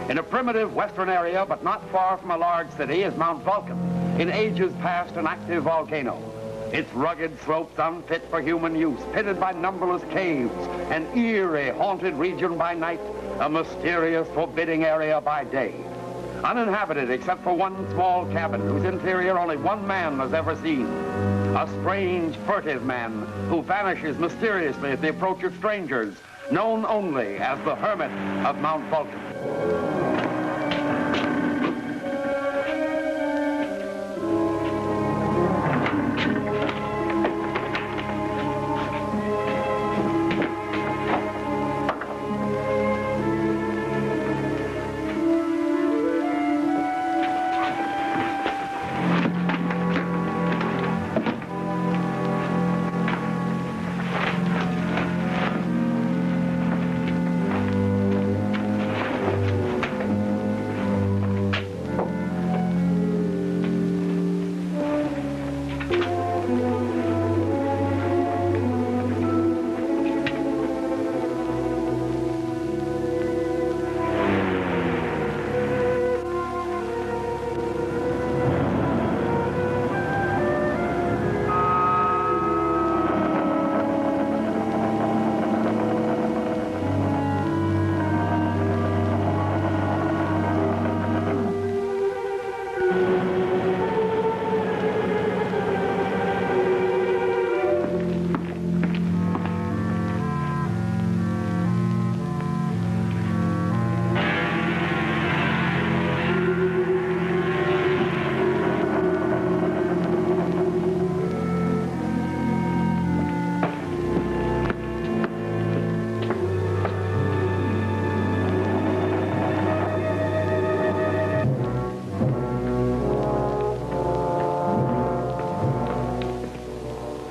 In a primitive western area, but not far from a large city, is Mount Vulcan, in ages past an active volcano. Its rugged slopes unfit for human use, pitted by numberless caves, an eerie, haunted region by night, a mysterious, forbidding area by day. Uninhabited except for one small cabin, whose interior only one man has ever seen. A strange, furtive man who vanishes mysteriously at the approach of strangers, known only as the Hermit of Mount Vulcan.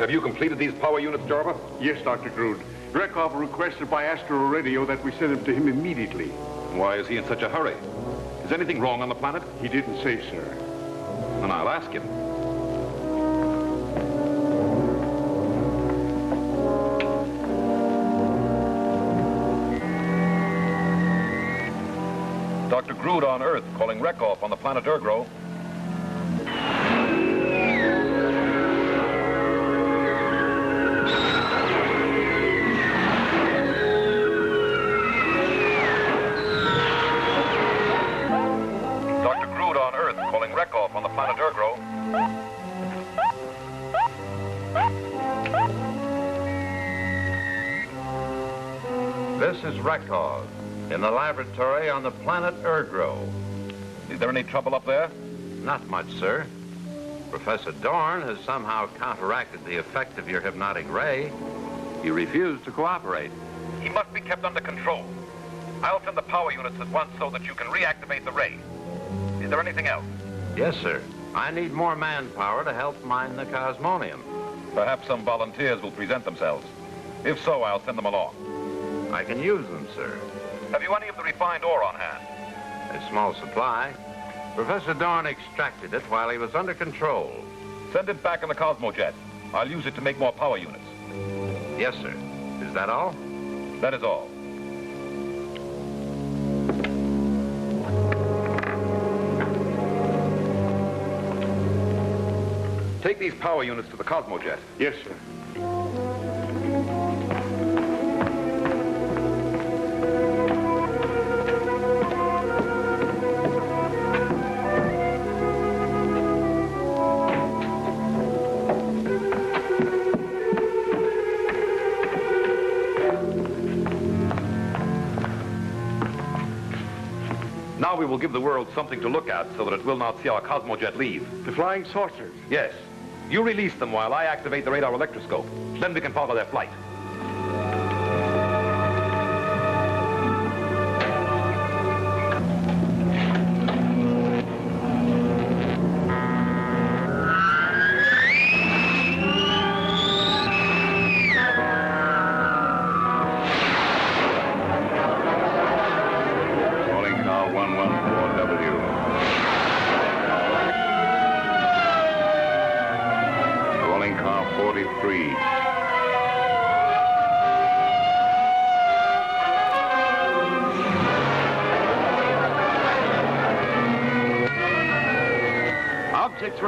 Have you completed these power units, Jarva? Yes, Dr. Grood. Rekov requested by Astro Radio that we send him to him immediately. Why is he in such a hurry? Is anything wrong on the planet? He didn't say, sir. Then I'll ask him. Dr. Grood on Earth, calling Rekov on the planet Urgro. This is Rekov, in the laboratory on the planet Urgro. Is there any trouble up there? Not much, sir. Professor Dorn has somehow counteracted the effect of your hypnotic ray. He refused to cooperate. He must be kept under control. I'll send the power units at once so that you can reactivate the ray. Is there anything else? Yes, sir. I need more manpower to help mine the cosmonium. Perhaps some volunteers will present themselves. If so, I'll send them along. I can use them, sir. Have you any of the refined ore on hand? A small supply. Professor Dorn extracted it while he was under control. Send it back in the Cosmojet. I'll use it to make more power units. Yes, sir. Is that all? That is all. Take these power units to the Cosmojet. Yes, sir. Now we will give the world something to look at so that it will not see our Cosmojet leave. The flying saucers? Yes. You release them while I activate the radar electroscope. Then we can follow their flight.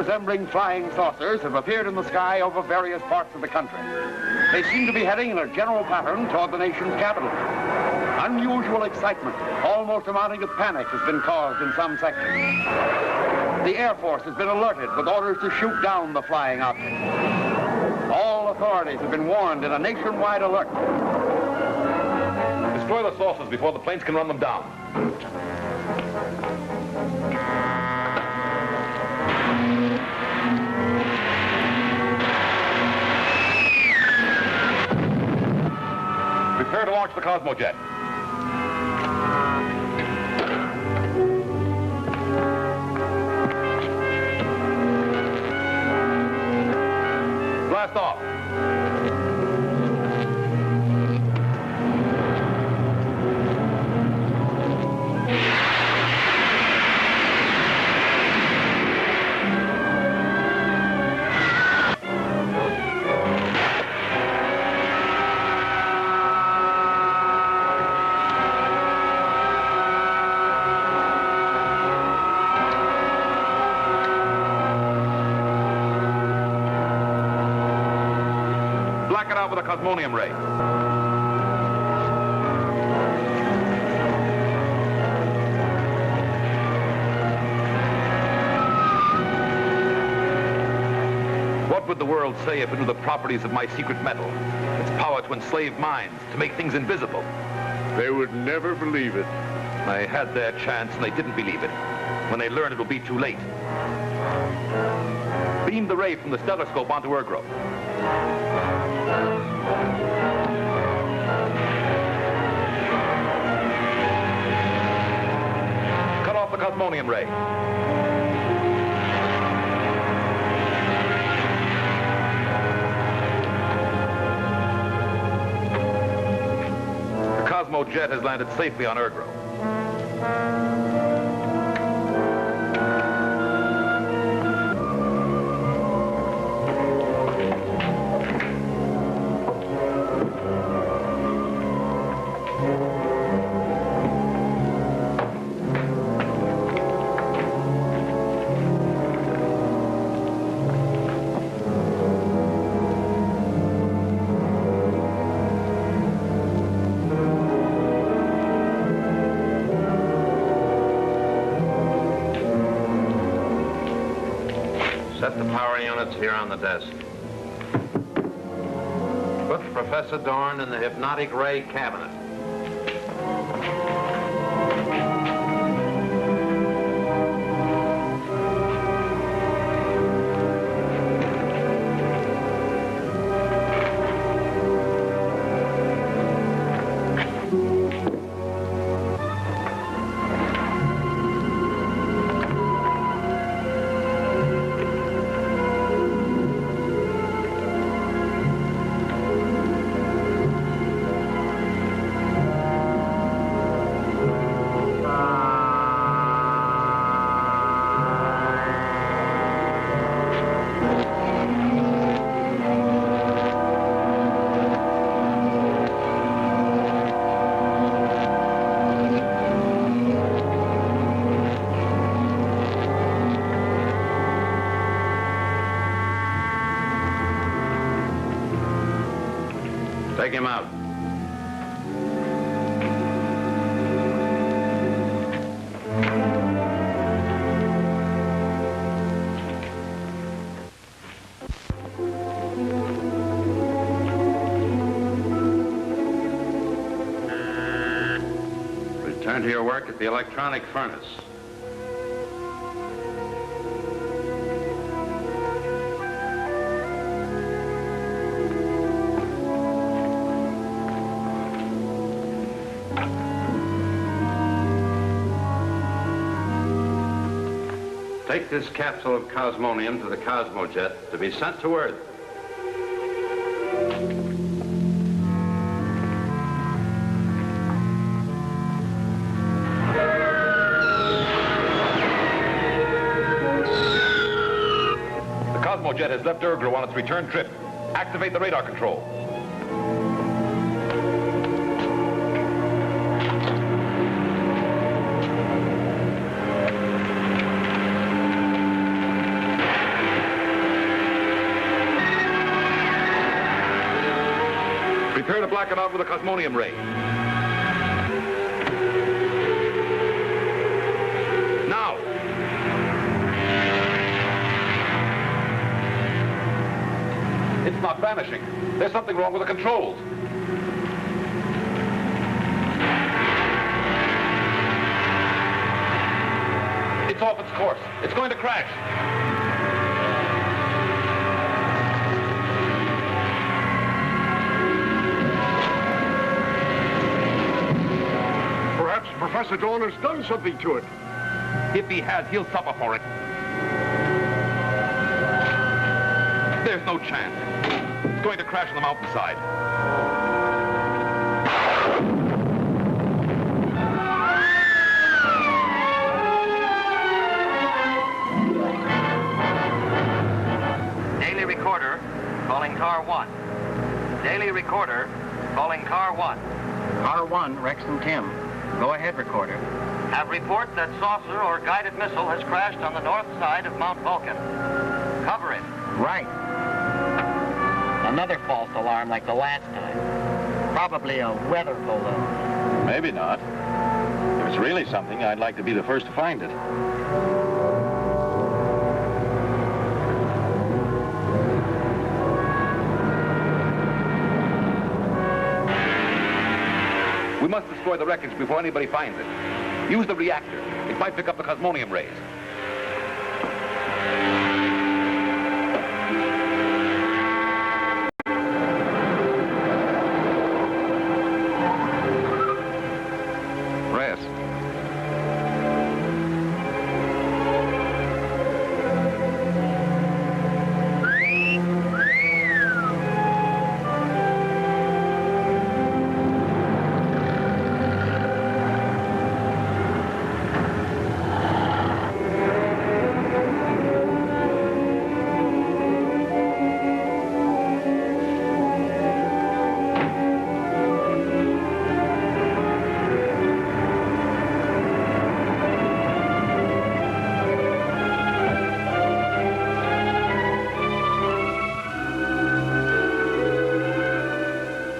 resembling flying saucers have appeared in the sky over various parts of the country. They seem to be heading in a general pattern toward the nation's capital. Unusual excitement, almost amounting to panic, has been caused in some sections. The Air Force has been alerted with orders to shoot down the flying objects. All authorities have been warned in a nationwide alert. Destroy the saucers before the planes can run them down. Prepare to launch the Cosmojet. Blast off. Black it out with a cosmonium ray. What would the world say if it knew the properties of my secret metal? Its power to enslave minds, to make things invisible. They would never believe it. I had their chance and they didn't believe it. When they learn, it will be too late. Beam the ray from the stelloscope onto Ergro. Cut off the cosmonium ray. The Cosmojet has landed safely on Ergro. Set the power units here on the desk. Put Professor Dorn in the hypnotic ray cabinet. Take him out. Return to your work at the electronic furnace. Take this capsule of cosmonium to the Cosmojet to be sent to Earth. The Cosmojet has left Ergro on its return trip. Activate the radar control. Prepare to black it out with a cosmonium ray. Now! It's not vanishing. There's something wrong with the controls. It's off its course. It's going to crash. Perhaps Professor Dorn has done something to it. If he has, he'll suffer for it. There's no chance. It's going to crash on the mountainside. Daily recorder, calling car 1. Daily recorder, calling car 1. Car 1, Rex and Tim. Go ahead, recorder. Have report that saucer or guided missile has crashed on the north side of Mount Vulcan. Cover it. Right. Another false alarm like the last time. Probably a weather balloon. Maybe not. If it's really something, I'd like to be the first to find it. We must destroy the wreckage before anybody finds it. Use the reactor. It might pick up the cosmonium rays. Rest.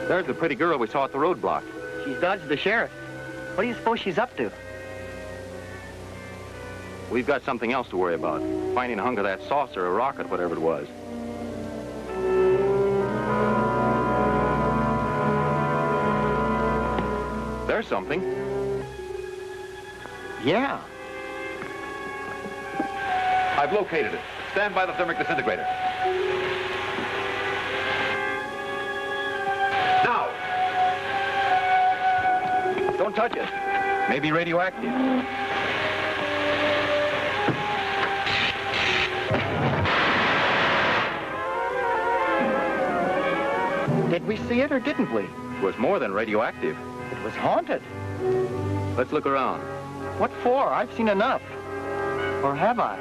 There's the pretty girl we saw at the roadblock. She's dodged the sheriff. What do you suppose she's up to? We've got something else to worry about. Finding a hunk of that saucer or rocket, whatever it was. There's something. Yeah. I've located it. Stand by the thermic disintegrator. Now! Don't touch it. Maybe radioactive. Did we see it or didn't we? It was more than radioactive. It was haunted. Let's look around. What for? I've seen enough. Or have I?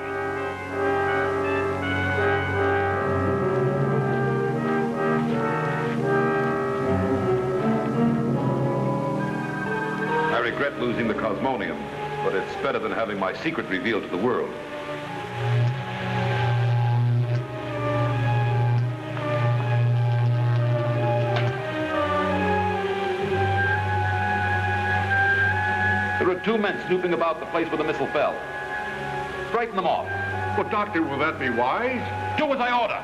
I regret losing the cosmonium, but it's better than having my secret revealed to the world. There are two men snooping about the place where the missile fell. Frighten them off. But, Doctor, will that be wise? Do as I order.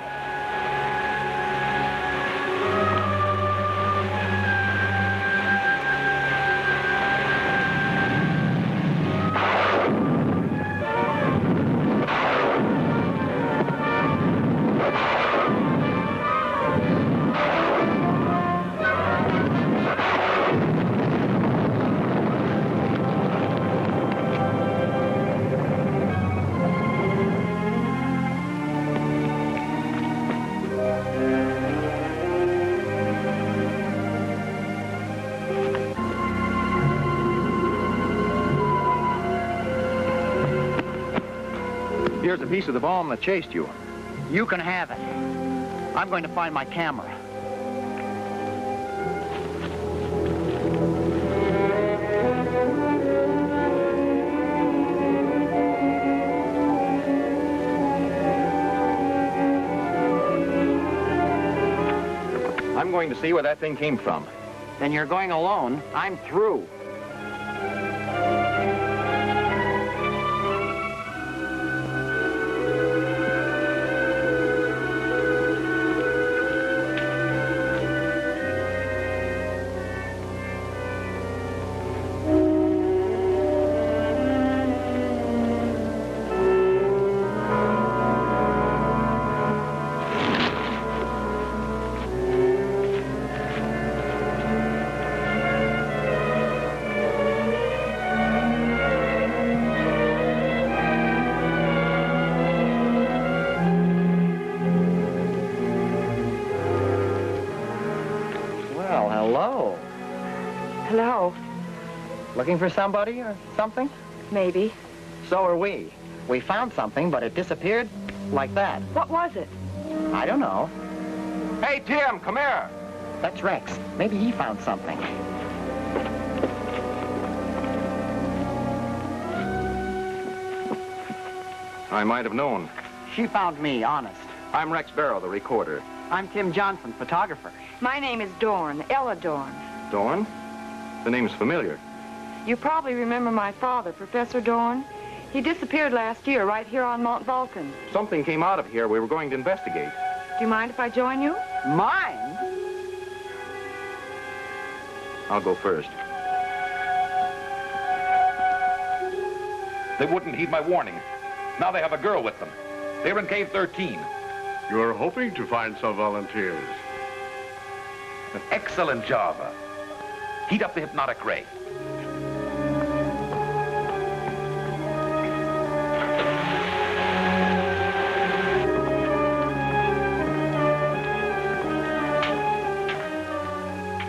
Here's a piece of the bomb that chased you. You can have it. I'm going to find my camera. I'm going to see where that thing came from. Then you're going alone. I'm through. Hello. Hello. Looking for somebody or something? Maybe. So are we. We found something, but it disappeared like that. What was it? I don't know. Hey, Tim, come here. That's Rex. Maybe he found something. I might have known. She found me, honest. I'm Rex Barrow, the recorder. I'm Tim Johnson, photographer. My name is Dorn, Ella Dorn. Dorn? The name's familiar. You probably remember my father, Professor Dorn. He disappeared last year right here on Mount Vulcan. Something came out of here we were going to investigate. Do you mind if I join you? Mine? I'll go first. They wouldn't heed my warning. Now they have a girl with them. They're in Cave 13. You're hoping to find some volunteers. An excellent job. Heat up the hypnotic ray.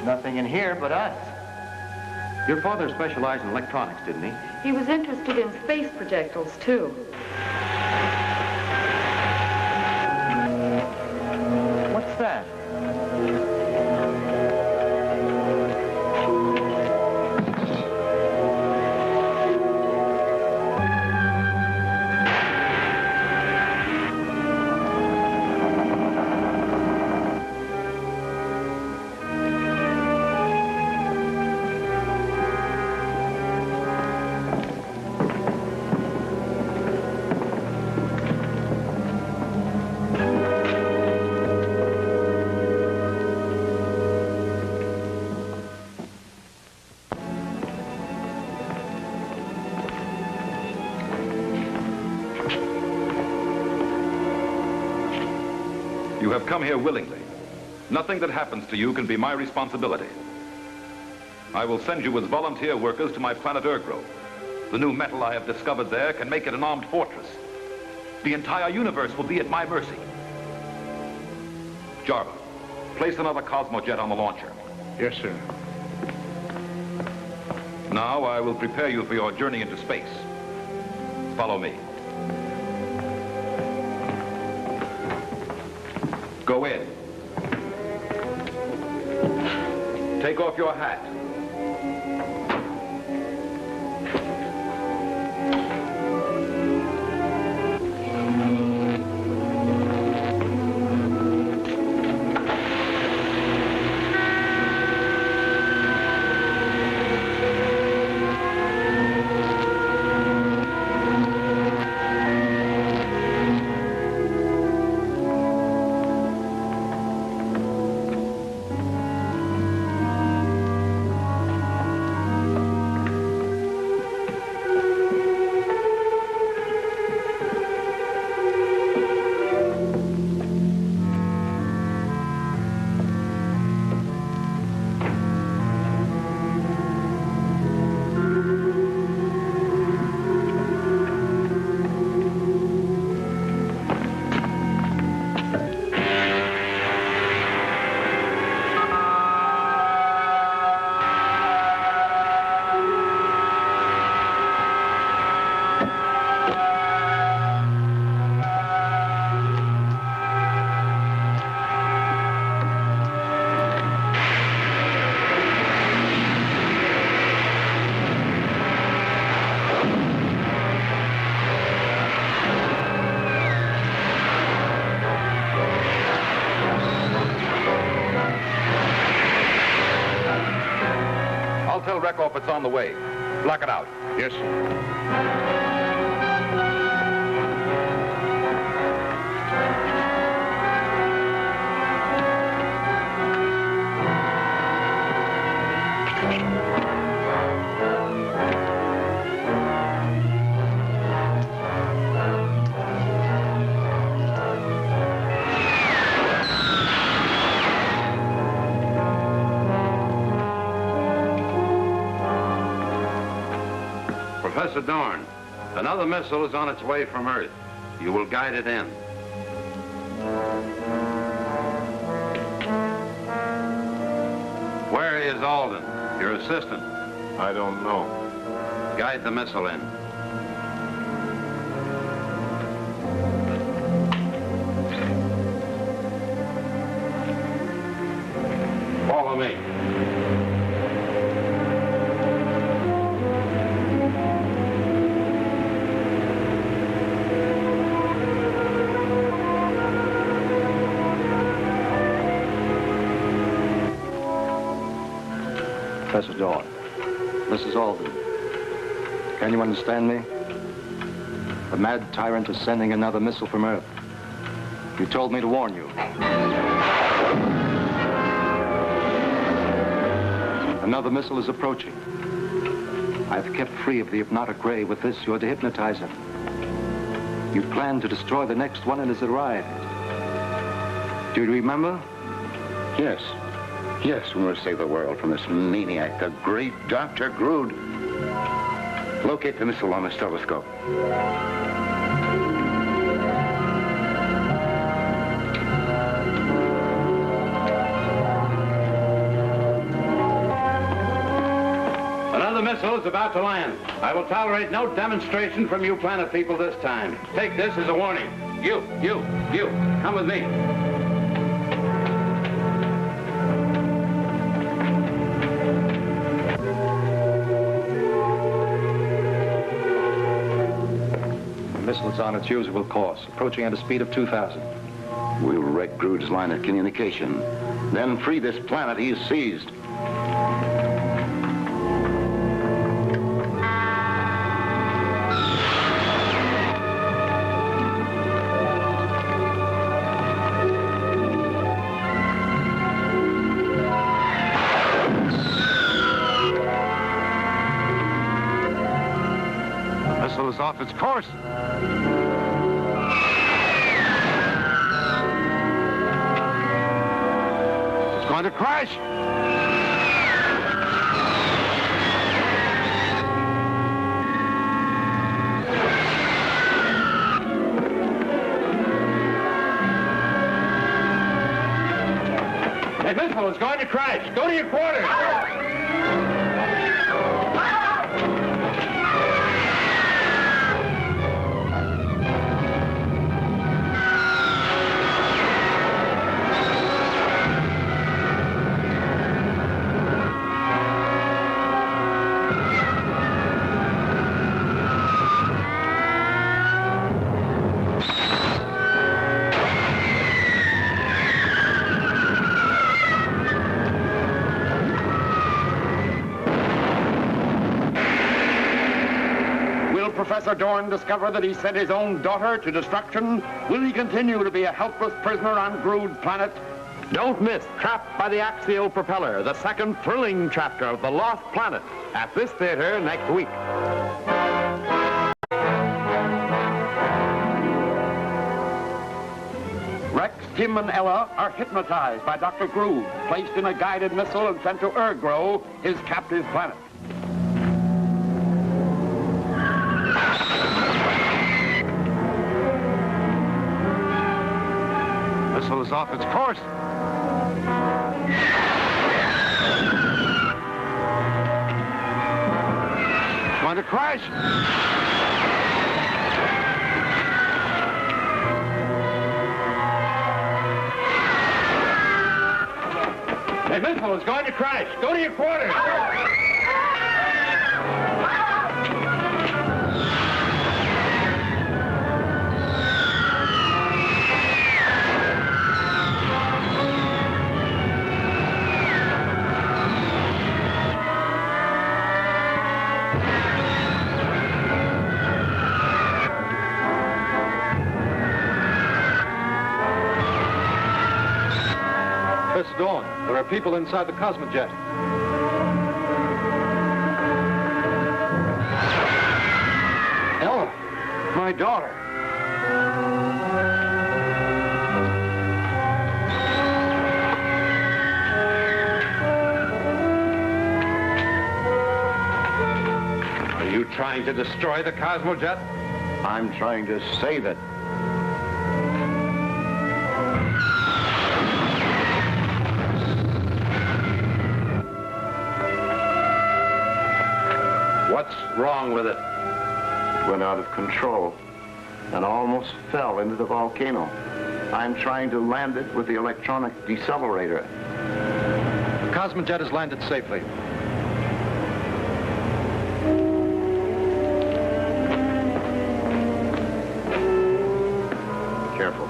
Nothing in here but us. Your father specialized in electronics, didn't he? He was interested in space projectiles, too. What's that? You have come here willingly. Nothing that happens to you can be my responsibility. I will send you as volunteer workers to my planet Grood. The new metal I have discovered there can make it an armed fortress. The entire universe will be at my mercy. Jarva, place another Cosmojet on the launcher. Yes, sir. Now I will prepare you for your journey into space. Follow me. Go in. Take off your hat. tell Reckhoff it's on the way. Block it out. Yes, sir. Professor Dorn, another missile is on its way from Earth. You will guide it in. Where is Alden, your assistant? I don't know. Guide the missile in. Follow me. Professor Dorn, this is Alden. Can you understand me? The mad tyrant is sending another missile from Earth. You told me to warn you. Another missile is approaching. I've kept free of the hypnotic ray. With this, you're to hypnotize him. You plan to destroy the next one and has arrived. Do you remember? Yes. Yes, we must save the world from this maniac, the great Dr. Grood. Locate the missile on the telescope. Another missile is about to land. I will tolerate no demonstration from you planet people this time. Take this as a warning. You, come with me. The missile is on its usual course, approaching at a speed of 2,000. We'll wreck Grood's line of communication. Then free this planet he's seized. Missile is off its course. It's going to crash. That missile is going to crash. Go to your quarters. Professor Dorn discover that he sent his own daughter to destruction? Will he continue to be a helpless prisoner on Grood's planet? Don't miss Trapped by the Axial Propeller, the second thrilling chapter of The Lost Planet, at this theater next week. Rex, Tim, and Ella are hypnotized by Dr. Grood, placed in a guided missile and sent to Urgro, his captive planet. Missile is off its course. It's going to crash. That missile is going to crash. Go to your quarters. people inside the Cosmojet. Ella, my daughter. Are you trying to destroy the Cosmojet? I'm trying to save it. What's wrong with it? It went out of control and almost fell into the volcano. I'm trying to land it with the electronic decelerator. The Cosmojet has landed safely. Careful.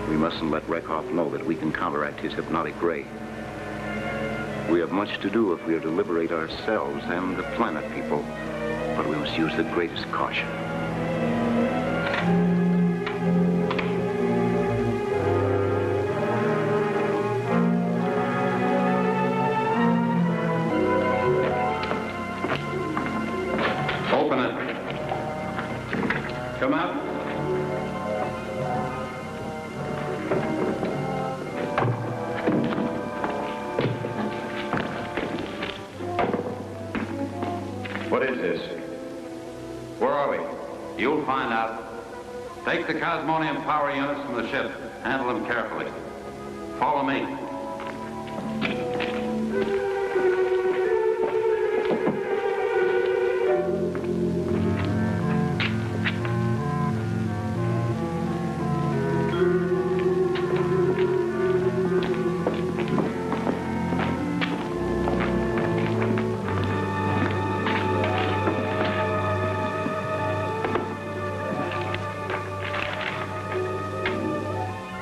We mustn't let Rekhoff know that we can counteract his hypnotic ray. We have much to do if we are to liberate ourselves and the planet people, but we must use the greatest caution. Open it. Come out. What is this? Where are we? You'll find out. Take the Cosmonium power units from the ship. Handle them carefully. Follow me.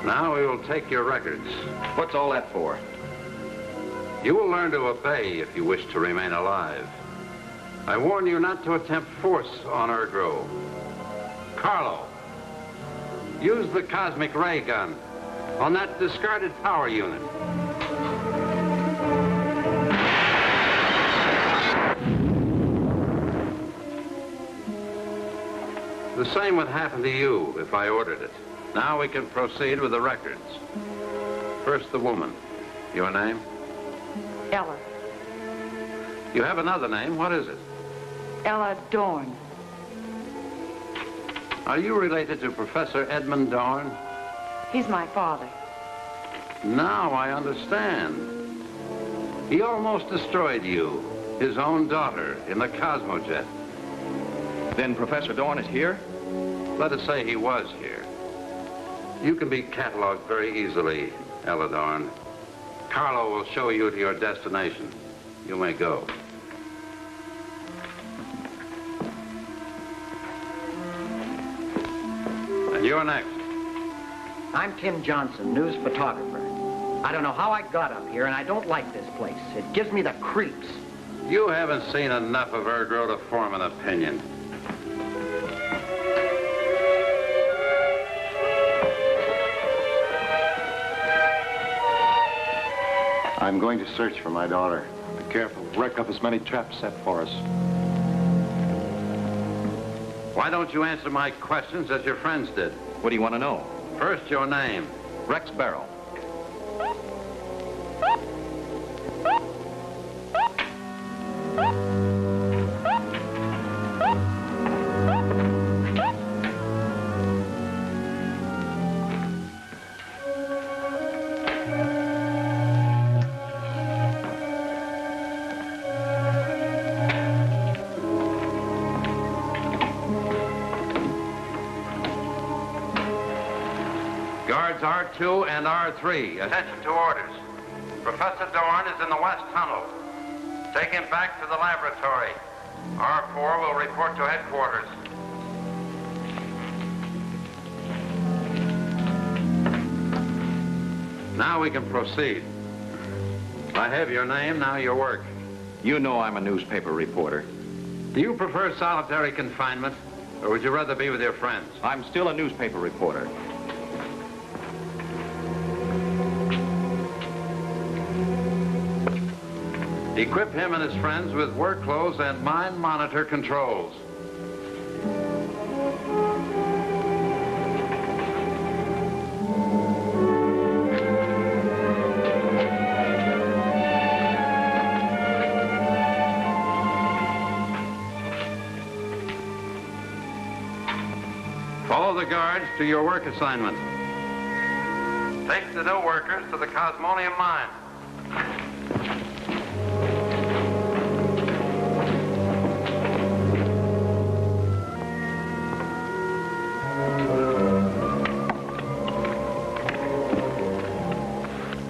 Now we will take your records. What's all that for? You will learn to obey if you wish to remain alive. I warn you not to attempt force on Ergro. Carlo, use the cosmic ray gun on that discarded power unit. The same would happen to you if I ordered it. Now we can proceed with the records. First, the woman. Your name? Ella. You have another name. What is it? Ella Dorn. Are you related to Professor Edmund Dorn? He's my father. Now I understand. He almost destroyed you, his own daughter, in the Cosmojet. Then Professor Dorn is here? Let us say he was here. You can be cataloged very easily, Ella Dorn. Carlo will show you to your destination. You may go. And you're next. I'm Tim Johnson, news photographer. I don't know how I got up here, and I don't like this place. It gives me the creeps. You haven't seen enough of Ergro to form an opinion. I'm going to search for my daughter. Be careful. Rekhoff has many traps set for us. Why don't you answer my questions as your friends did? What do you want to know? First, your name. Rex Barrow. Guards R2 and R3, attention to orders. Professor Dorn is in the west tunnel. Take him back to the laboratory. R4 will report to headquarters. Now we can proceed. I have your name, now your work. You know I'm a newspaper reporter. Do you prefer solitary confinement, or would you rather be with your friends? I'm still a newspaper reporter. Equip him and his friends with work clothes and mind monitor controls. Follow the guards to your work assignment. Take the new workers to the Cosmonium mine.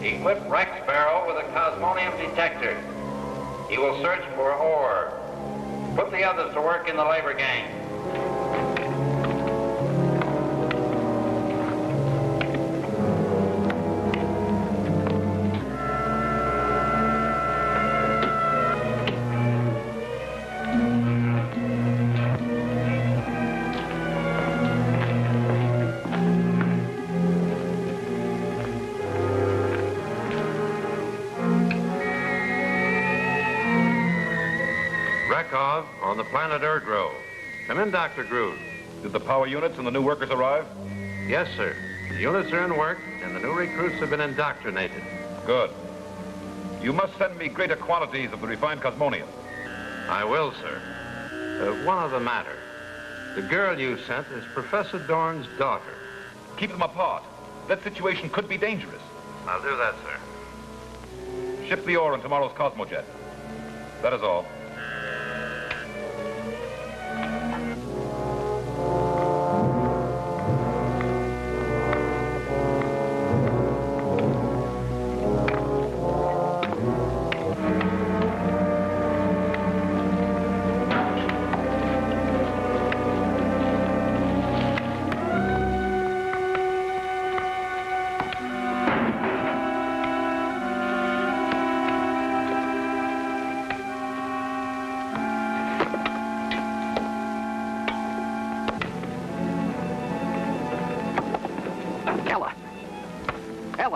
Equip Rex Barrow with a Cosmonium detector. He will search for ore. Put the others to work in the labor gang. On the planet Grood. Come in, Dr. Grood. Did the power units and the new workers arrive? Yes, sir. The units are in work, and the new recruits have been indoctrinated. Good. You must send me greater quantities of the refined cosmonium. I will, sir. One other matter. The girl you sent is Professor Dorn's daughter. Keep them apart. That situation could be dangerous. I'll do that, sir. Ship the ore in tomorrow's Cosmojet. That is all.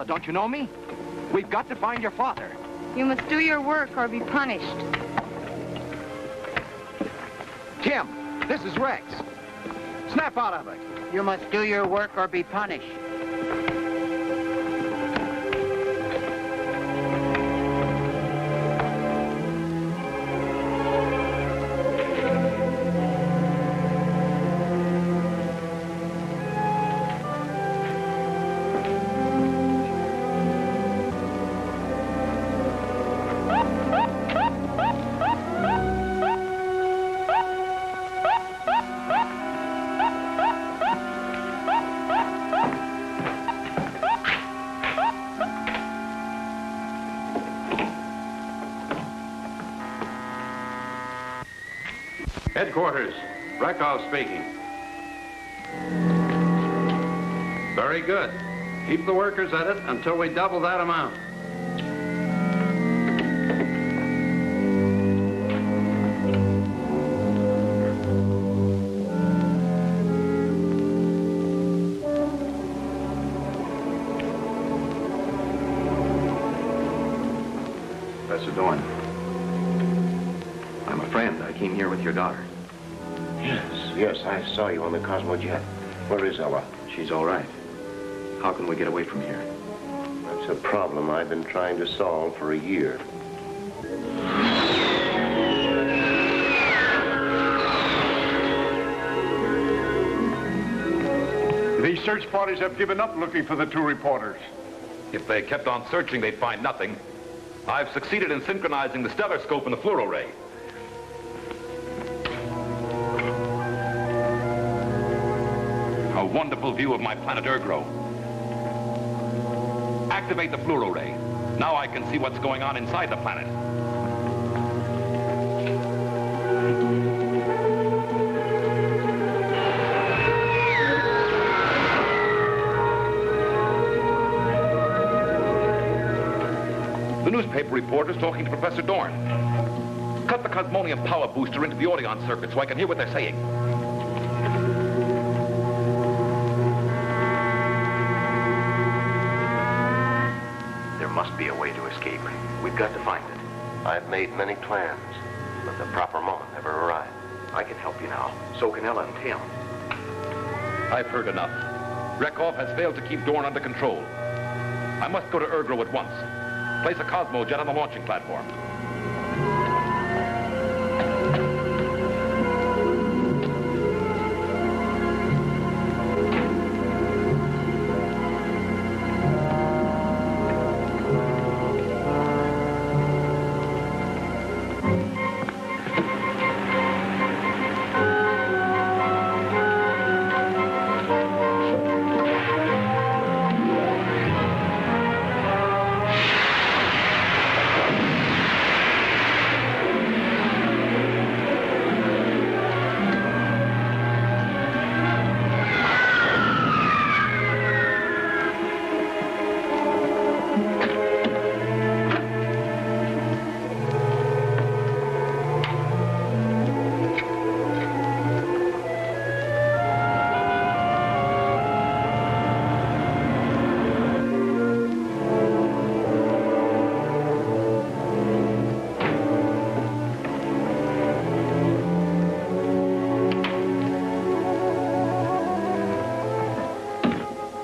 Don't you know me? We've got to find your father. You must do your work or be punished. Tim, this is Rex. Snap out of it. You must do your work or be punished. Headquarters, Brekov speaking. Very good. Keep the workers at it until we double that amount. Professor Dorn. I'm a friend. I came here with your daughter. Yes, I saw you on the Cosmojet. Where is Ella? She's all right. How can we get away from here? That's a problem I've been trying to solve for a year. These search parties have given up looking for the two reporters. If they kept on searching, they'd find nothing. I've succeeded in synchronizing the stellar scope and the fluoro ray. A wonderful view of my planet Grood. Activate the fluoro ray. Now I can see what's going on inside the planet. The newspaper reporter's talking to Professor Dorn. Cut the cosmonium power booster into the Audion circuit so I can hear what they're saying. There must be a way to escape. We've got to find it. I've made many plans, but the proper moment never arrived. I can help you now. So can Ella and Tim. I've heard enough. Rekov has failed to keep Dorn under control. I must go to Ergro at once. Place a Cosmo jet on the launching platform.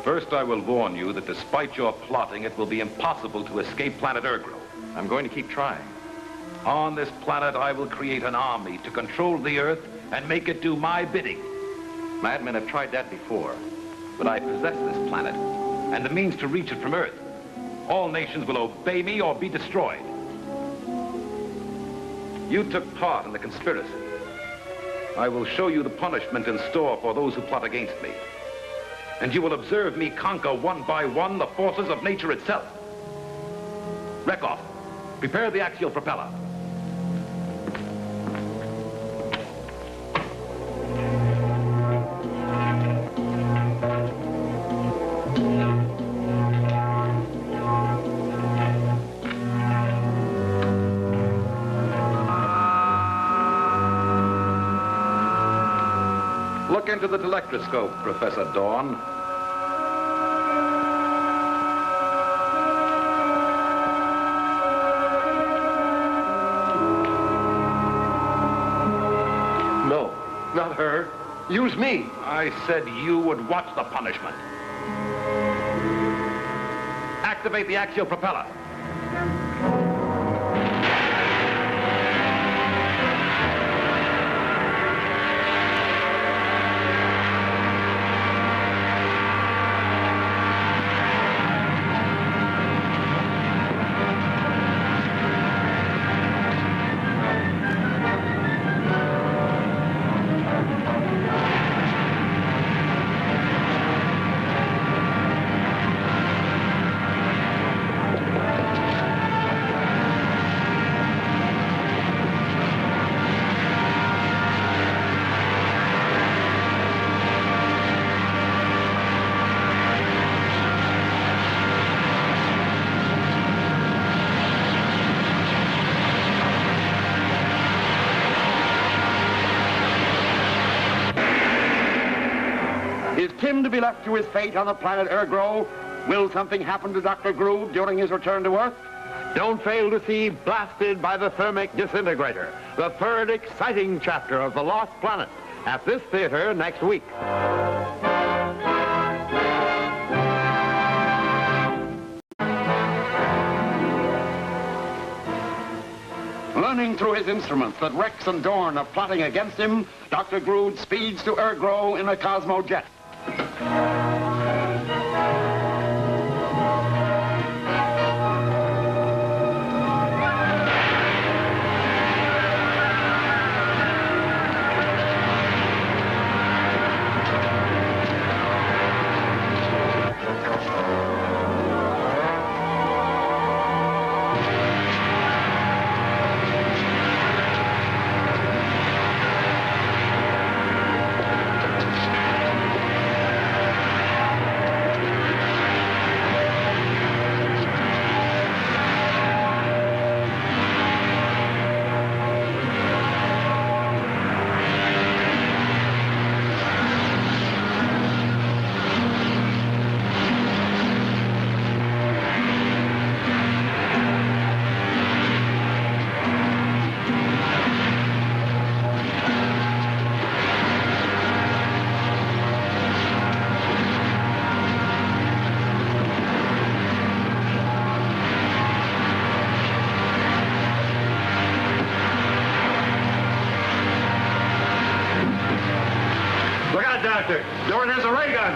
First, I will warn you that despite your plotting, it will be impossible to escape planet Ergro. I'm going to keep trying. On this planet, I will create an army to control the Earth and make it do my bidding. Madmen have tried that before. But I possess this planet and the means to reach it from Earth. All nations will obey me or be destroyed. You took part in the conspiracy. I will show you the punishment in store for those who plot against me. And you will observe me conquer one by one the forces of nature itself. Rekov, prepare the axial propeller. Look into the telectroscope, Professor Dorn. No, not her. Use me. I said you would watch the punishment. Activate the axial propeller. Is Tim to be left to his fate on the planet Ergro? Will something happen to Dr. Grood during his return to Earth? Don't fail to see Blasted by the Thermic Disintegrator, the third exciting chapter of The Lost Planet, at this theater next week. Learning through his instruments that Rex and Dorn are plotting against him, Dr. Grood speeds to Ergro in a Cosmo jet. Inspector. Dorn has a ray gun.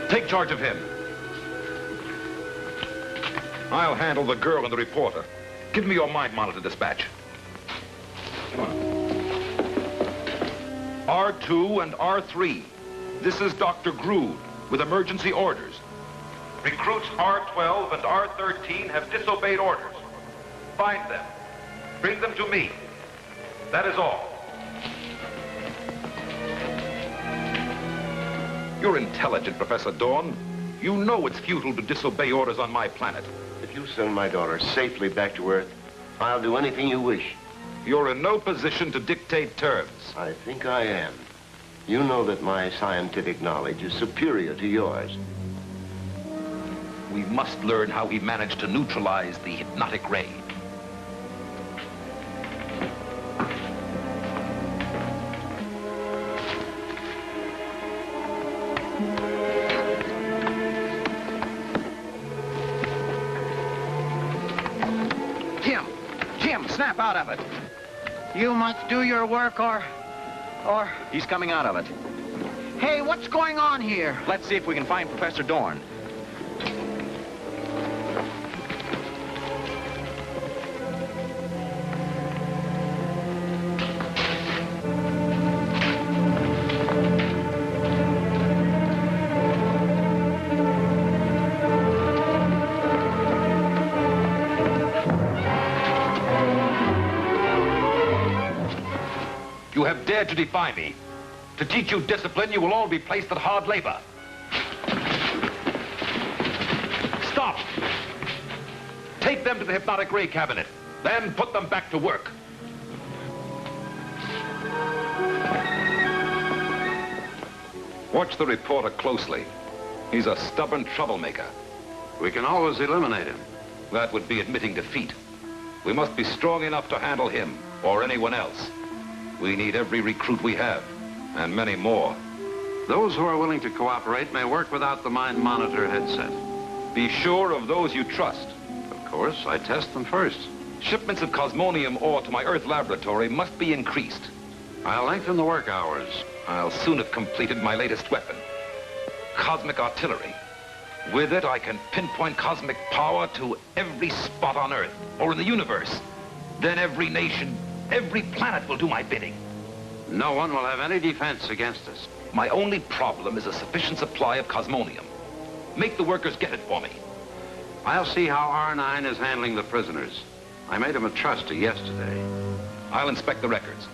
Take charge of him. I'll handle the girl and the reporter. Give me your mind monitor dispatch. Come on. R2 and R3. This is Dr. Grood with emergency orders. Recruits R12 and R13 have disobeyed orders. Find them. Bring them to me. That is all. You're intelligent, Professor Dorn. You know it's futile to disobey orders on my planet. If you send my daughter safely back to Earth, I'll do anything you wish. You're in no position to dictate terms. I think I am. You know that my scientific knowledge is superior to yours. We must learn how he managed to neutralize the hypnotic ray. Snap out of it. You must do your work or... He's coming out of it. Hey, what's going on here? Let's see if we can find Professor Dorn. You have dared to defy me. To teach you discipline, you will all be placed at hard labor. Stop! Take them to the hypnotic ray cabinet, then put them back to work. Watch the reporter closely. He's a stubborn troublemaker. We can always eliminate him. That would be admitting defeat. We must be strong enough to handle him or anyone else. We need every recruit we have, and many more. Those who are willing to cooperate may work without the mind monitor headset. Be sure of those you trust. Of course, I test them first. Shipments of cosmonium ore to my Earth laboratory must be increased. I'll lengthen the work hours. I'll soon have completed my latest weapon, cosmic artillery. With it, I can pinpoint cosmic power to every spot on Earth or in the universe. Then every nation, every planet will do my bidding. No one will have any defense against us. My only problem is a sufficient supply of cosmonium. Make the workers get it for me. I'll see how R9 is handling the prisoners. I made him a trustee yesterday. I'll inspect the records.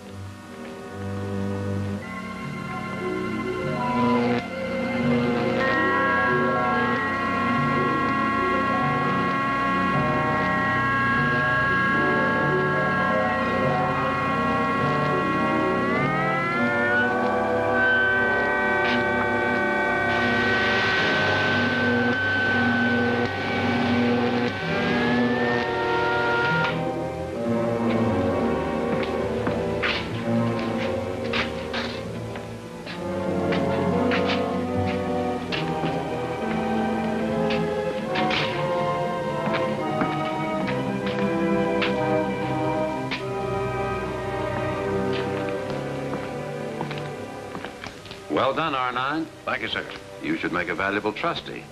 Well done, R9. Thank you, sir. You should make a valuable trustee.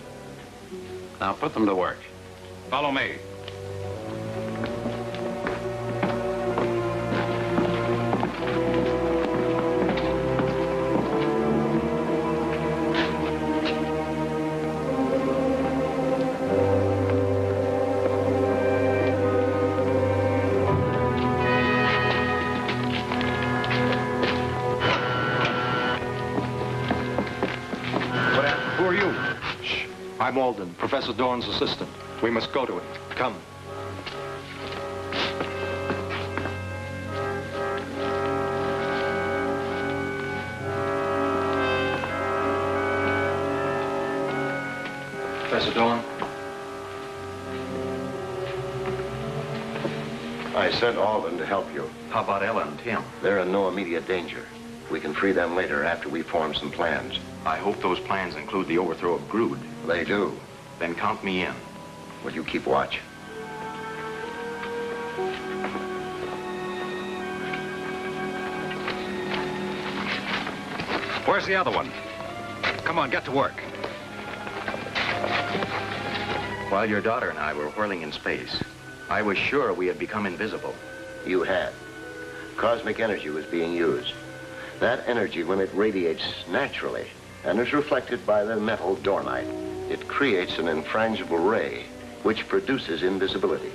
Now put them to work. Follow me. I'm Alden, Professor Dorn's assistant. We must go to it. Come. Professor Dorn. I sent Alden to help you. How about Ella and Tim? They're in no immediate danger. We can free them later after we form some plans. I hope those plans include the overthrow of Grood. They do. Then count me in. Will you keep watch? Where's the other one? Come on, get to work. While your daughter and I were whirling in space, I was sure we had become invisible. You had. Cosmic energy was being used. That energy, when it radiates naturally and is reflected by the metal dornite, it creates an infrangible ray which produces invisibility.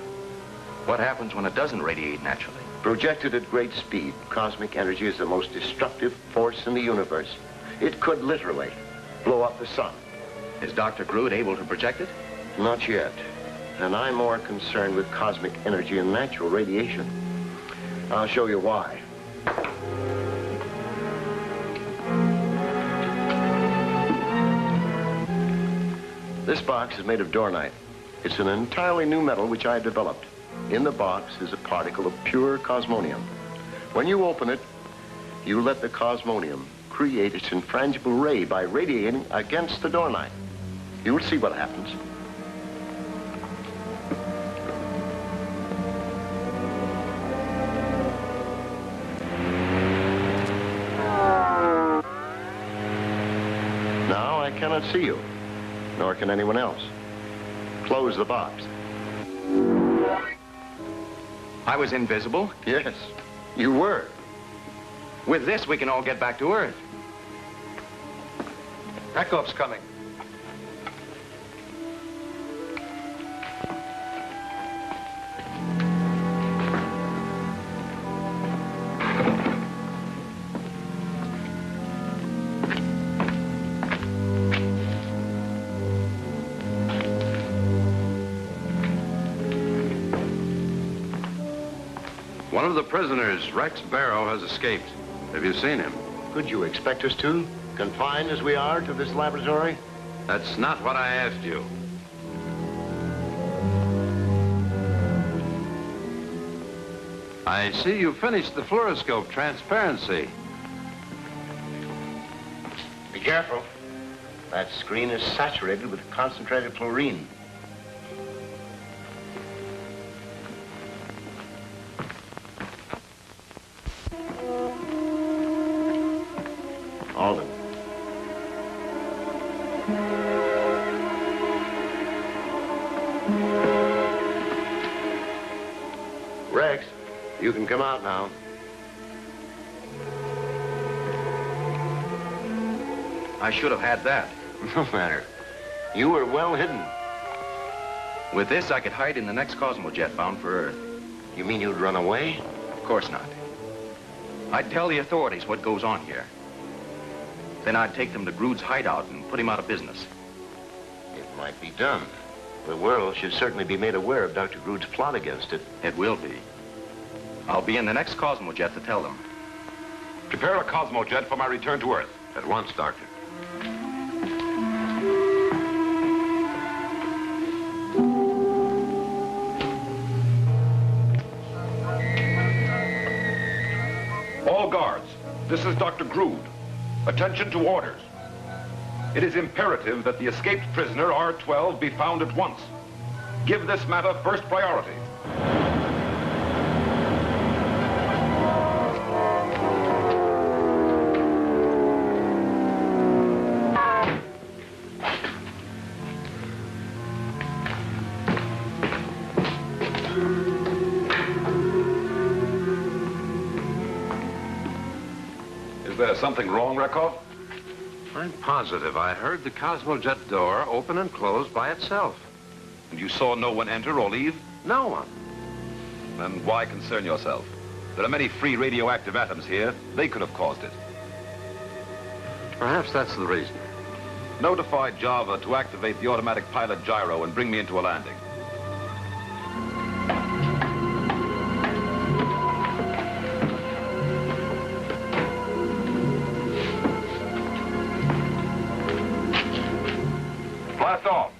What happens when it doesn't radiate naturally? Projected at great speed, cosmic energy is the most destructive force in the universe. It could literally blow up the sun. Is Dr. Grood able to project it? Not yet. And I'm more concerned with cosmic energy and natural radiation. I'll show you why. This box is made of dornite. It's an entirely new metal which I developed. In the box is a particle of pure cosmonium. When you open it, you let the cosmonium create its infrangible ray by radiating against the dornite. You'll see what happens. Now I cannot see you, nor can anyone else. Close the box. I was invisible? Yes, you were. With this, we can all get back to Earth. Reckhoff's coming. One of the prisoners, Rex Barrow, has escaped. Have you seen him? Could you expect us to? Confined as we are to this laboratory? That's not what I asked you. I see you finished the fluoroscope transparency. Be careful. That screen is saturated with concentrated fluorine. Alden. Rex, you can come out now. I should have had that. No matter. You were well hidden. With this, I could hide in the next Cosmojet bound for Earth. You mean you'd run away? Of course not. I'd tell the authorities what goes on here. Then I'd take them to Grood's hideout and put him out of business. It might be done. The world should certainly be made aware of Dr. Grood's plot against it. It will be. I'll be in the next Cosmojet to tell them. Prepare a Cosmojet for my return to Earth. At once, Doctor. All guards, this is Dr. Grood. Attention to orders. It is imperative that the escaped prisoner, R12, be found at once. Give this matter first priority. Is there something wrong, Reckhoff? I'm positive I heard the Cosmojet door open and close by itself. And you saw no one enter or leave? No one. Then why concern yourself? There are many free radioactive atoms here. They could have caused it. Perhaps that's the reason. Notify Java to activate the automatic pilot gyro and bring me into a landing. Blast off.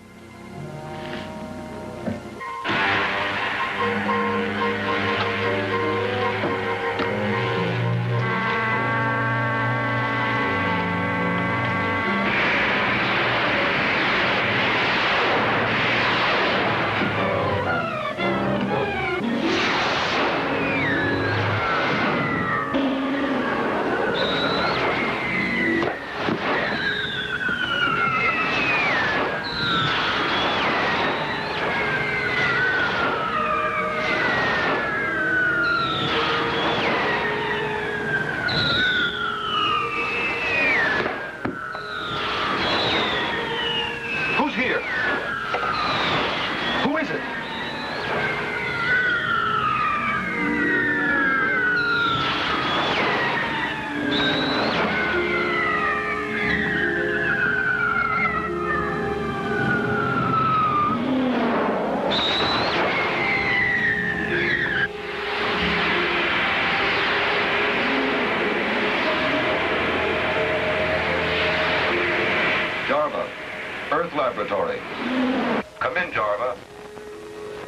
Come in, Jarva.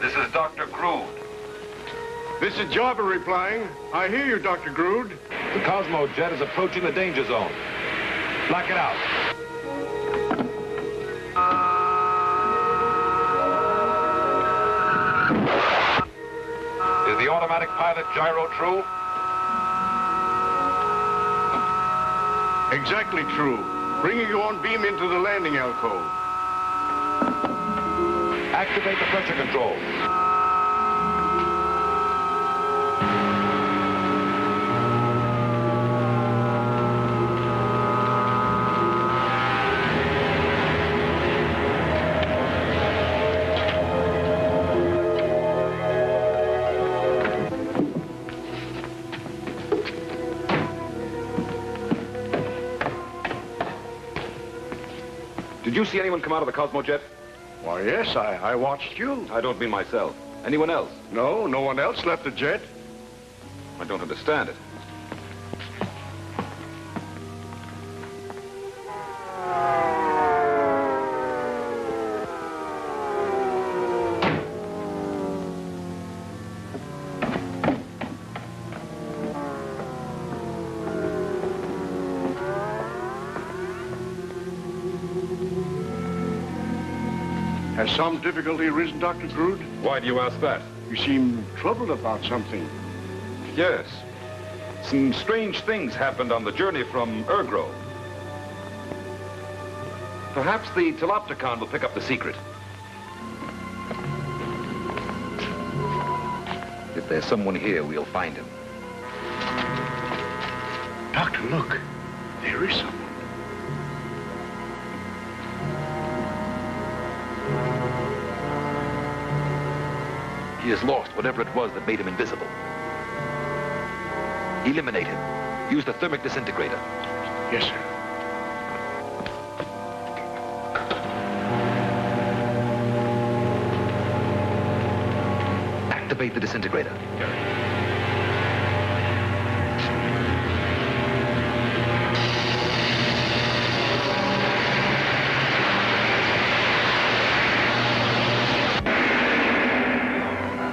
This is Dr. Grood. This is Jarva replying. I hear you, Dr. Grood. The Cosmo jet is approaching the danger zone. Black it out. Is the automatic pilot gyro true? Exactly true. Bringing you on beam into the landing alcove. Activate the pressure control. Did you see anyone come out of the Cosmo jet? Why, yes, I watched you. I don't mean myself. Anyone else? No, no one else left the jet. I don't understand it. Has some difficulty arisen, Dr. Grood? Why do you ask that? You seem troubled about something. Yes. Some strange things happened on the journey from Grod. Perhaps the Telopticon will pick up the secret. If there's someone here, we'll find him. Doctor, look. There is someone. He has lost whatever it was that made him invisible. Eliminate him. Use the thermic disintegrator. Yes, sir. Activate the disintegrator.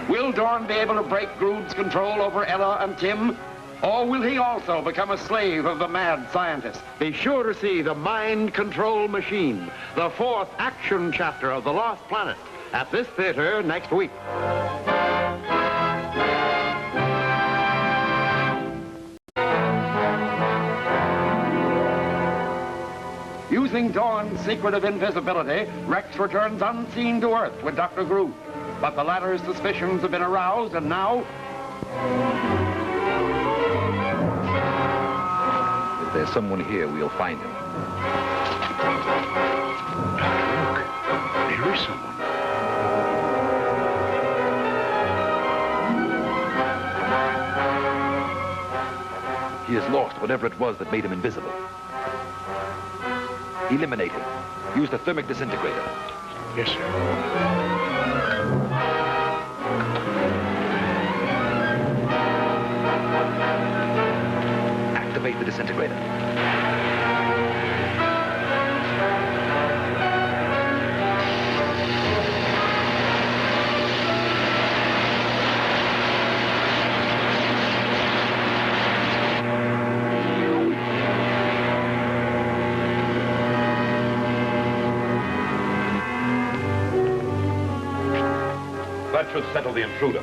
Will Dorn be able to break Grood's control over Ella and Tim? Or will he also become a slave of the mad scientist? Be sure to see The Mind Control Machine, the 4th action chapter of The Lost Planet, at this theater next week. Using Dorn's secret of invisibility, Rex returns unseen to Earth with Dr. Grood. But the latter's suspicions have been aroused, and now... If there's someone here, we'll find him. Look, there is someone. He has lost whatever it was that made him invisible. Eliminate him. Use the thermic disintegrator. Yes, sir. Activate the disintegrator. That should settle the intruder.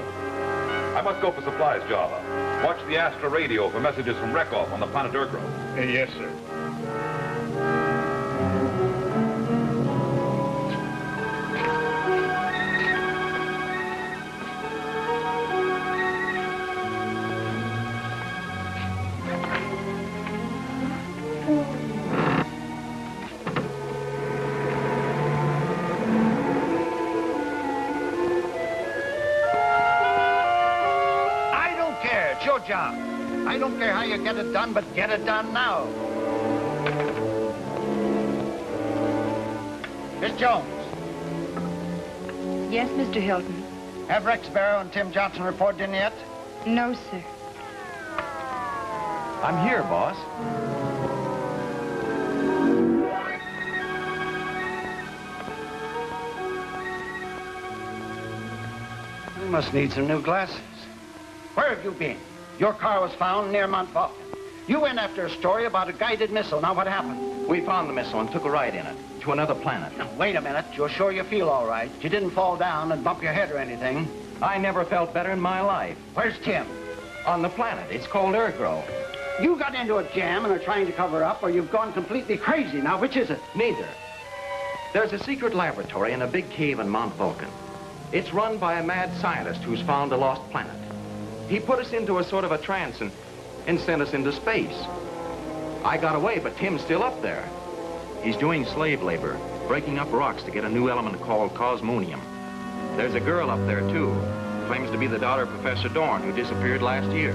I must go for supplies, Java. Watch the Astra radio for messages from Rekov on the planet Grod. Yes, sir. It's your job. I don't care how you get it done, but get it done now. Miss Jones. Yes, Mr. Hilton. Have Rex Barrow and Tim Johnson reported in yet? No, sir. I'm here, boss. must need some new glasses. Where have you been? Your car was found near Mount Vulcan. You went after a story about a guided missile. Now what happened? We found the missile and took a ride in it to another planet. Now, wait a minute. You're sure you feel all right? You didn't fall down and bump your head or anything? I never felt better in my life. Where's Tim? On the planet. It's called Urgrove. You got into a jam and are trying to cover up, or you've gone completely crazy. Now, which is it? Neither. There's a secret laboratory in a big cave in Mount Vulcan. It's run by a mad scientist who's found a lost planet. He put us into a sort of a trance and sent us into space. I got away, but Tim's still up there. He's doing slave labor, breaking up rocks to get a new element called cosmonium. There's a girl up there, too. Claims to be the daughter of Professor Dorn, who disappeared last year.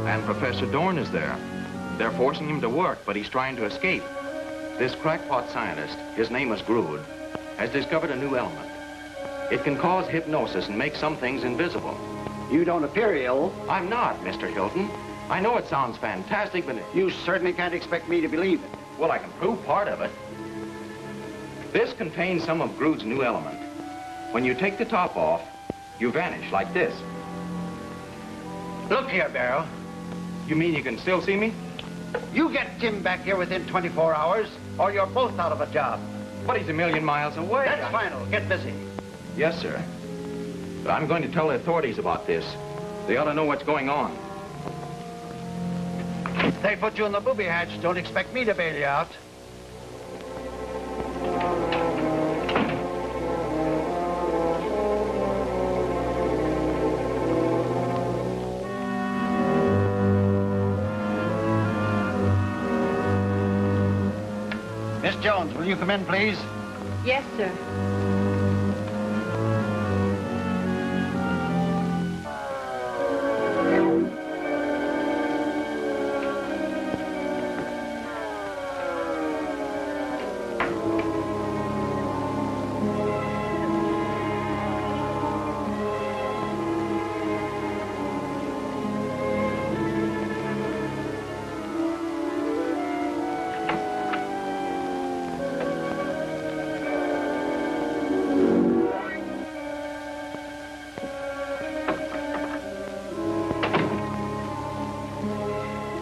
And Professor Dorn is there. They're forcing him to work, but he's trying to escape. This crackpot scientist, his name is Grood, has discovered a new element. It can cause hypnosis and make some things invisible. You don't appear ill. I'm not, Mr. Hilton. I know it sounds fantastic, but... You certainly can't expect me to believe it. Well, I can prove part of it. This contains some of Grood's new element. When you take the top off, you vanish like this. Look here, Barrow. You mean you can still see me? You get Tim back here within 24 hours, or you're both out of a job. But he's a million miles away. That's final. Get busy. Yes, sir. But I'm going to tell the authorities about this. They ought to know what's going on. They put you in the booby hatch. Don't expect me to bail you out. Miss Jones, will you come in, please? Yes, sir.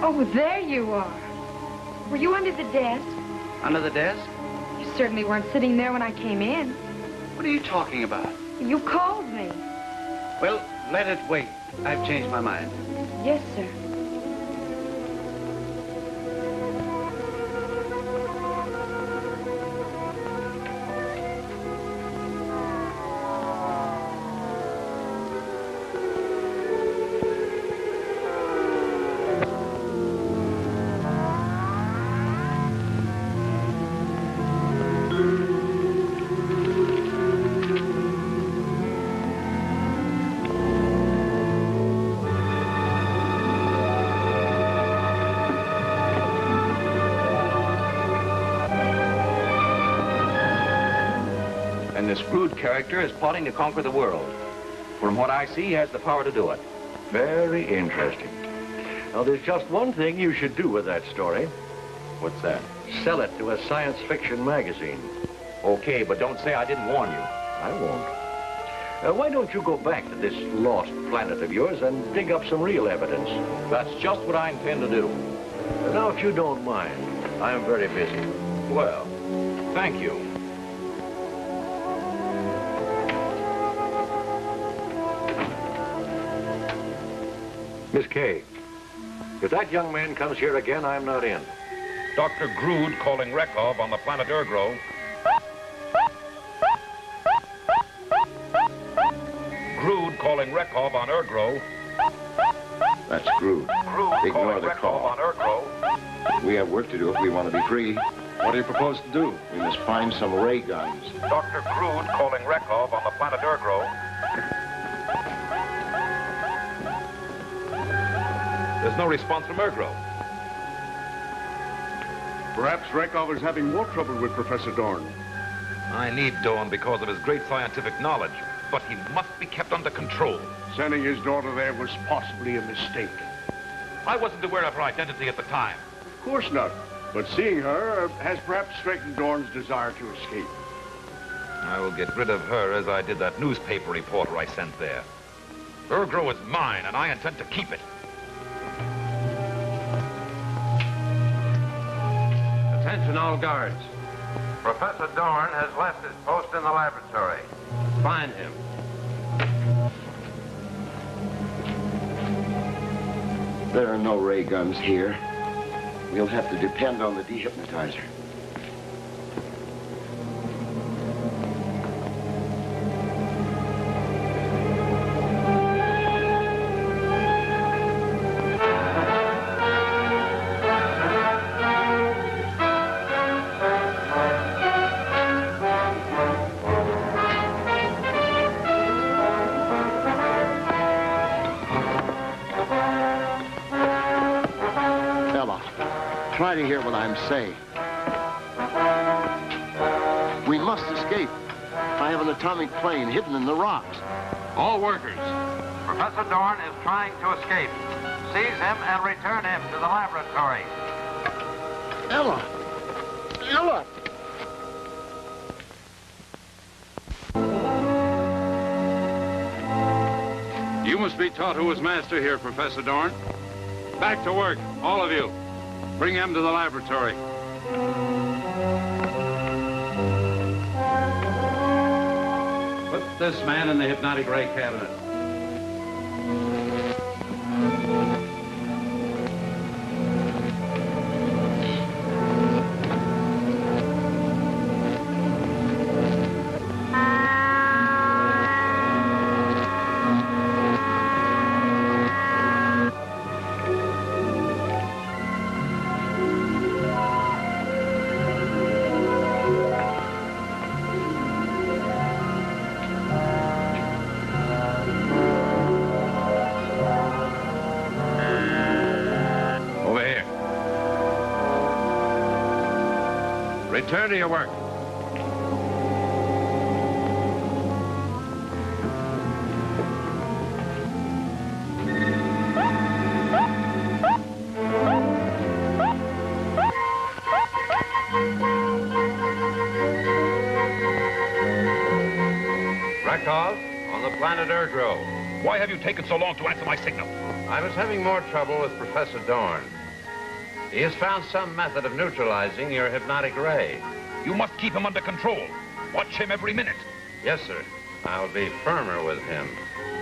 Oh, there you are. Were you under the desk? Under the desk? You certainly weren't sitting there when I came in. What are you talking about? You called me. Well, let it wait. I've changed my mind. Yes, sir. This Grood character is plotting to conquer the world. From what I see, he has the power to do it. Very interesting. Now, there's just one thing you should do with that story. What's that? Sell it to a science fiction magazine. Okay, but don't say I didn't warn you. I won't. Why don't you go back to this lost planet of yours and dig up some real evidence? That's just what I intend to do. Now, if you don't mind, I'm very busy. Well, thank you. Miss Kay, if that young man comes here again, I'm not in. Dr. Grood calling Rekov on the planet Urgrove. Grood calling Rekov on Urgrove. That's Grood. Grood Ignore calling the Rekov call. on Urgrove. We have work to do if we want to be free. What do you propose to do? We must find some ray guns. Dr. Grood calling Rekov on the planet Urgrove. There's no response from Urgrove. Perhaps Rekov is having more trouble with Professor Dorn. I need Dorn because of his great scientific knowledge, but he must be kept under control. Sending his daughter there was possibly a mistake. I wasn't aware of her identity at the time. Of course not. But seeing her has perhaps strengthened Dorn's desire to escape. I will get rid of her as I did that newspaper reporter I sent there. Ergro is mine, and I intend to keep it. Attention all guards. Professor Dorn has left his post in the laboratory. Find him. There are no ray guns here. We'll have to depend on the dehypnotizer. Try to hear what I'm saying. We must escape. I have an atomic plane hidden in the rocks. All workers. Professor Dorn is trying to escape. Seize him and return him to the laboratory. Ella! Ella! You must be taught who was master here, Professor Dorn. Back to work, all of you. Bring him to the laboratory. Put this man in the hypnotic ray cabinet. Return to your work. Rakov, on the planet Ergro. Why have you taken so long to answer my signal? I was having more trouble with Professor Dorn. He has found some method of neutralizing your hypnotic ray. You must keep him under control. Watch him every minute. Yes, sir. I'll be firmer with him.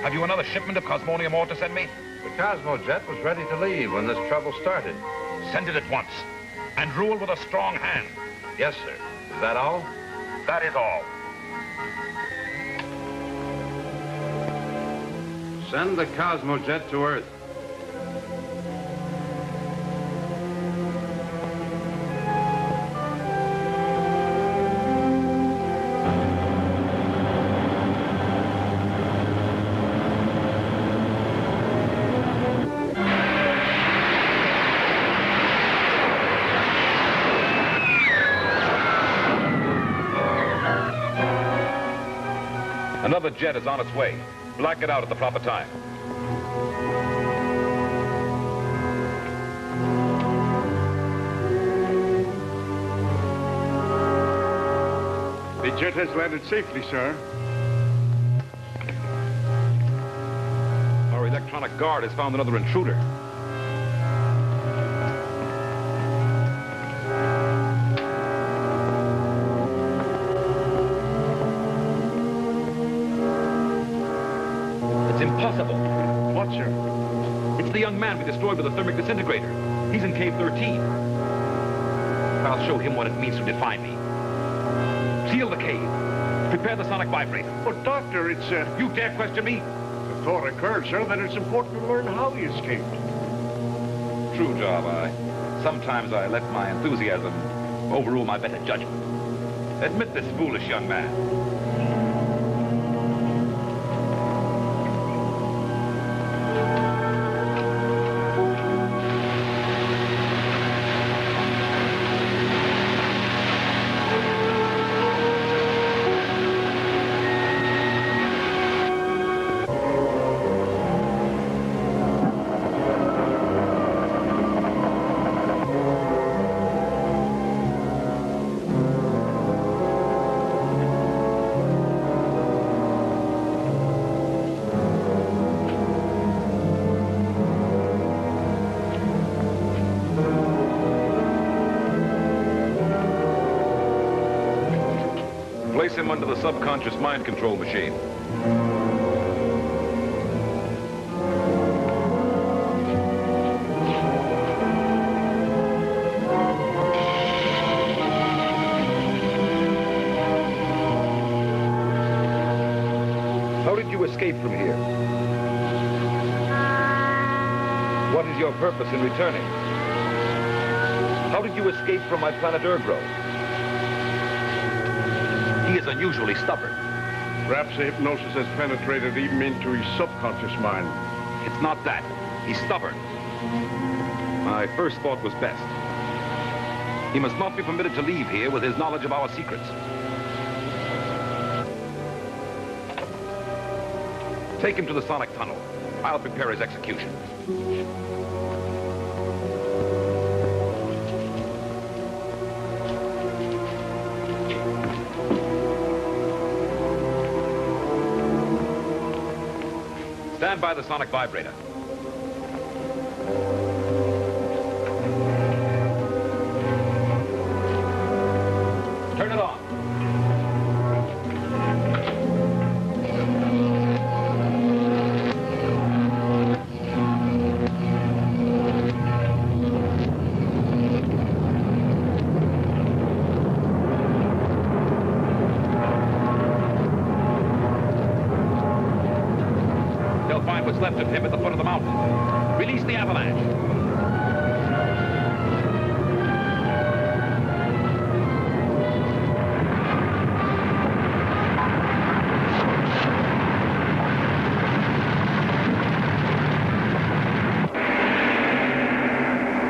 Have you another shipment of cosmonium ore to send me? The Cosmojet was ready to leave when this trouble started. Send it at once. And rule with a strong hand. Yes, sir. Is that all? That is all. Send the Cosmojet to Earth. Another jet is on its way. Black it out at the proper time. The jet has landed safely, sir. Our electronic guard has found another intruder. It's impossible. What, sir? It's the young man we destroyed with the thermic disintegrator. He's in cave 13. I'll show him what it means to defy me. Seal the cave. Prepare the sonic vibrator. But, Doctor, it's, You dare question me? The thought occurred, sir, that it's important to learn how he escaped. True job, sometimes I let my enthusiasm overrule my better judgment. Admit this foolish young man. under the subconscious mind control machine. How did you escape from here? What is your purpose in returning? How did you escape from my planet Urgro? He is unusually stubborn. Perhaps the hypnosis has penetrated even into his subconscious mind. It's not that. He's stubborn. My first thought was best. He must not be permitted to leave here with his knowledge of our secrets. Take him to the sonic tunnel. I'll prepare his execution. Stand by the sonic vibrator. Turn it on. What's left of him at the foot of the mountain. Release the avalanche.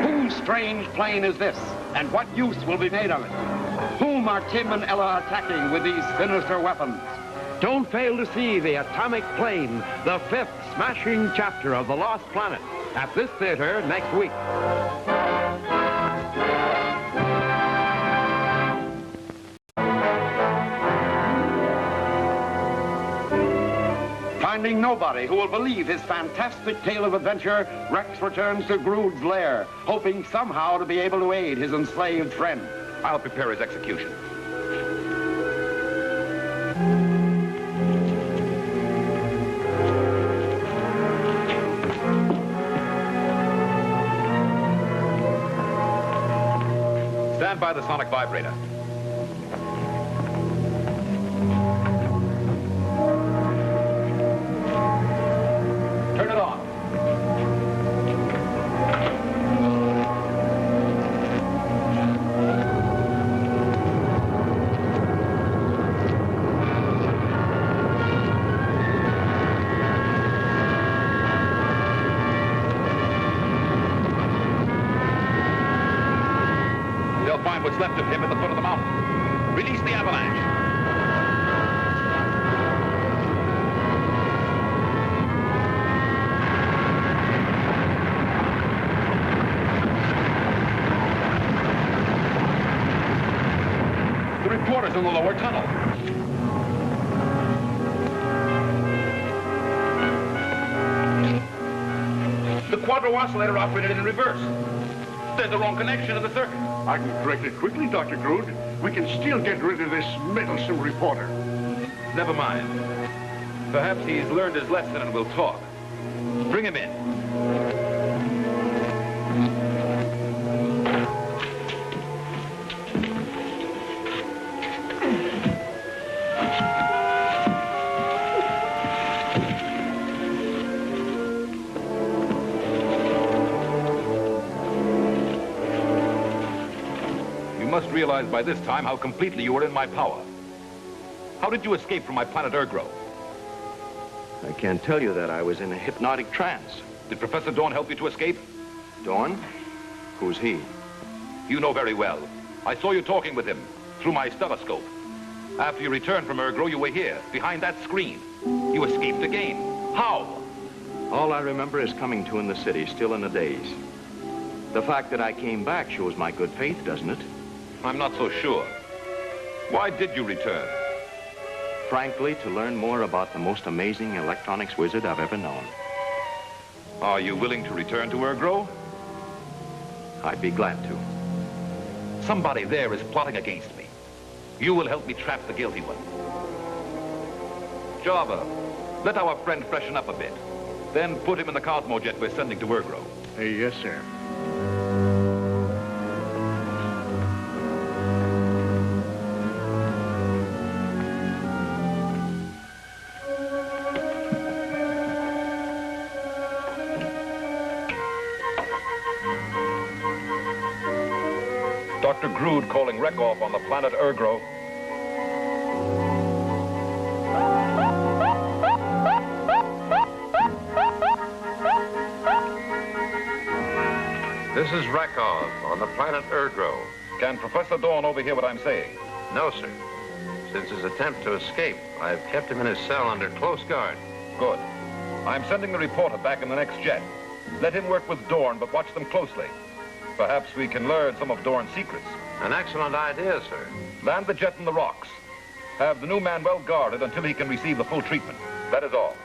Whose strange plane is this? And what use will be made of it? Whom are Tim and Ella attacking with these sinister weapons? Don't fail to see The Atomic Plane, the 5th smashing chapter of The Lost Planet, at this theater next week. Finding nobody who will believe his fantastic tale of adventure, Rex returns to Grood's lair, hoping somehow to be able to aid his enslaved friend. I'll prepare his execution. Stand by the sonic vibrator. Turn it on. Find what's left of him at the foot of the mountain. Release the avalanche. The reporter's in the lower tunnel. The quadro oscillator operated in reverse. There's a wrong connection to the circuit. I can correct it quickly, Dr. Grood. We can still get rid of this meddlesome reporter. Never mind. Perhaps he's learned his lesson and will talk. Bring him in. You must realize by this time how completely you are in my power. How did you escape from my planet Urgro? I can't tell you that. I was in a hypnotic trance. Did Professor Dawn help you to escape? Dawn? Who's he? You know very well. I saw you talking with him through my stethoscope. After you returned from Urgro, you were here, behind that screen. You escaped again. How? All I remember is coming to in the city, still in a daze. The fact that I came back shows my good faith, doesn't it? I'm not so sure. Why did you return? Frankly, to learn more about the most amazing electronics wizard I've ever known. Are you willing to return to Urgro? I'd be glad to. Somebody there is plotting against me. You will help me trap the guilty one. Java, let our friend freshen up a bit. Then put him in the Cosmojet we're sending to Urgrove. Yes, sir. Dr. Grood calling Rekoff on the planet Urgrove. This is Rekoff on the planet Urgrove. Can Professor Dorn overhear what I'm saying? No, sir. Since his attempt to escape, I've kept him in his cell under close guard. Good. I'm sending the reporter back in the next jet. Let him work with Dorn, but watch them closely. Perhaps we can learn some of Dorn's secrets. An excellent idea, sir. Land the jet in the rocks. Have the new man well guarded until he can receive the full treatment. That is all.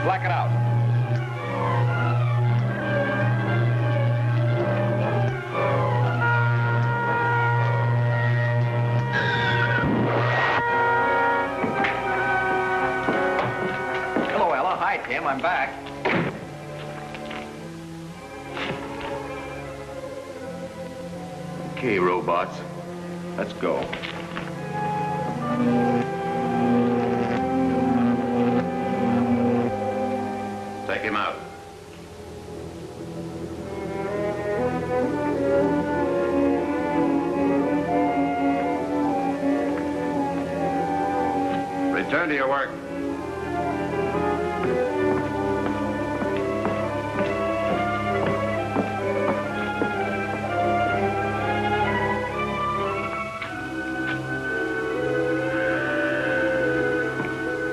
Black it out. Hello, Ella. Hi, Tim. I'm back. Okay, robots. Let's go. Take him out. Return to your work.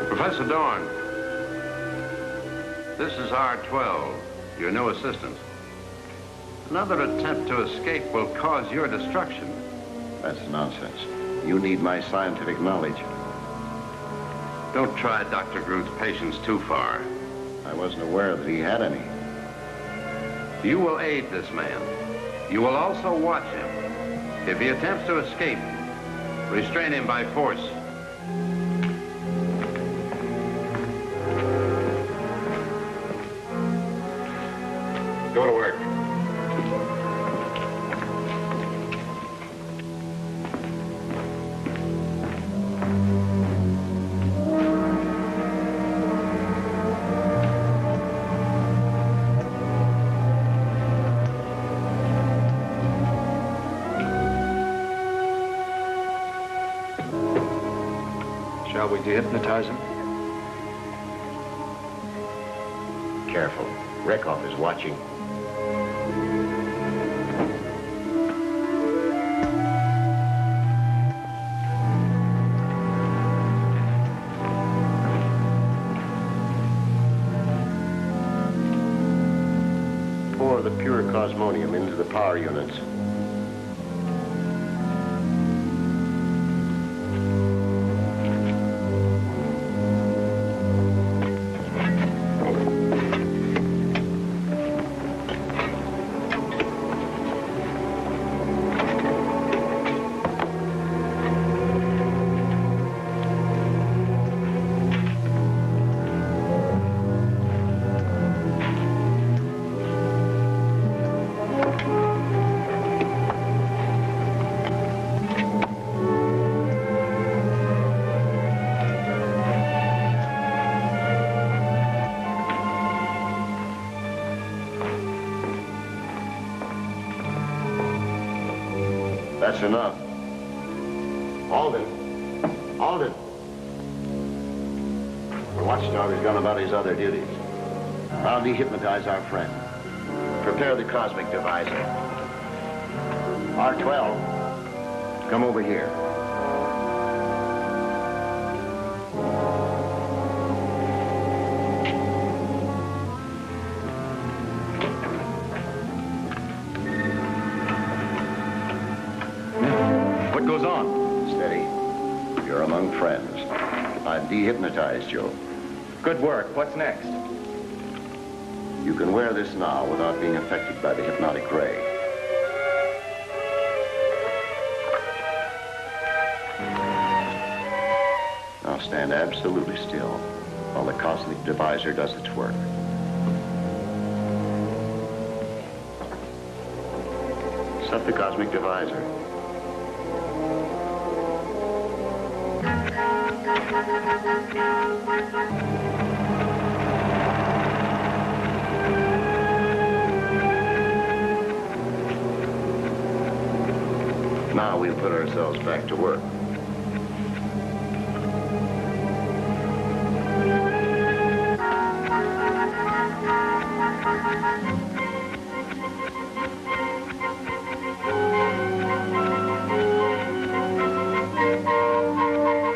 Professor Dorn. This is R12, your new assistant. Another attempt to escape will cause your destruction. That's nonsense. You need my scientific knowledge. Don't try Dr. Grood's patience too far. I wasn't aware that he had any. You will aid this man. You will also watch him. If he attempts to escape, restrain him by force. Go to work. Shall we dehypnotize him? Careful. Rekoff is watching. Pour the pure cosmonium into the power units. That's enough. Alden. Alden. The watchdog has gone about his other duties. I'll dehypnotize our friend. Prepare the cosmic divisor. R12, come over here. You're among friends. I've dehypnotized you. Good work. What's next? You can wear this now without being affected by the hypnotic ray. Now stand absolutely still while the cosmic divisor does its work. Set the cosmic divisor. Now we'll put ourselves back to work.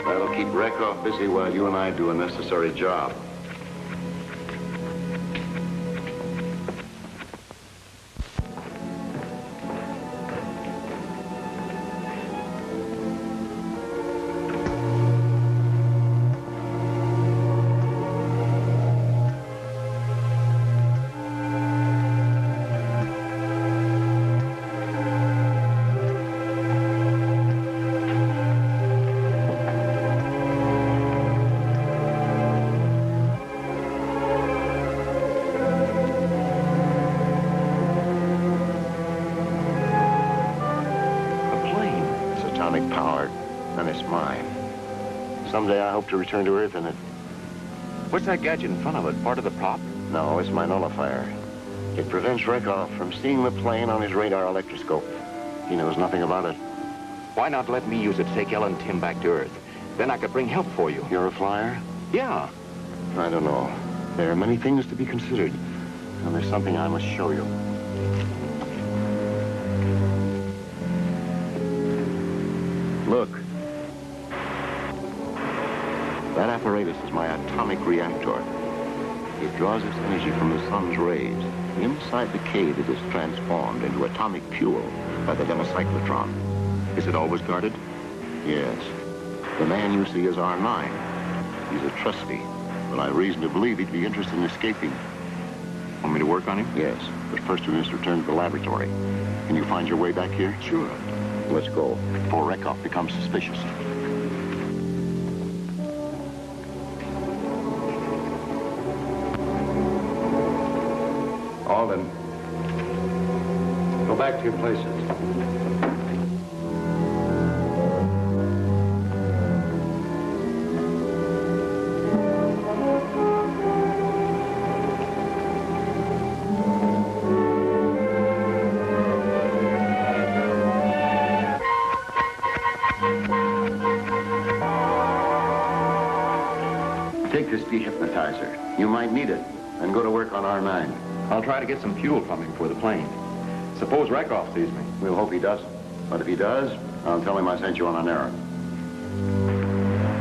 That'll keep Rekoff busy while you and I do a necessary job. Powered, and it's mine. Someday I hope to return to Earth in it. What's that gadget in front of it? Part of the prop? No, it's my nullifier. It prevents Rekoff from seeing the plane on his radar electroscope. He knows nothing about it. Why not let me use it to take Ellen and Tim back to Earth? Then I could bring help for you. You're a flyer? Yeah. I don't know. There are many things to be considered. And there's something I must show you. Look. That apparatus is my atomic reactor. It draws its energy from the sun's rays. Inside the cave, it is transformed into atomic fuel by the demicyclotron. Is it always guarded? Yes. The man you see is R9. He's a trustee, but I have reason to believe he'd be interested in escaping. Want me to work on him? Yes, but first we must return to the laboratory. Can you find your way back here? Sure. Let's go, before Rekoff becomes suspicious. Alden, go back to your places. Take this dehypnotizer. You might need it. And go to work on R9. I'll try to get some fuel from him for the plane. Suppose Rekoff sees me. We'll hope he doesn't. But if he does, I'll tell him I sent you on an errand.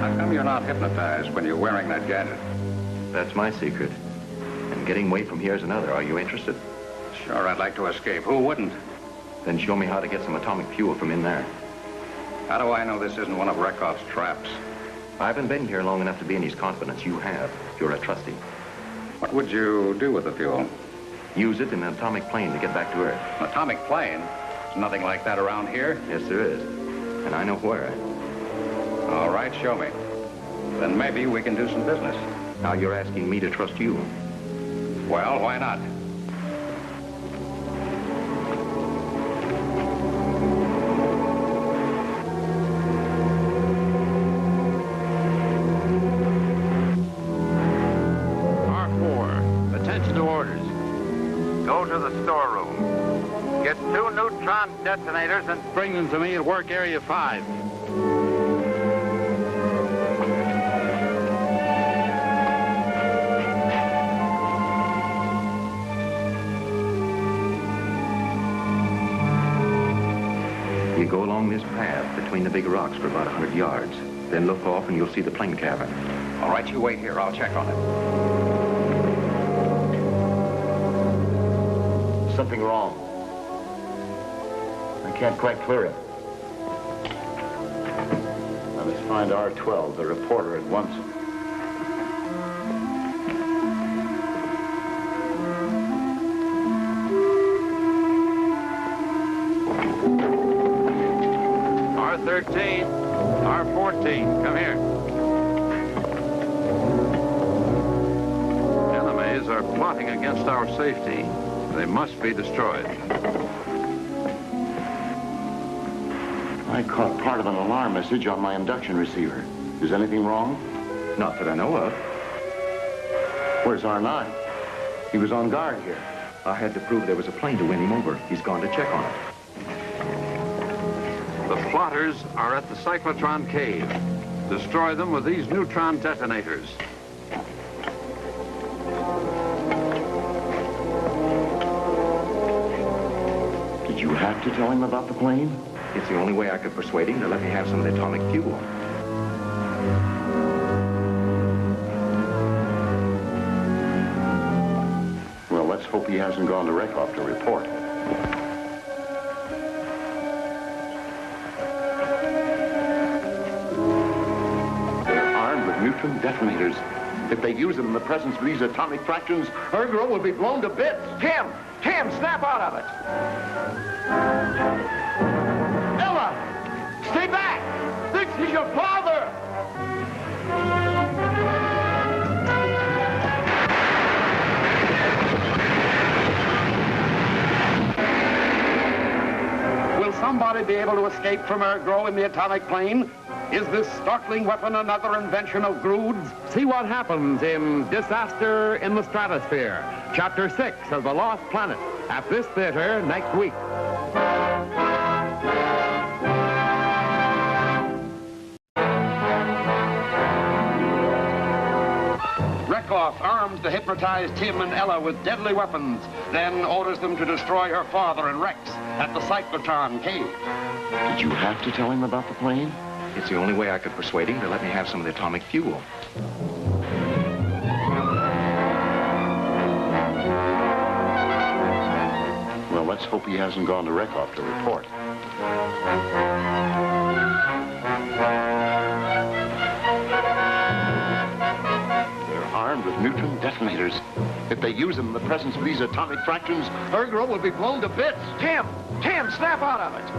How come you're not hypnotized when you're wearing that gadget? That's my secret. And getting away from here is another. Are you interested? Sure, I'd like to escape. Who wouldn't? Then show me how to get some atomic fuel from in there. How do I know this isn't one of Rekoff's traps? I haven't been here long enough to be in his confidence. You have. You're a trustee. What would you do with the fuel? Use it in an atomic plane to get back to Earth. An atomic plane? There's nothing like that around here? Yes, there is. And I know where. All right, show me. Then maybe we can do some business. Now you're asking me to trust you. Well, why not? Go to the storeroom. Get 2 neutron detonators and Bring them to me at work area 5. You go along this path between the big rocks for about 100 yards. Then look off and you'll see the plane cavern. All right, you wait here. I'll check on it. Something wrong. I can't quite clear it. Now, this find R12, the reporter, at once. R13, R14, come here. Enemies are plotting against our safety. They must be destroyed. I caught part of an alarm message on my induction receiver. Is anything wrong? Not that I know of. Where's R9? He was on guard here. I had to prove there was a plane to win him over. He's gone to check on it. The plotters are at the cyclotron cave. Destroy them with these neutron detonators. Did you have to tell him about the plane? It's the only way I could persuade him to let me have some of the atomic fuel. Well, let's hope he hasn't gone to Reckhoff to report. They're armed with neutron detonators. If they use them in the presence of these atomic fractions, Ergo will be blown to bits. Tim! Tim, snap out of it! Stay back! This is your father! Will somebody be able to escape from Ergo in the atomic plane? Is this startling weapon another invention of Grood's? See what happens in Disaster in the Stratosphere, Chapter 6 of The Lost Planet, at this theater next week. Reckhoff arms the hypnotized Tim and Ella with deadly weapons, then orders them to destroy her father and Rex at the cyclotron cave. Did you have to tell him about the plane? It's the only way I could persuade him to let me have some of the atomic fuel. Well, let's hope he hasn't gone to Reckhoff to report. They're armed with neutron detonators. If they use them in the presence of these atomic fractions, Ergo will be blown to bits. Tim! Tim, snap out of it!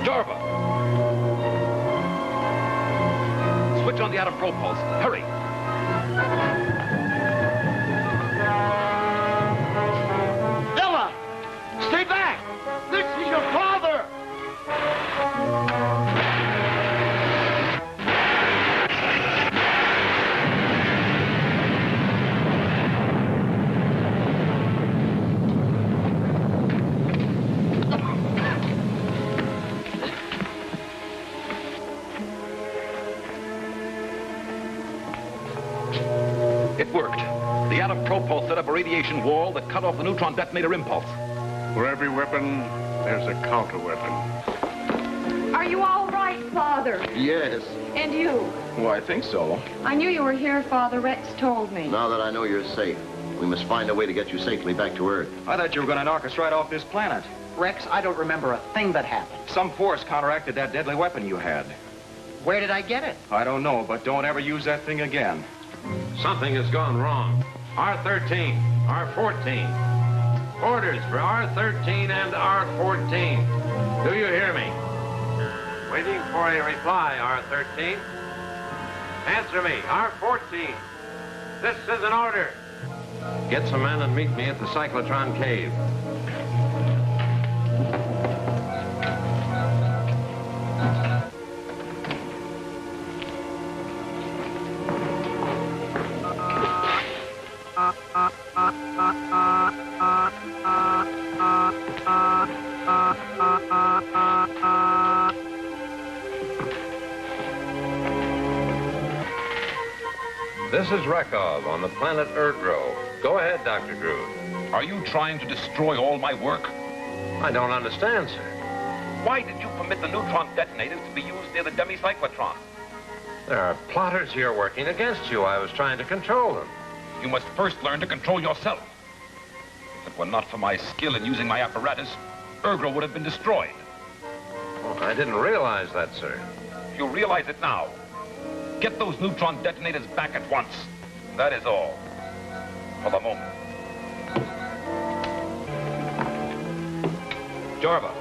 Jarva! Switch on the atom probe pulse. Hurry! Ella! Stay back! This is your father! It worked. The atom probe pulse set up a radiation wall that cut off the neutron detonator impulse. For every weapon, there's a counter-weapon. Are you all right, Father? Yes. And you? Well, I think so. I knew you were here, Father. Rex told me. Now that I know you're safe, we must find a way to get you safely back to Earth. I thought you were going to knock us right off this planet. Rex, I don't remember a thing that happened. Some force counteracted that deadly weapon you had. Where did I get it? I don't know, but don't ever use that thing again. Something has gone wrong. R13, R14. Orders for R13 and R14. Do you hear me? Waiting for a reply, R13. Answer me, R14. This is an order. Get some men and meet me at the cyclotron cave. This is Reckhoff on the planet Ergo. Go ahead, Dr. Grood. Are you trying to destroy all my work? I don't understand, sir. Why did you permit the neutron detonators to be used near the demi-cyclotron? There are plotters here working against you. I was trying to control them. You must first learn to control yourself. If it were not for my skill in using my apparatus, Ergo would have been destroyed. Well, I didn't realize that, sir. You realize it now. Get those neutron detonators back at once. That is all. For the moment. Jarva.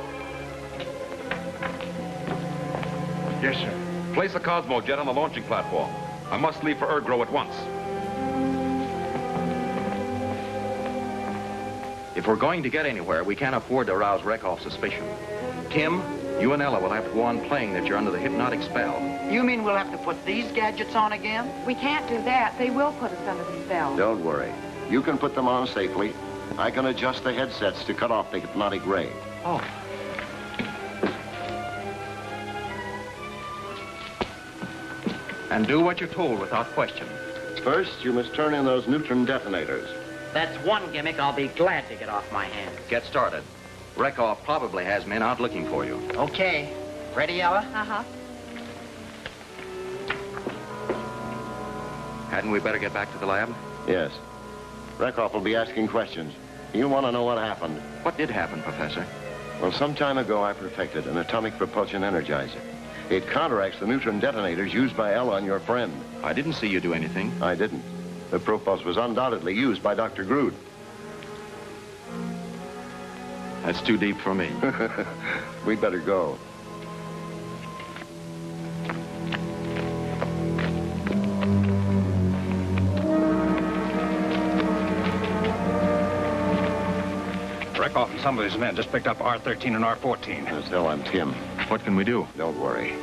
Yes, sir. Place a Cosmo jet on the launching platform. I must leave for Ergro at once. If we're going to get anywhere, we can't afford to arouse Rekoff's suspicion. Tim, you and Ella will have to go on playing that you're under the hypnotic spell. You mean we'll have to put these gadgets on again? We can't do that. They will put us under the spell. Don't worry. You can put them on safely. I can adjust the headsets to cut off the hypnotic ray. Oh. And do what you're told without question. First, you must turn in those neutron detonators. That's one gimmick I'll be glad to get off my hands. Get started. Rekoff probably has men out looking for you. Okay. Ready, Ella? Uh-huh. Hadn't we better get back to the lab? Yes. Rekoff will be asking questions. You want to know what happened. What did happen, Professor? Well, some time ago, I perfected an atomic propulsion energizer. It counteracts the neutron detonators used by Ella and your friend. I didn't see you do anything. I didn't. The propulse was undoubtedly used by Dr. Grood. That's too deep for me. We'd better go. Rekoff and some of his men just picked up R-13 and R-14. Tell I'm Tim. What can we do? Don't worry.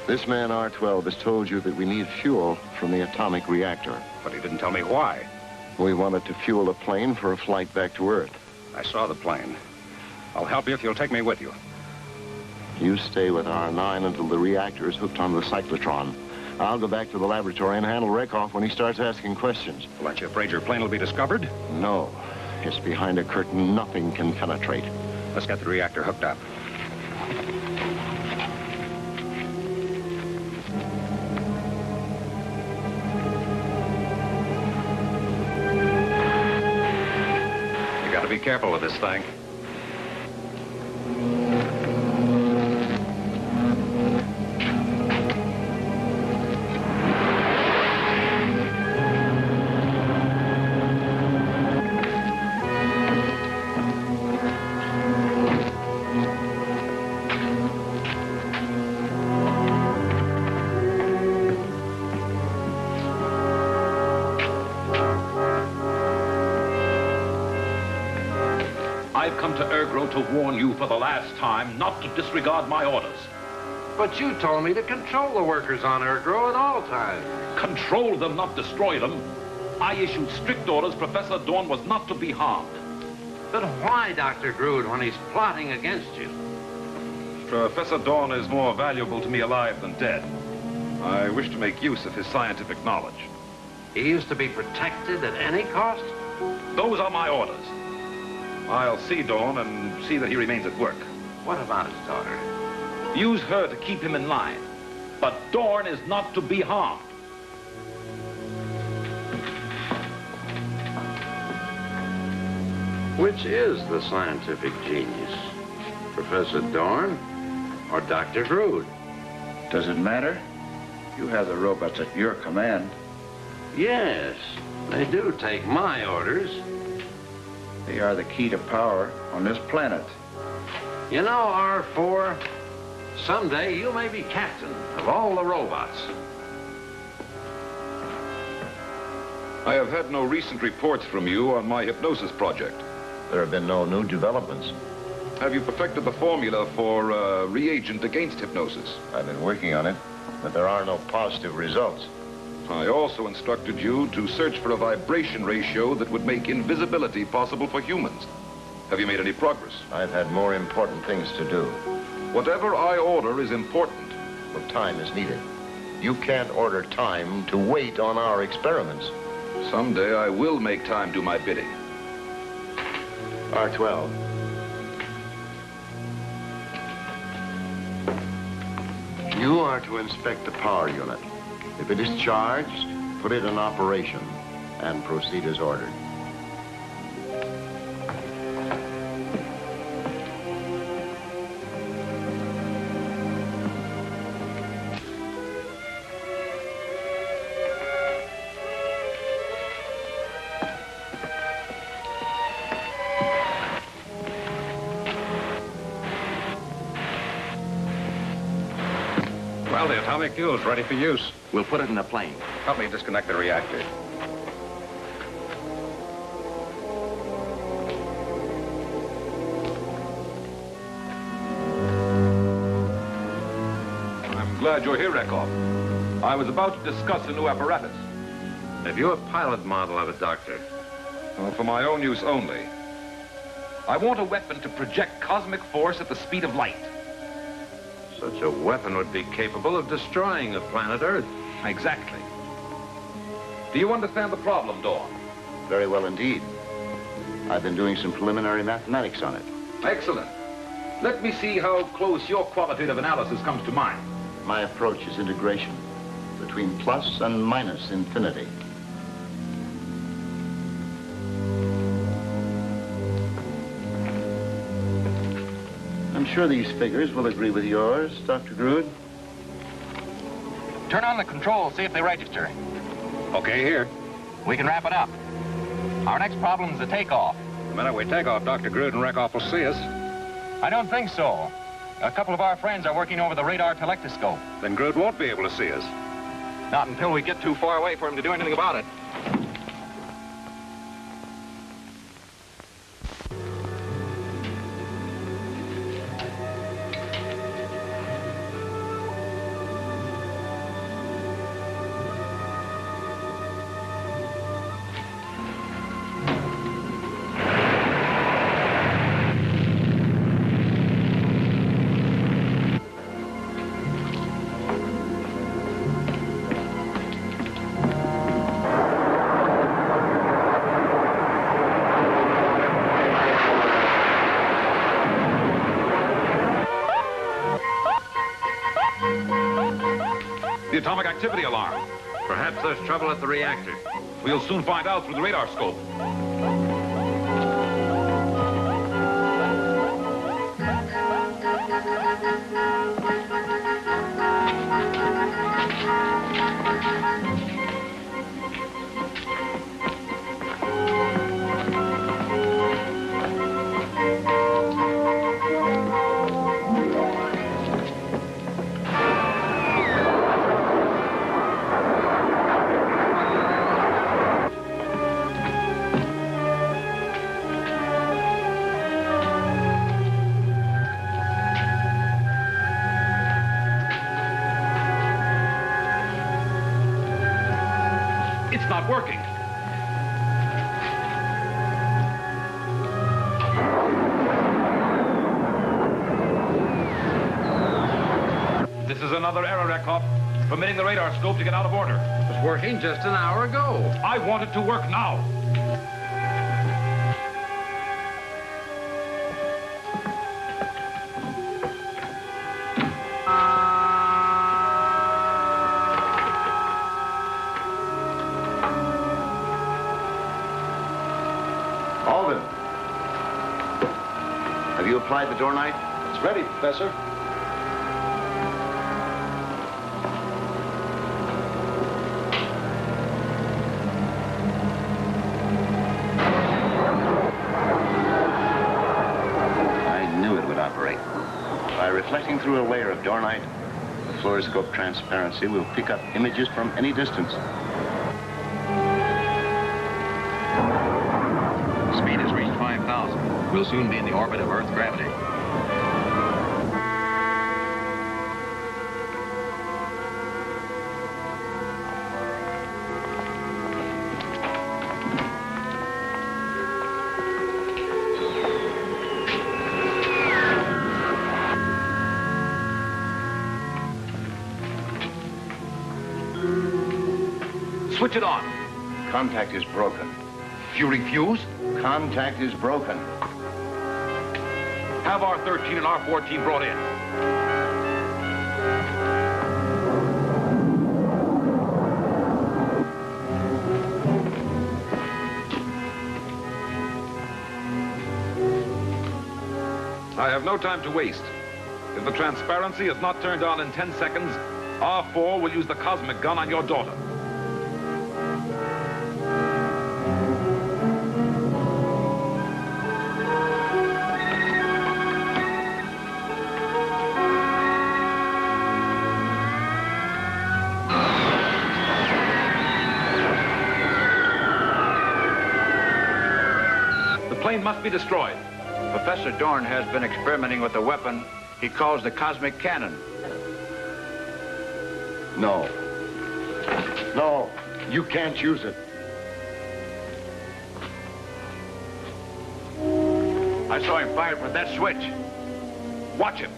This man, R-12, has told you that we need fuel from the atomic reactor. But he didn't tell me why. We wanted to fuel a plane for a flight back to Earth. I saw the plane. I'll help you if you'll take me with you. You stay with R9 until the reactor is hooked on the cyclotron. I'll go back to the laboratory and handle Rekoff when he starts asking questions. Well, aren't you afraid your plane will be discovered? No. It's behind a curtain nothing can penetrate. Let's get the reactor hooked up. You gotta be careful with this thing. I've come to Ergro to warn you for the last time not to disregard my orders. But you told me to control the workers on Ergro at all times. Control them, not destroy them. I issued strict orders Professor Dorn was not to be harmed. But why, Dr. Grood, when he's plotting against you? Professor Dorn is more valuable to me alive than dead. I wish to make use of his scientific knowledge. He used to be protected at any cost? Those are my orders. I'll see Dorn and see that he remains at work. What about his daughter? Use her to keep him in line. But Dorn is not to be harmed. Which is the scientific genius? Professor Dorn or Dr. Grood? Does it matter? You have the robots at your command. Yes, they do take my orders. They are the key to power on this planet. You know, R4, someday you may be captain of all the robots. I have had no recent reports from you on my hypnosis project. There have been no new developments. Have you perfected the formula for reagent against hypnosis? I've been working on it, but there are no positive results. I also instructed you to search for a vibration ratio that would make invisibility possible for humans. Have you made any progress? I've had more important things to do. Whatever I order is important. Well, time is needed. You can't order time to wait on our experiments. Someday I will make time do my bidding. R12. You are to inspect the power unit. If it is charged, put it in operation and proceed as ordered. Well, the atomic fuel's ready for use. We'll put it in a plane. Help me disconnect the reactor. I'm glad you're here, Rekov. I was about to discuss a new apparatus. Have you a pilot model of it, Doctor? For my own use only. I want a weapon to project cosmic force at the speed of light. Such a weapon would be capable of destroying the planet Earth. Exactly. Do you understand the problem, Dawn? Very well indeed. I've been doing some preliminary mathematics on it. Excellent. Let me see how close your qualitative analysis comes to mine. My approach is integration between plus and minus infinity. I'm sure these figures will agree with yours, Dr. Grood. Turn on the controls, see if they register. Okay, here. We can wrap it up. Our next problem is the takeoff. The minute we take off, Dr. Grood and Rekov will see us. I don't think so. A couple of our friends are working over the radar telectroscope. Then Grood won't be able to see us. Not until we get too far away for him to do anything about it. The atomic activity alarm. Perhaps there's trouble at the reactor. We'll soon find out through the radar scope. It's not working. This is another error, Rekov, permitting the radar scope to get out of order. It was working just an hour ago. I want it to work now. Holdren, have you applied the door knife? It's ready, Professor. By reflecting through a layer of dornite, the fluoroscope transparency will pick up images from any distance. Speed has reached 5,000. We'll soon be in the orbit of Earth's gravity. Switch it on. Contact is broken. You refuse? Contact is broken. Have R13 and R14 brought in. I have no time to waste. If the transparency is not turned on in 10 seconds, R4 will use the cosmic gun on your daughter. plane must be destroyed. Professor Dorn has been experimenting with a weapon he calls the cosmic cannon. No. No, you can't use it. I saw him fire it with that switch. Watch him.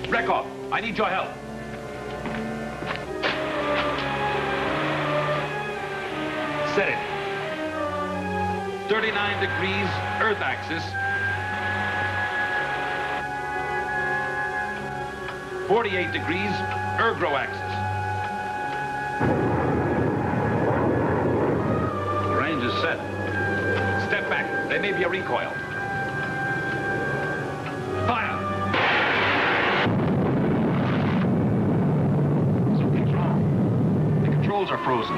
Rekov, I need your help. Set it. 39 degrees, Earth axis. 48 degrees, Ergro axis. Range is set. Step back. There may be a recoil. Fire! Something's wrong. The controls are frozen.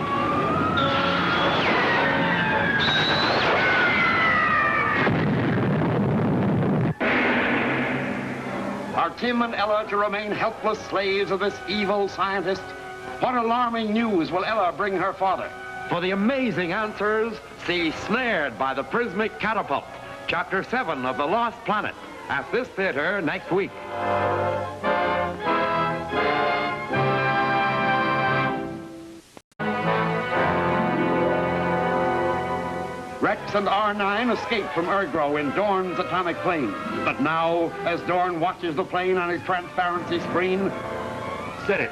Are Tim and Ella to remain helpless slaves of this evil scientist? What alarming news will Ella bring her father? For the amazing answers, see Snared by the Prismic Catapult, Chapter 7 of The Lost Planet, at this theater next week. Rex and R9 escape from Ergro in Dorn's atomic plane. But now, as Dorn watches the plane on his transparency screen, Set it.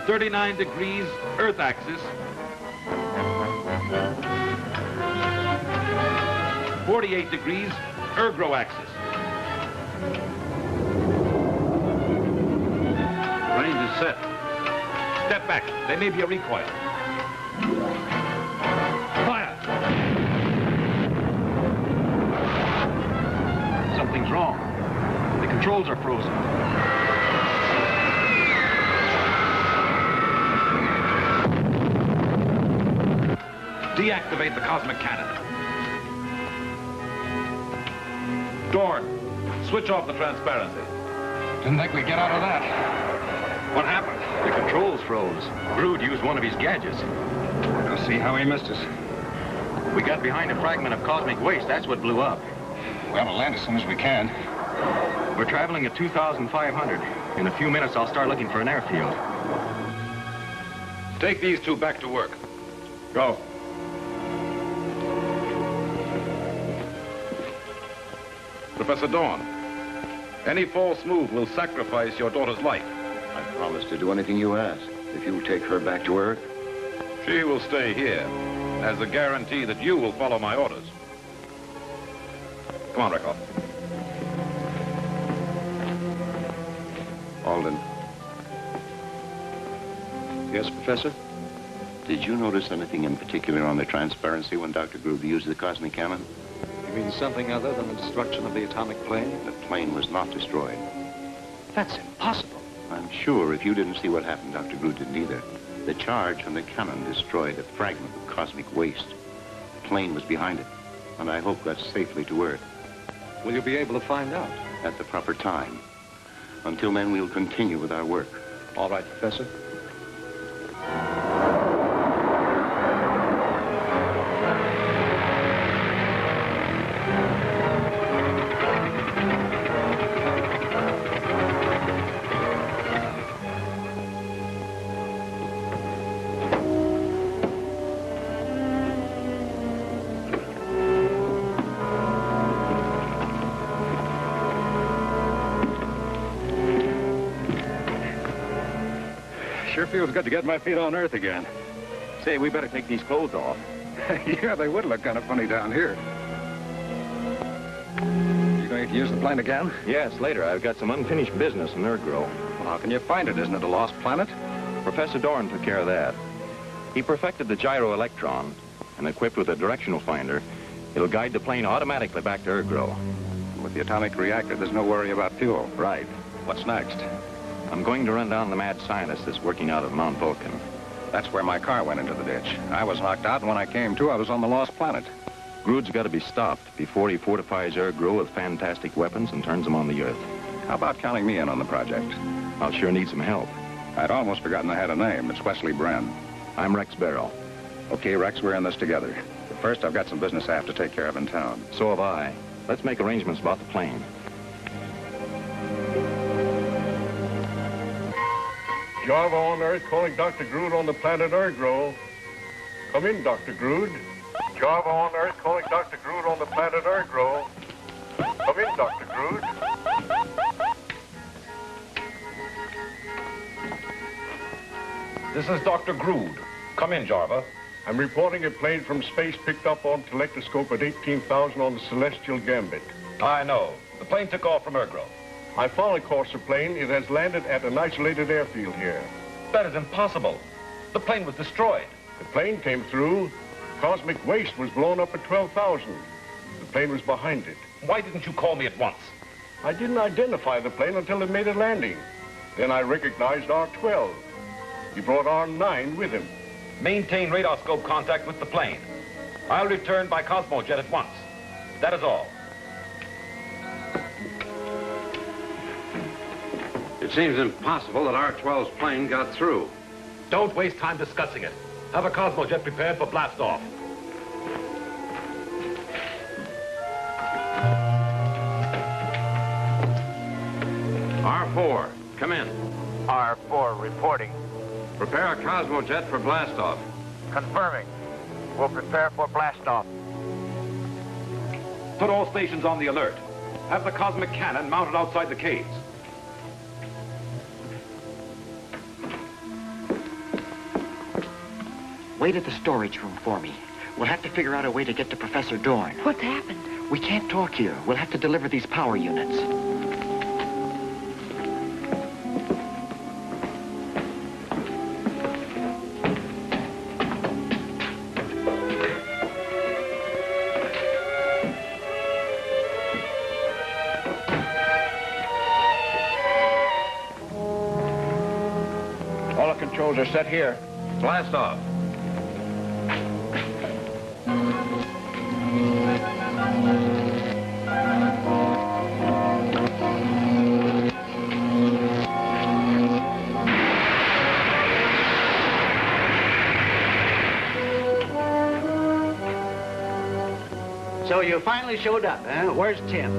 39 degrees, Earth axis. 48 degrees, Ergro axis. Range is set. Step back. There may be a recoil. Fire! Something's wrong. The controls are frozen. Deactivate the cosmic cannon. Dorn, switch off the transparency. Didn't think we'd get out of that. What happened? The controls froze. Grood used one of his gadgets. I'll see how he missed us. We got behind a fragment of cosmic waste. That's what blew up. We ought to land as soon as we can. We're traveling at 2,500. In a few minutes, I'll start looking for an airfield. Take these two back to work. Go. Professor Dorn, any false move will sacrifice your daughter's life. I promise to do anything you ask. If you take her back to Earth, She will stay here as a guarantee that you will follow my orders. Come on, Rekov. Alden. Yes, Professor? Did you notice anything in particular on the transparency when Dr. Grood used the cosmic cannon? You mean something other than the destruction of the atomic plane? The plane was not destroyed. That's impossible. I'm sure if you didn't see what happened, Dr. Grood didn't either. The charge from the cannon destroyed a fragment of cosmic waste. The plane was behind it, and I hope got safely to Earth. Will you be able to find out? At the proper time. Until then, we'll continue with our work. All right, Professor. Sure feels good to get my feet on Earth again. Say, we better take these clothes off. Yeah, they would look kind of funny down here. You going to use the plane again? Yes, later. I've got some unfinished business in Ergro. Well, how can you find it? Isn't it a lost planet? Professor Dorn took care of that. He perfected the gyro electron, and equipped with a directional finder, it'll guide the plane automatically back to Ergro. With the atomic reactor, there's no worry about fuel. Right. What's next? I'm going to run down the mad scientist that's working out of Mount Vulcan. That's where my car went into the ditch. I was knocked out, and when I came to, I was on the lost planet. Grood's got to be stopped before he fortifies Ergro with fantastic weapons and turns them on the Earth. How about counting me in on the project? I'll sure need some help. I'd almost forgotten I had a name. It's Wesley Bren. I'm Rex Barrow. Okay, Rex, we're in this together. But first, I've got some business I have to take care of in town. So have I. Let's make arrangements about the plane. Java on Earth calling Dr. Grood on the planet Ergro. Come in, Dr. Grood. Java on Earth calling Dr. Grood on the planet Ergro. Come in, Dr. Grood. This is Dr. Grood. Come in, Java. I'm reporting a plane from space picked up on telectroscope at 18,000 on the Celestial Gambit. I know. The plane took off from Ergro. I found a courser plane. It has landed at an isolated airfield here. That is impossible. The plane was destroyed. The plane came through. Cosmic waste was blown up at 12,000. The plane was behind it. Why didn't you call me at once? I didn't identify the plane until it made a landing. Then I recognized R-12. He brought R-9 with him. Maintain radar scope contact with the plane. I'll return by Cosmojet at once. That is all. It seems impossible that R-12's plane got through. Don't waste time discussing it. Have a Cosmojet prepared for blast-off. R4, come in. R4 reporting. Prepare a Cosmojet for blast-off. Confirming. We'll prepare for blast-off. Put all stations on the alert. Have the cosmic cannon mounted outside the caves. Wait at the storage room for me. We'll have to figure out a way to get to Professor Dorn. What's happened? We can't talk here. We'll have to deliver these power units. All the controls are set here. Blast off. So you finally showed up, huh? Where's Tim?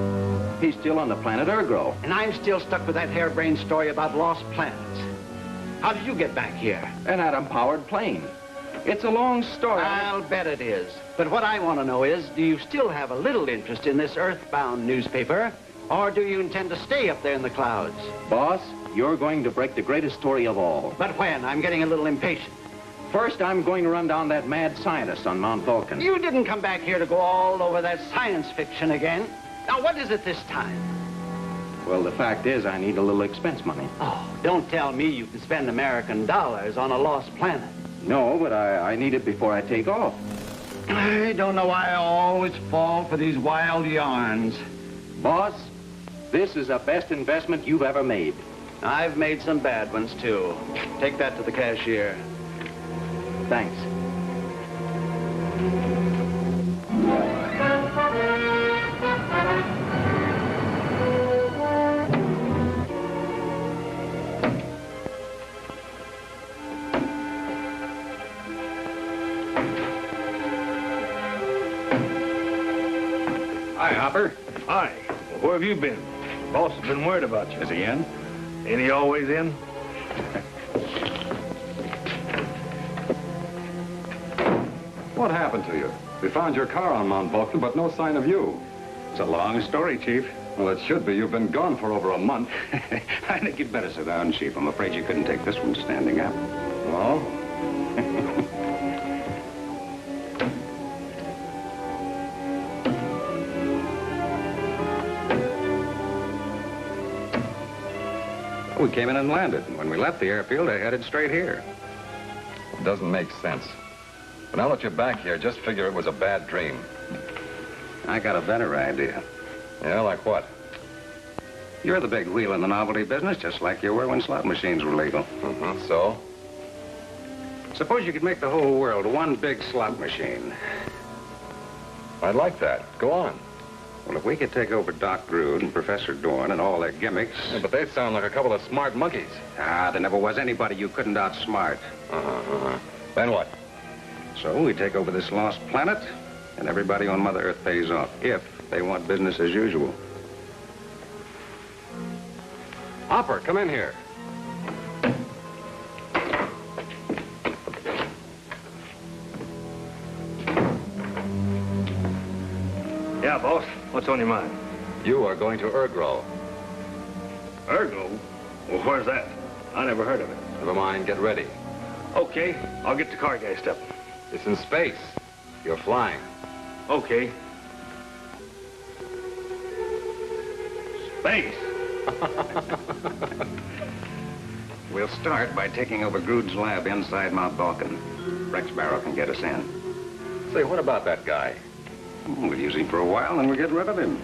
He's still on the planet Ergro. And I'm still stuck with that harebrained story about lost planets. How did you get back here? An atom-powered plane. It's a long story. I'll bet it is. But what I want to know is, do you still have a little interest in this earthbound newspaper? Or do you intend to stay up there in the clouds? Boss, you're going to break the greatest story of all. But when? I'm getting a little impatient. First, I'm going to run down that mad scientist on Mount Vulcan. You didn't come back here to go all over that science fiction again. Now, what is it this time? Well, the fact is, I need a little expense money. Oh, don't tell me you can spend American dollars on a lost planet. No, but I need it before I take off. I don't know why I always fall for these wild yarns. Boss, this is the best investment you've ever made. I've made some bad ones, too. Take that to the cashier. Thanks. Hi, Hopper. Hi. Where have you been? Boss has been worried about you. Is he in? Ain't he always in? What happened to you? We found your car on Mount Vulcan, but no sign of you. It's a long story, Chief. Well, it should be. You've been gone for over a month. I think you'd better sit down, Chief. I'm afraid you couldn't take this one standing up. Oh? We came in and landed. And when we left the airfield, I headed straight here. It doesn't make sense. But now that you're back here, just figure it was a bad dream. I got a better idea. Yeah, like what? You're the big wheel in the novelty business, just like you were when slot machines were legal. Mm-hmm. So? Suppose you could make the whole world one big slot machine. I'd like that. Go on. Well, if we could take over Doc Grood and Professor Dorn and all their gimmicks... Yeah, but they sound like a couple of smart monkeys. Ah, there never was anybody you couldn't outsmart. Then what? So we take over this lost planet, and everybody on Mother Earth pays off, if they want business as usual. Hopper, come in here. Yeah, boss. What's on your mind? You are going to Urgro. Urgro? Well, where's that? I never heard of it. Never mind, get ready. Okay, I'll get the car gassed up. It's in space. You're flying. Okay. Space. We'll start by taking over Grood's lab inside Mount Vulcan. Rex Barrow can get us in. Say, what about that guy? We'll use him for a while, and we'll get rid of him.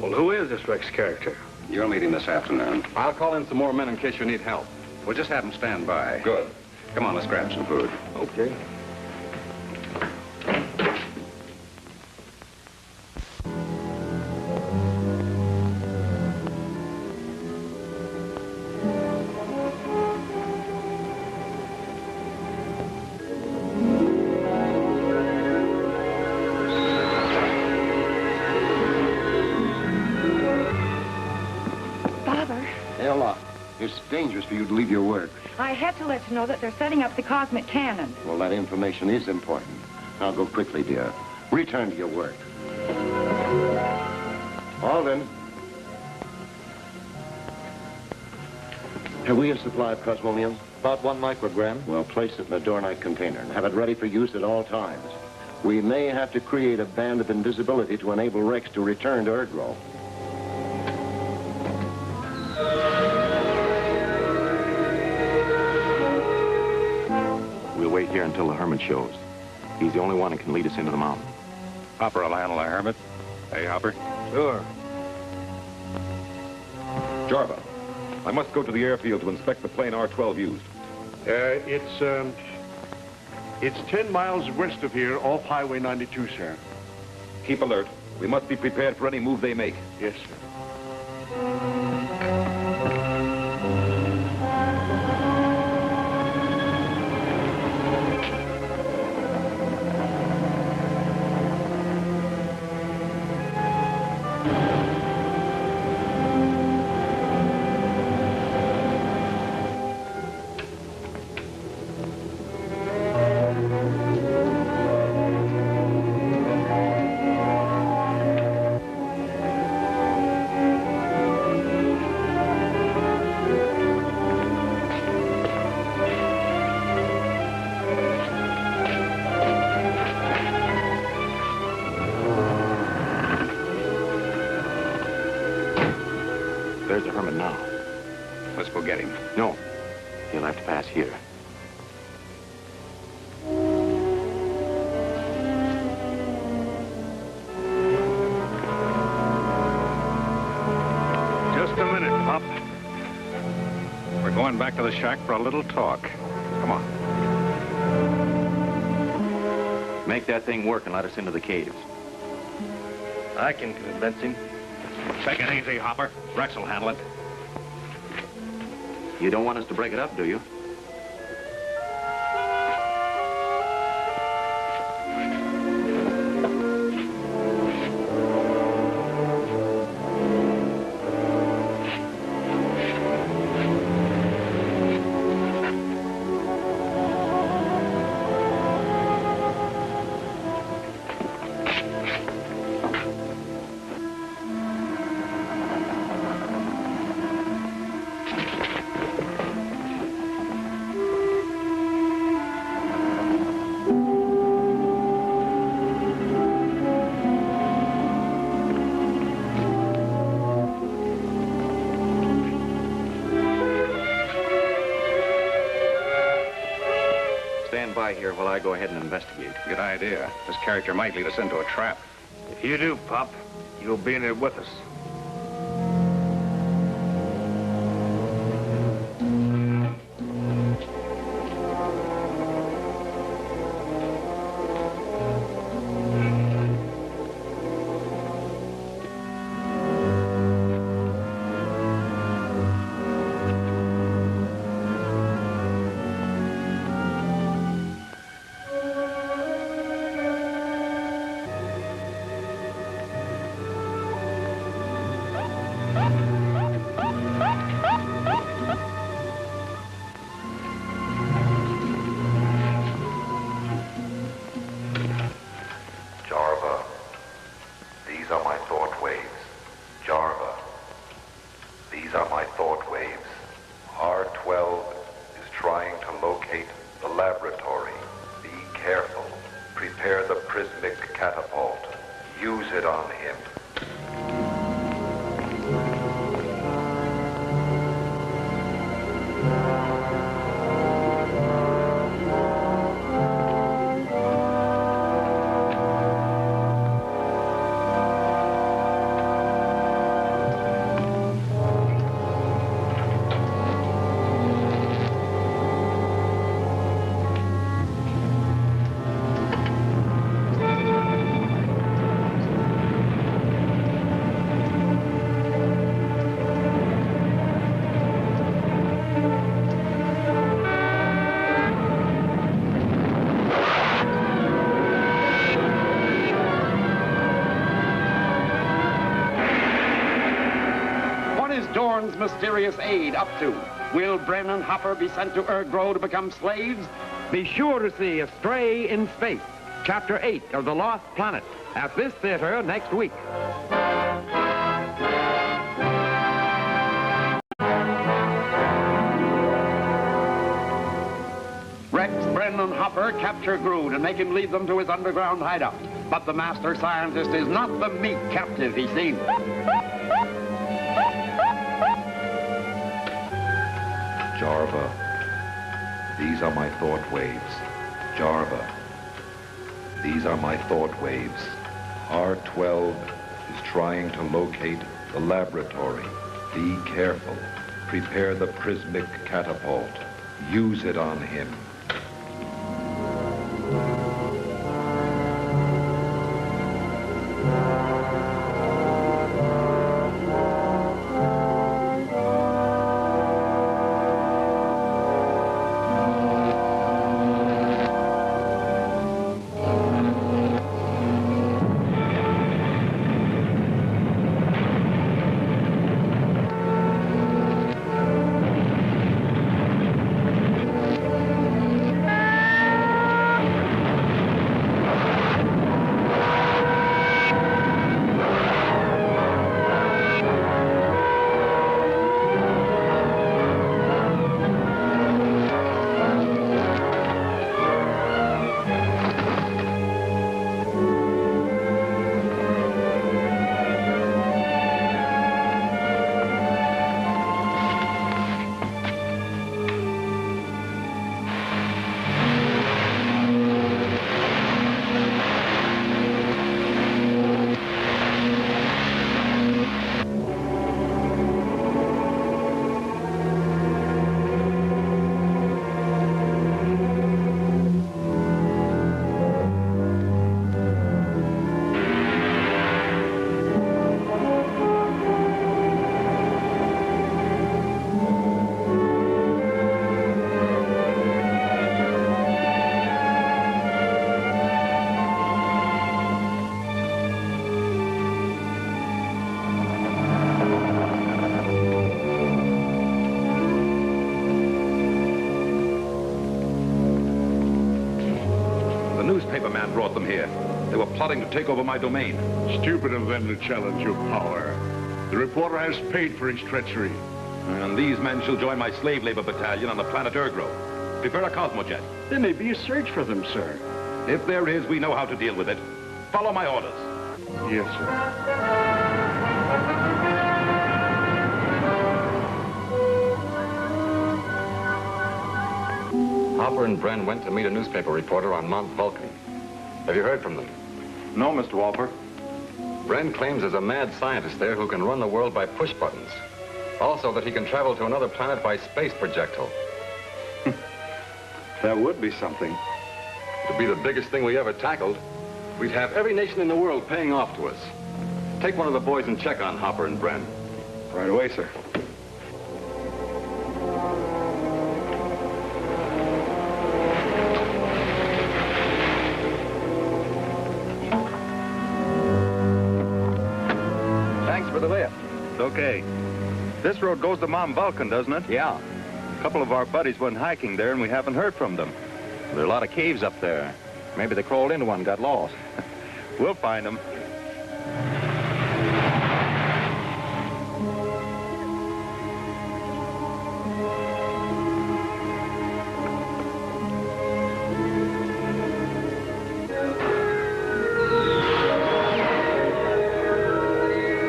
Well, who is this Rex character? You'll meet him this afternoon. I'll call in some more men in case you need help. We'll just have him stand by. Good. Come on, let's grab some food. Okay. It's dangerous for you to leave your work. I had to let you know that they're setting up the cosmic cannon. Well, that information is important. Now go quickly, dear. Return to your work. Holdren. Have we a supply of cosmonium? About 1 microgram. Well, place it in a Dornite container and have it ready for use at all times. We may have to create a band of invisibility to enable Rex to return to Urgro. We'll wait here until the hermit shows. He's the only one who can lead us into the mountain. Hopper will handle the hermit. Hey, Hopper. Sure. Jarva, I must go to the airfield to inspect the plane R-12 used. It's 10 miles west of here, off Highway 92, sir. Keep alert. We must be prepared for any move they make. Yes, sir. There's the hermit now. Let's go get him. No. He'll have to pass here. Just a minute, Pop. We're going back to the shack for a little talk. Come on. Make that thing work and let us into the caves. I can convince him. Take it easy, Hopper. Rex will handle it. You don't want us to break it up, do you? Here while I go ahead and investigate. Good idea. This character might lead us into a trap. If you do, Pop, you'll be in it with us. Jarva, these are my thought waves. Jarva, these are my thought waves. R12 is trying to locate the laboratory. Be careful. Prepare the prismic catapult. Use it on him. Dorn's mysterious aid up to? Will Bren and Hopper be sent to Grood to become slaves? Be sure to see Astray in Space, Chapter 8 of The Lost Planet, at this theater next week. Rex, Bren, and Hopper capture Grood and make him lead them to his underground hideout. But the master scientist is not the meek captive he seems. Jarva, these are my thought waves. Jarva, these are my thought waves. R12 is trying to locate the laboratory. Be careful. Prepare the prismic catapult. Use it on him. Man brought them here. They were plotting to take over my domain. Stupid of them to challenge your power. The reporter has paid for his treachery. And these men shall join my slave labor battalion on the planet Ergro. Prepare a cosmojet. There may be a search for them, sir. If there is, we know how to deal with it. Follow my orders. Yes, sir. Hopper and Bren went to meet a newspaper reporter on Mount Vulcan. Have you heard from them? No, Mr. Walper. Bren claims there's a mad scientist there who can run the world by push buttons. Also that he can travel to another planet by space projectile. That would be something. It'd be the biggest thing we ever tackled. We'd have every nation in the world paying off to us. Take one of the boys and check on Hopper and Bren. Right away, sir. Thanks for the lift. Okay. This road goes to Mount Vulcan, doesn't it? Yeah. A couple of our buddies went hiking there, and we haven't heard from them. There are a lot of caves up there. Maybe they crawled into one and got lost. We'll find them.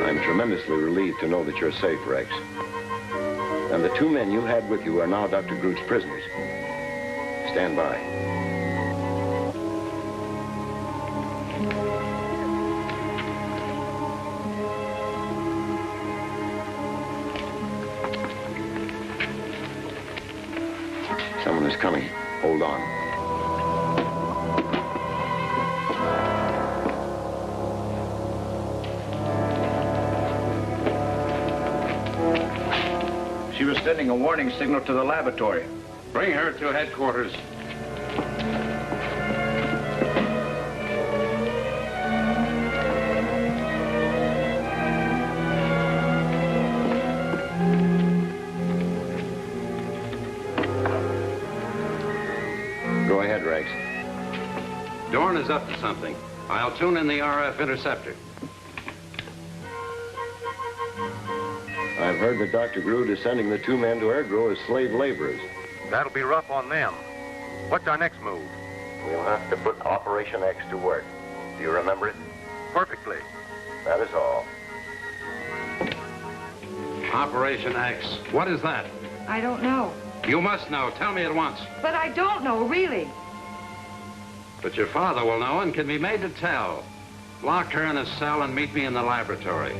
I'm tremendously relieved to know that you're safe, Rex. And the two men you had with you are now Dr. Groot's prisoners. Stand by. Someone is coming. Hold on. She was sending a warning signal to the laboratory. Bring her to headquarters. Go ahead, Rex. Dorn is up to something. I'll tune in the RF interceptor. I've heard that Dr. Grood is sending the two men to Ergro as slave laborers. That'll be rough on them. What's our next move? We'll have to put Operation X to work. Do you remember it? Perfectly. That is all. Operation X. What is that? I don't know. You must know. Tell me at once. But I don't know, really. But your father will know and can be made to tell. Lock her in a cell and meet me in the laboratory.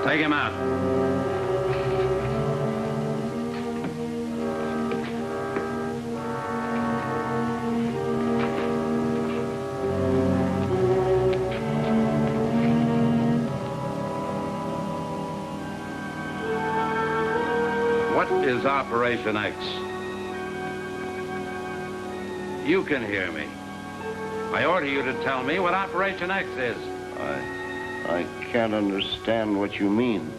Take him out. What is Operation X? You can hear me. I order you to tell me what Operation X is. I can't understand what you mean.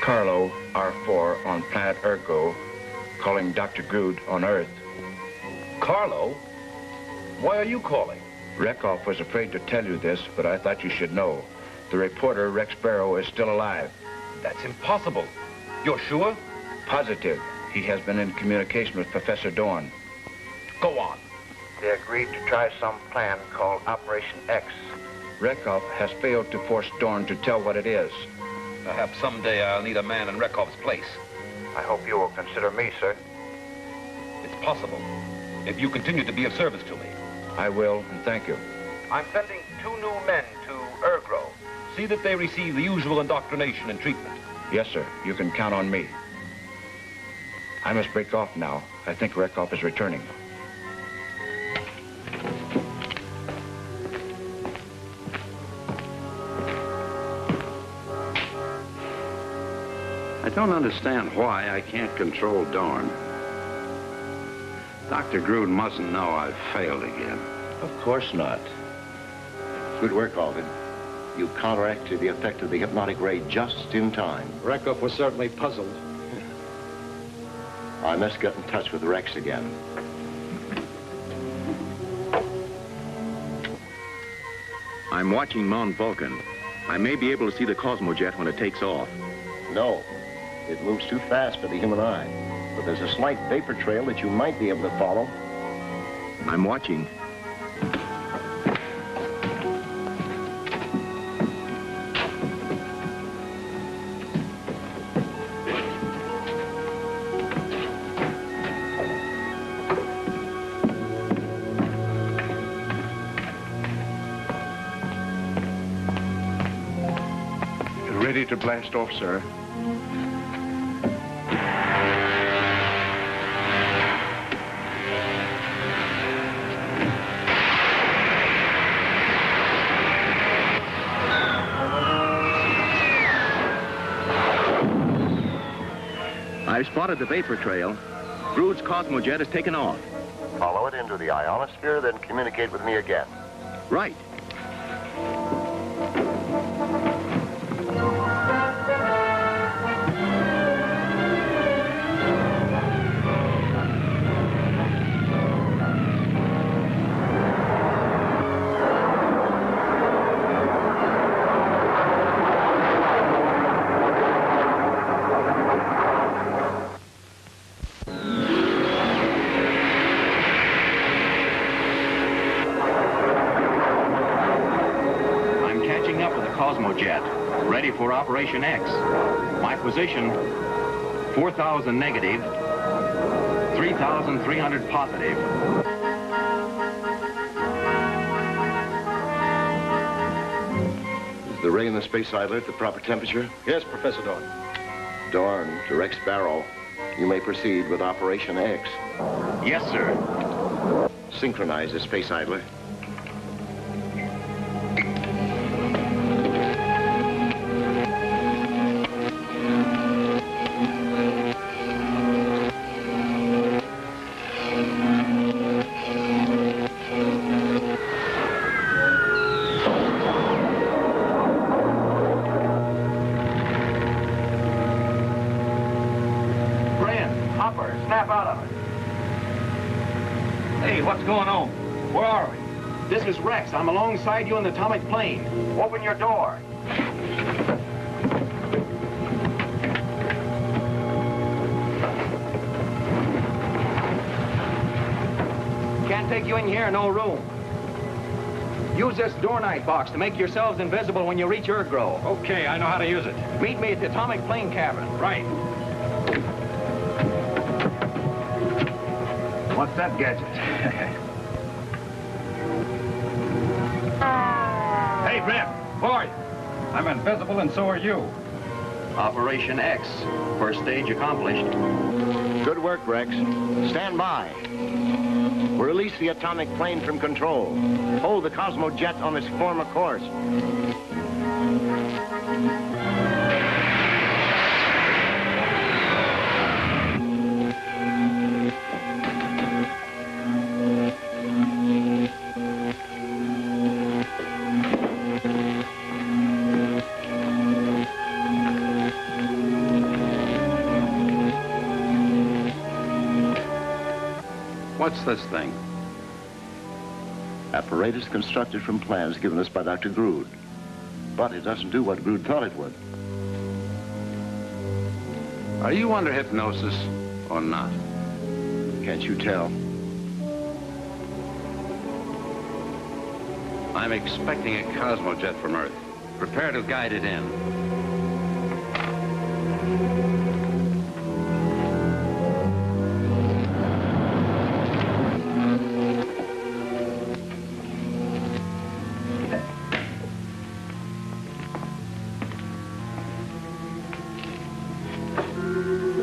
Carlo, R4 on planet Ergo, calling Dr. Grood on Earth. Carlo? Why are you calling? Rekoff was afraid to tell you this, but I thought you should know. The reporter, Rex Barrow, is still alive. That's impossible. You're sure? Positive. He has been in communication with Professor Dorn. Go on. They agreed to try some plan called Operation X. Rekoff has failed to force Dorn to tell what it is. Perhaps someday I'll need a man in Rekoff's place. I hope you will consider me, sir. It's possible, if you continue to be of service to me. I will, and thank you. I'm sending 2 new men to Ergro. See that they receive the usual indoctrination and treatment. Yes, sir. You can count on me. I must break off now. I think Rekoff is returning. I don't understand why I can't control Dorn. Dr. Grood mustn't know I've failed again. Of course not. Good work, Alden. You counteracted the effect of the hypnotic ray just in time. Rekoff was certainly puzzled. I must get in touch with Rex again. I'm watching Mount Vulcan. I may be able to see the Cosmojet when it takes off. No, it moves too fast for the human eye. But there's a slight vapor trail that you might be able to follow. I'm watching. ready to blast off, sir. I've spotted the vapor trail. Grood's Cosmojet has taken off. Follow it into the ionosphere, then communicate with me again. Right. Cosmojet, ready for Operation X. My position, 4,000 negative, 3,300 positive. Is the ray in the space idler at the proper temperature? Yes, Professor Dorn. Dorn, to Rex Barrow, you may proceed with Operation X. Yes, sir. Synchronize the space idler. Snap out of it. Hey, what's going on? Where are we? This is Rex. I'm alongside you in the atomic plane. Open your door. Can't take you in here, no room. Use this door night box to make yourselves invisible when you reach Ergro. Okay, I know how to use it. Meet me at the atomic plane cabin. Right. What's that gadget? Hey, Brent, who are you? I'm invisible and so are you. Operation X. First stage accomplished. Good work, Rex. Stand by. We'll release the atomic plane from control. Hold the Cosmojet on its former course. What's this thing? Apparatus constructed from plans given us by Dr. Grood. But it doesn't do what Grood thought it would. Are you under hypnosis or not? Can't you tell? I'm expecting a Cosmojet from Earth. Prepare to guide it in.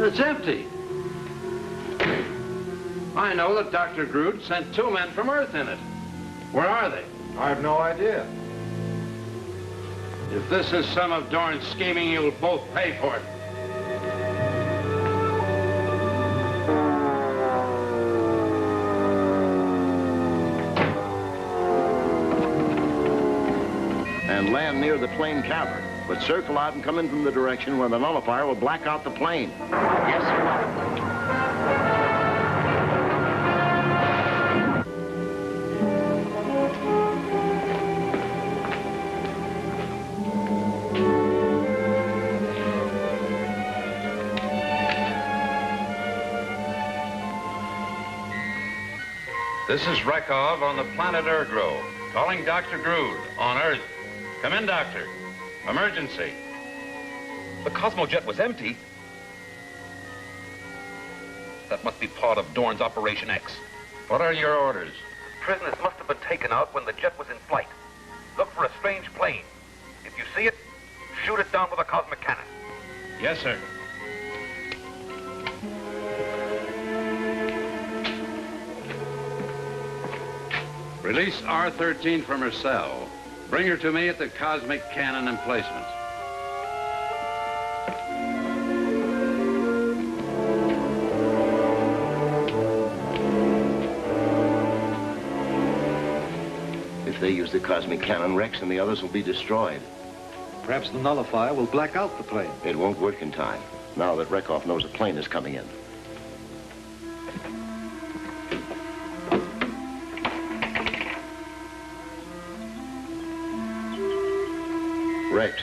It's empty. I know that Dr. Grood sent 2 men from Earth in it. Where are they? I have no idea. If this is some of Dorn's scheming, you'll both pay for it. And land near the plane cavern. But circle out and come in from the direction where the nullifier will black out the plane. Yes, sir. This is Rekov on the planet Ergro, calling Dr. Grood on Earth. Come in, Doctor. Emergency. The Cosmojet was empty. That must be part of Dorn's Operation X. What are your orders? Prisoners must have been taken out when the jet was in flight. Look for a strange plane. If you see it, shoot it down with a cosmic cannon. Yes, sir. Release R-13 from her cell. Bring her to me at the cosmic cannon emplacement. If they use the cosmic cannon, Rex and the others will be destroyed. Perhaps the nullifier will black out the plane. It won't work in time, now that Rekoff knows a plane is coming in. Rex,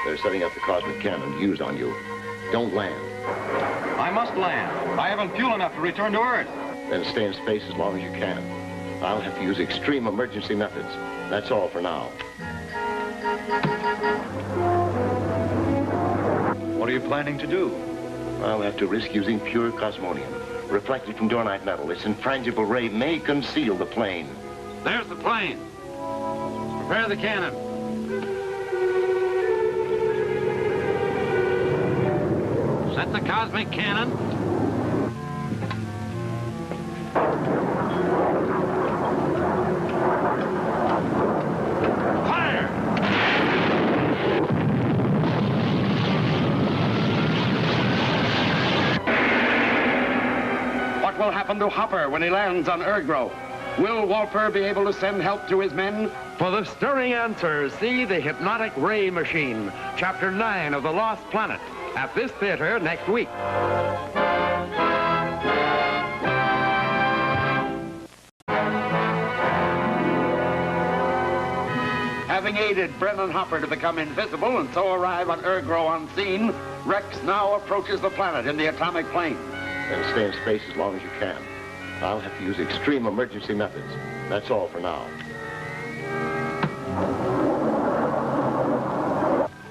they're setting up the cosmic cannon used on you. Don't land. I must land. I haven't fuel enough to return to Earth. Then stay in space as long as you can. I'll have to use extreme emergency methods. That's all for now. What are you planning to do? I'll have to risk using pure cosmonium, reflected from dornite metal. Its infrangible ray may conceal the plane. There's the plane. Prepare the cannon. Set the cosmic cannon. Fire! What will happen to Hopper when he lands on Ergro? Will Walper be able to send help to his men? For the stirring answers, see The Hypnotic Ray Machine, Chapter 9 of The Lost Planet, at this theater next week. Having aided Brennan Hopper to become invisible and so arrive on Ergro unseen, Rex now approaches the planet in the atomic plane. Then stay in space as long as you can. I'll have to use extreme emergency methods. That's all for now.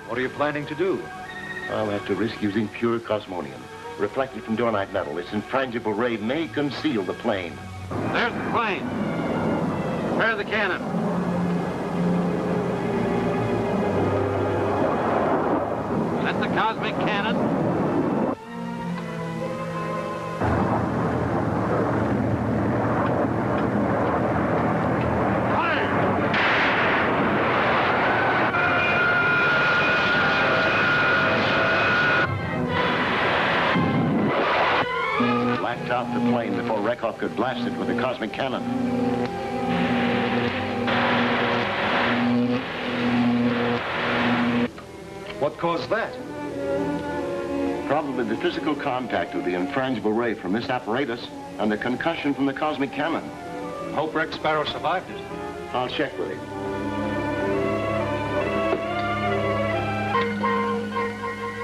What are you planning to do? I'll have to risk using pure cosmonium, reflected from dornite metal. Its infrangible ray may conceal the plane. There's the plane. Prepare the cannon. Set the cosmic cannon. Blacked out the plane before Rekoff could blast it with the cosmic cannon. What caused that? Probably the physical contact of the infrangible ray from this apparatus and the concussion from the cosmic cannon. Hope Rex Sparrow survived it. I'll check with him.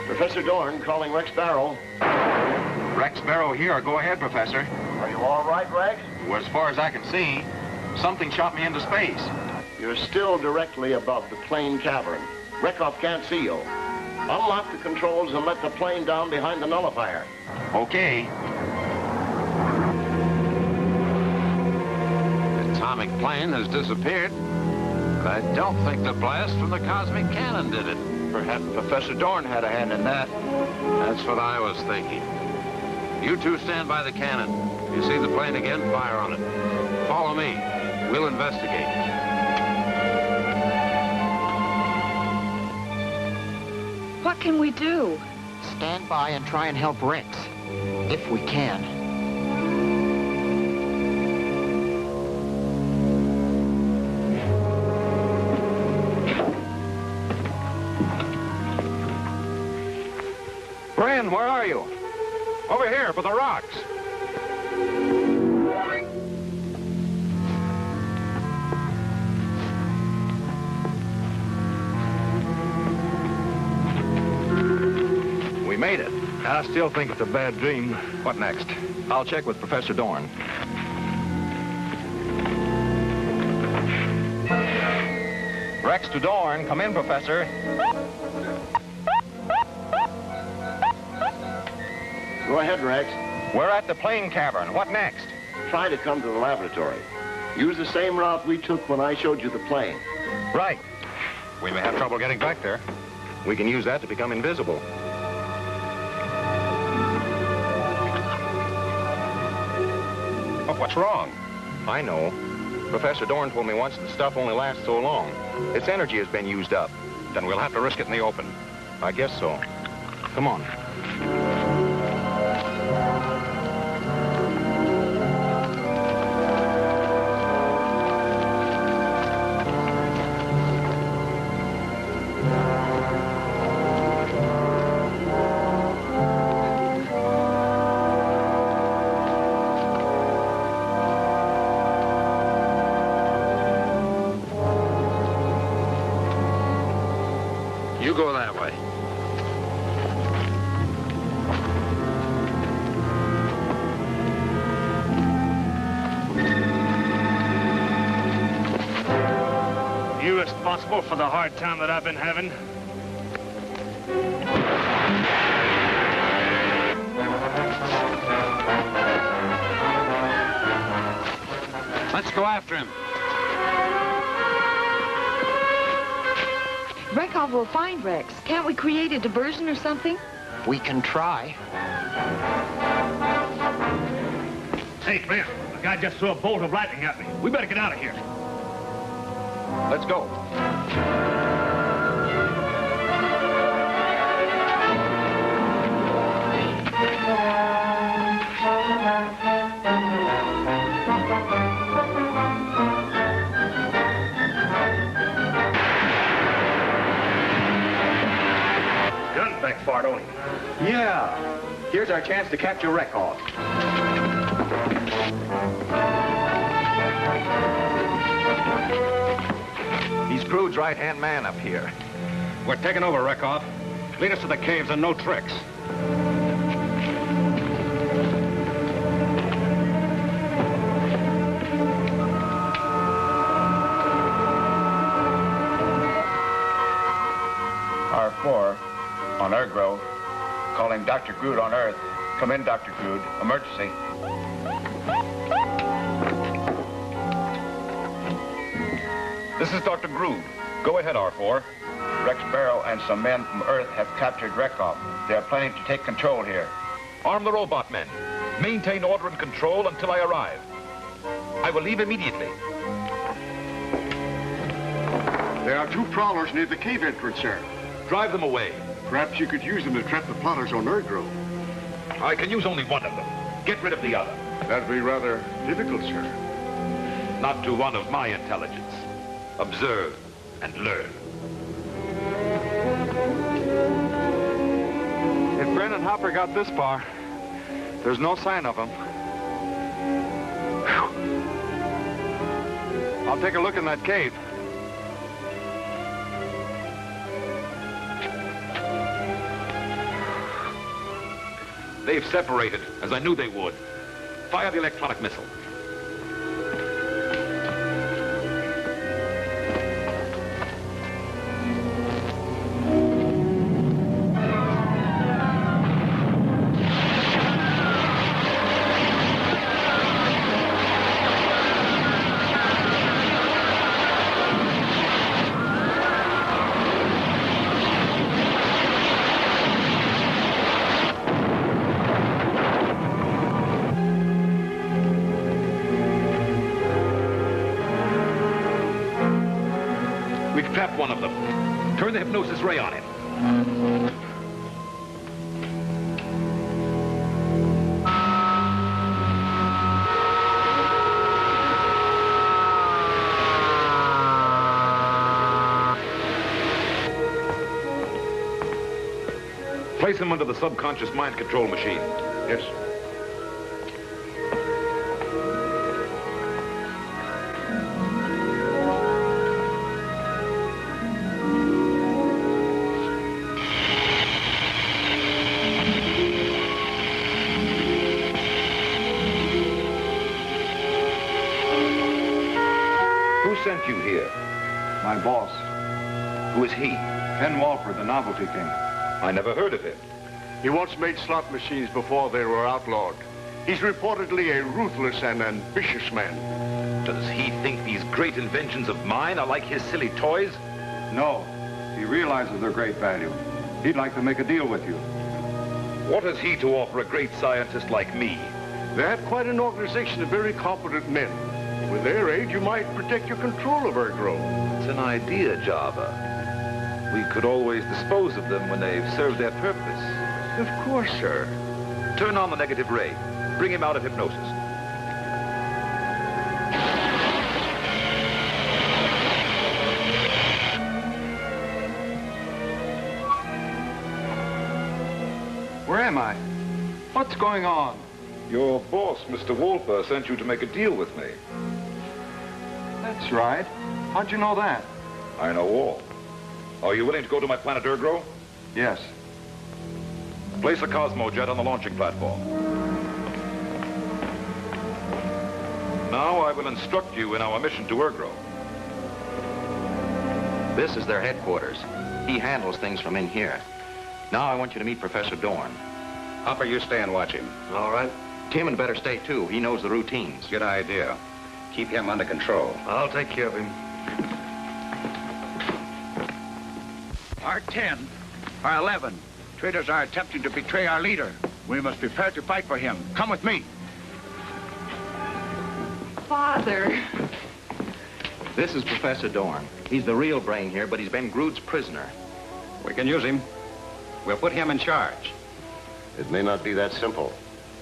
Professor Dorn calling Rex Sparrow. Rex Sparrow here. Go ahead, Professor. Are you all right, Rex? Well, as far as I can see, something shot me into space. You're still directly above the plane cavern. Rekoff can't see you. Unlock the controls and let the plane down behind the nullifier. Okay. The atomic plane has disappeared, but I don't think the blast from the cosmic cannon did it. Perhaps Professor Dorn had a hand in that. That's what I was thinking. You two stand by the cannon. You see the plane again, fire on it. Follow me. We'll investigate. What can we do? Stand by and try and help Rex, if we can. Bren, where are you? Over here, for the rocks. We made it. I still think it's a bad dream. What next? I'll check with Professor Dorn. Rex to Dorn. Come in, Professor. Go ahead, Rex. We're at the plane cavern. What next? Try to come to the laboratory. Use the same route we took when I showed you the plane. Right. We may have trouble getting back there. We can use that to become invisible. Oh, what's wrong? I know. Professor Dorn told me once the stuff only lasts so long. Its energy has been used up. Then we'll have to risk it in the open. I guess so. Come on. You go that way. You responsible for the hard time that I've been having? Let's go after him. Rekov will find Rex. Can't we create a diversion or something? We can try. Hey, friend, a guy just threw a bolt of lightning at me. We better get out of here. Let's go. Gun's back far, don't he? Yeah. Here's our chance to capture Rekov. He's Grood's right-hand man up here. We're taking over, Rekov. Lead us to the caves and no tricks. R4 on Ergro, calling Dr. Grood on Earth. Come in, Dr. Grood. Emergency. This is Dr. Grood. Go ahead, R4. Rex Barrow and some men from Earth have captured Rekov. They are planning to take control here. Arm the robot men. Maintain order and control until I arrive. I will leave immediately. There are 2 prowlers near the cave entrance, sir. Drive them away. Perhaps you could use them to trap the plotters on Ergro. I can use only one of them. Get rid of the other. That'd be rather difficult, sir. Not to one of my intelligence. Observe and learn. If Brennan Hopper got this far, there's no sign of him. Whew. I'll take a look in that cave. They've separated, as I knew they would. Fire the electronic missile. Trap one of them. Turn the hypnosis ray on him. Place him under the subconscious mind control machine. Yes. Sent you here? My boss. Who is he? Ken Walford, the novelty king. I never heard of him. He once made slot machines before they were outlawed. He's reportedly a ruthless and ambitious man. Does he think these great inventions of mine are like his silly toys? No. He realizes their great value. He'd like to make a deal with you. What has he to offer a great scientist like me? They have quite an organization of very competent men. With their aid, you might protect your control of Ergro. It's an idea, Java. We could always dispose of them when they've served their purpose. Of course, sir. Turn on the negative ray. Bring him out of hypnosis. Where am I? What's going on? Your boss, Mr. Wolper, sent you to make a deal with me. That's right. How'd you know that? I know all. Are you willing to go to my planet Ergro? Yes. Place a Cosmojet on the launching platform. Now I will instruct you in our mission to Ergro. This is their headquarters. He handles things from in here. Now I want you to meet Professor Dorn. Hopper, you stay and watch him. All right. Timon better stay, too. He knows the routines. Good idea. Keep him under control. I'll take care of him. R10, R11. Traitors are attempting to betray our leader. We must prepare to fight for him. Come with me. Father. This is Professor Dorn. He's the real brain here, but he's been Grood's prisoner. We can use him. We'll put him in charge. It may not be that simple.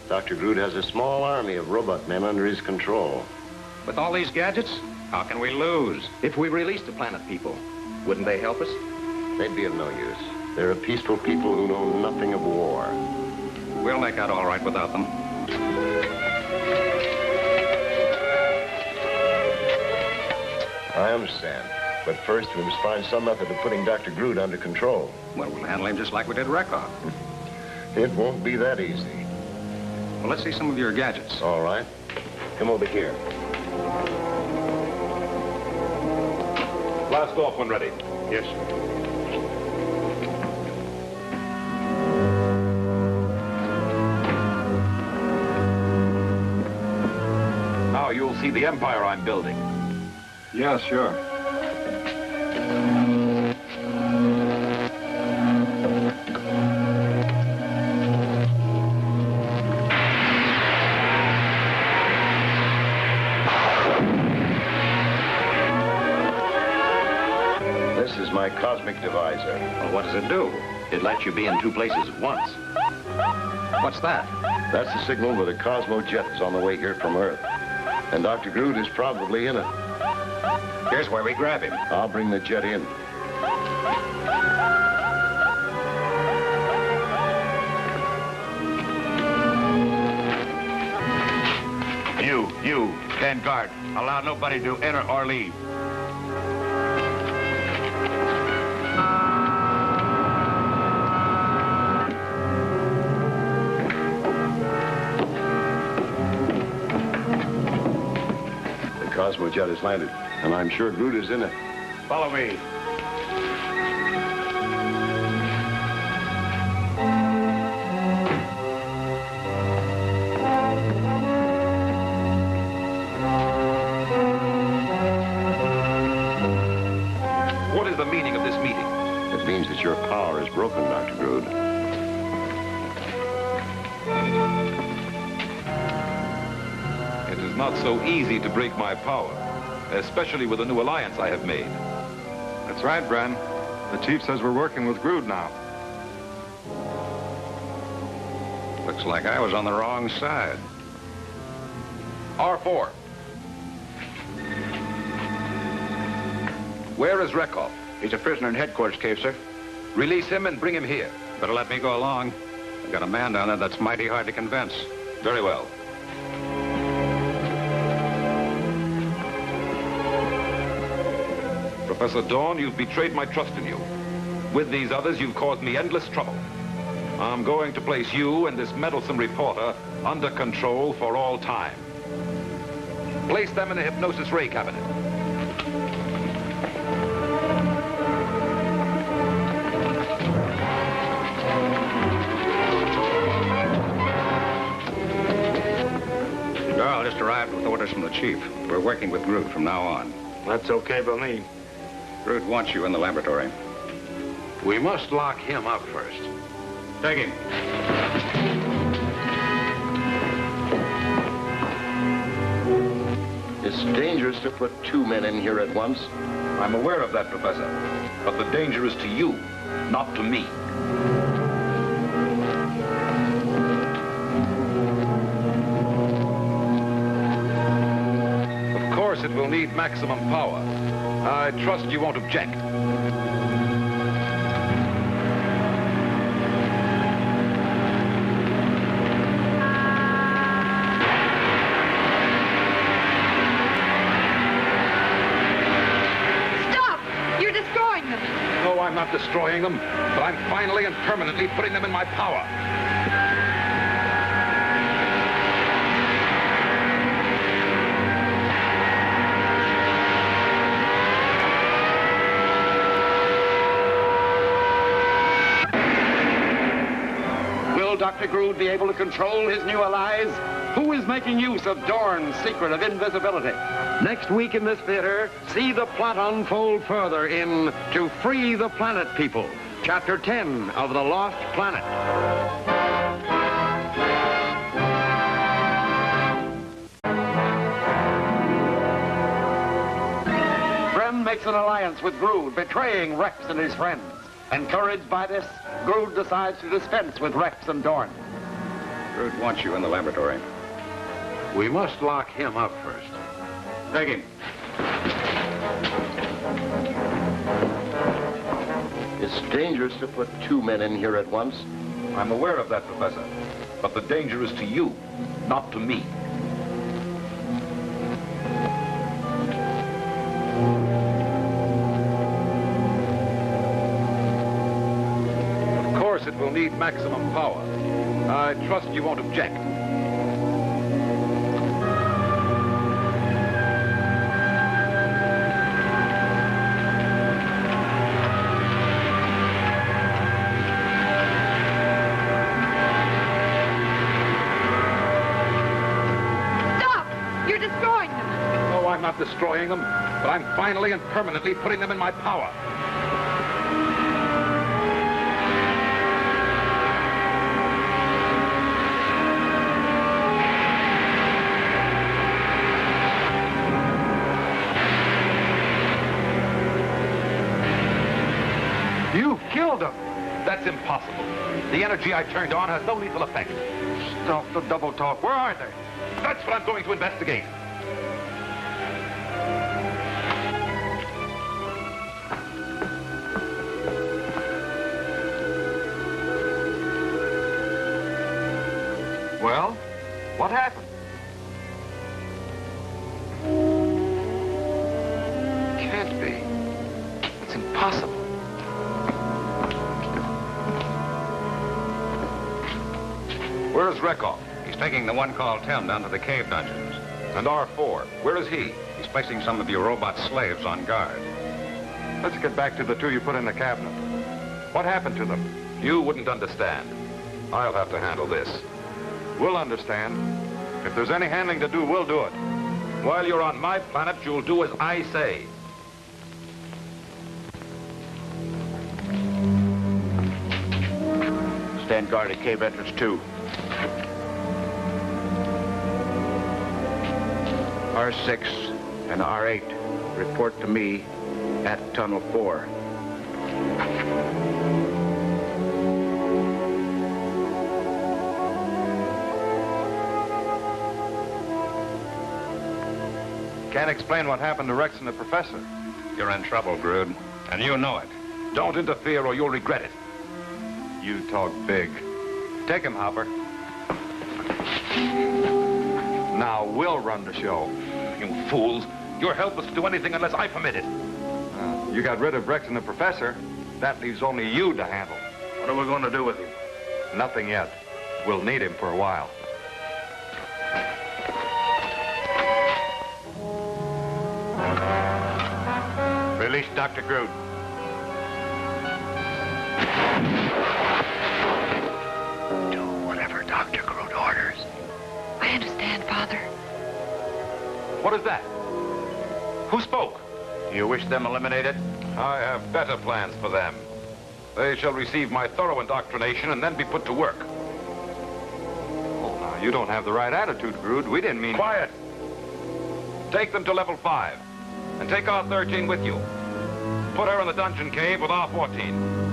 Dr. Grood has a small army of robot men under his control. With all these gadgets, how can we lose? If we release the planet people, wouldn't they help us? They'd be of no use. They're a peaceful people who know nothing of war. We'll make out all right without them. I understand. But first, we must find some method of putting Dr. Grood under control. Well, we'll handle him just like we did Rekov. It won't be that easy. Well, let's see some of your gadgets. All right. Come over here. Blast off when ready. Yes, sir. Now you'll see the empire I'm building. Yeah, sure. This is my cosmic divisor. Well, what does it do? It lets you be in two places at once. What's that? That's the signal that a Cosmojet is on the way here from Earth. And Dr. Grood is probably in it. Here's where we grab him. I'll bring the jet in. You, stand guard. Allow nobody to enter or leave. The Cosmojet has landed, and I'm sure Grood is in it. Follow me. What is the meaning of this meeting? It means that your power is broken, Dr. Grood. It is not so easy to break my power, especially with the new alliance I have made. That's right, Bren. The chief says we're working with Grood now. Looks like I was on the wrong side. R4. Where is Rekov? He's a prisoner in headquarters cave, sir. Release him and bring him here. Better let me go along. I've got a man down there that's mighty hard to convince. Very well. Professor Dorn, you've betrayed my trust in you. With these others, you've caused me endless trouble. I'm going to place you and this meddlesome reporter under control for all time. Place them in the hypnosis ray cabinet. The girl just arrived with orders from the chief. We're working with Grood from now on. That's okay by me. Grood wants you in the laboratory. We must lock him up first. Take him. It's dangerous to put 2 men in here at once. I'm aware of that, Professor. But the danger is to you, not to me. Of course, it will need maximum power. I trust you won't object. I'm not destroying them, but I'm finally and permanently putting them in my power. Will Dr. Grood be able to control his new allies? Who is making use of Dorn's secret of invisibility? Next week in this theater, see the plot unfold further in To Free the Planet People, Chapter 10 of The Lost Planet. Bren makes an alliance with Grood, betraying Rex and his friends. Encouraged by this, Grood decides to dispense with Rex and Dorn. Grood wants you in the laboratory. We must lock him up first. Take him. It's dangerous to put 2 men in here at once. I'm aware of that, Professor. But the danger is to you, not to me. Of course, it will need maximum power. I trust you won't object. I'm not destroying them, but I'm finally and permanently putting them in my power. You've killed them. That's impossible. The energy I turned on has no lethal effect. Stop the double talk. Where are they? That's what I'm going to investigate. Well, what happened? Can't be. It's impossible. Where is Rekov? He's taking the one called Tim down to the cave dungeons. And R4, where is he? He's placing some of your robot slaves on guard. Let's get back to the 2 you put in the cabinet. What happened to them? You wouldn't understand. I'll have to handle this. We'll understand. If there's any handling to do, we'll do it. While you're on my planet, you'll do as I say. Stand guard at cave entrance 2. R6 and R8, report to me at tunnel 4. Can't explain what happened to Rex and the professor. You're in trouble, Grood, and you know it. Don't interfere or you'll regret it. You talk big. Take him, Hopper. Now we'll run the show. You fools. You're helpless to do anything unless I permit it. You got rid of Rex and the professor. That leaves only you to handle. What are we going to do with him? Nothing yet. We'll need him for a while. Release Dr. Grood. Do whatever Dr. Grood orders. I understand, Father. What is that? Who spoke? Do you wish them eliminated? I have better plans for them. They shall receive my thorough indoctrination and then be put to work. Oh, now, you don't have the right attitude, Grood. We didn't mean... Quiet! Take them to level 5, and take R13 with you. Put her in the dungeon cave with R14.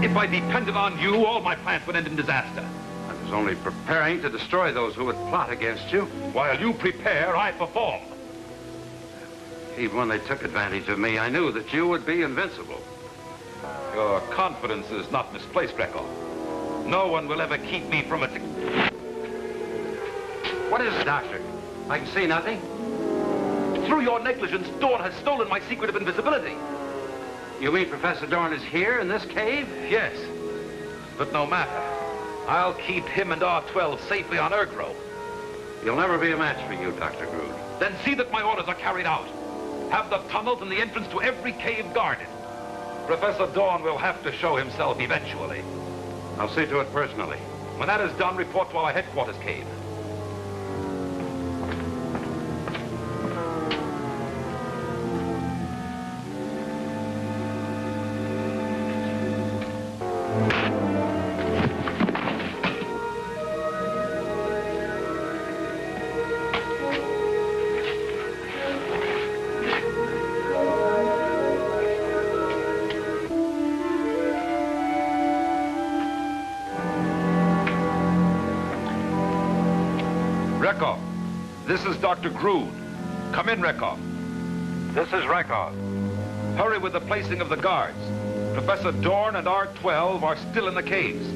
If I depended on you, all my plans would end in disaster. I was only preparing to destroy those who would plot against you. While you prepare, I perform. Even when they took advantage of me, I knew that you would be invincible. Your confidence is not misplaced, Rekov. No one will ever keep me from it. What is it, Doctor? I can see nothing. Through your negligence, Dorn has stolen my secret of invisibility. You mean Professor Dorn is here in this cave? Yes, but no matter. I'll keep him and R12 safely on Ergro. He'll never be a match for you, Dr. Grood. Then see that my orders are carried out. Have the tunnels and the entrance to every cave guarded. Professor Dorn will have to show himself eventually. I'll see to it personally. When that is done, report to our headquarters cave. Rekov, this is Dr. Grood. Come in, Rekov. This is Rekov. Hurry with the placing of the guards. Professor Dorn and R12 are still in the caves.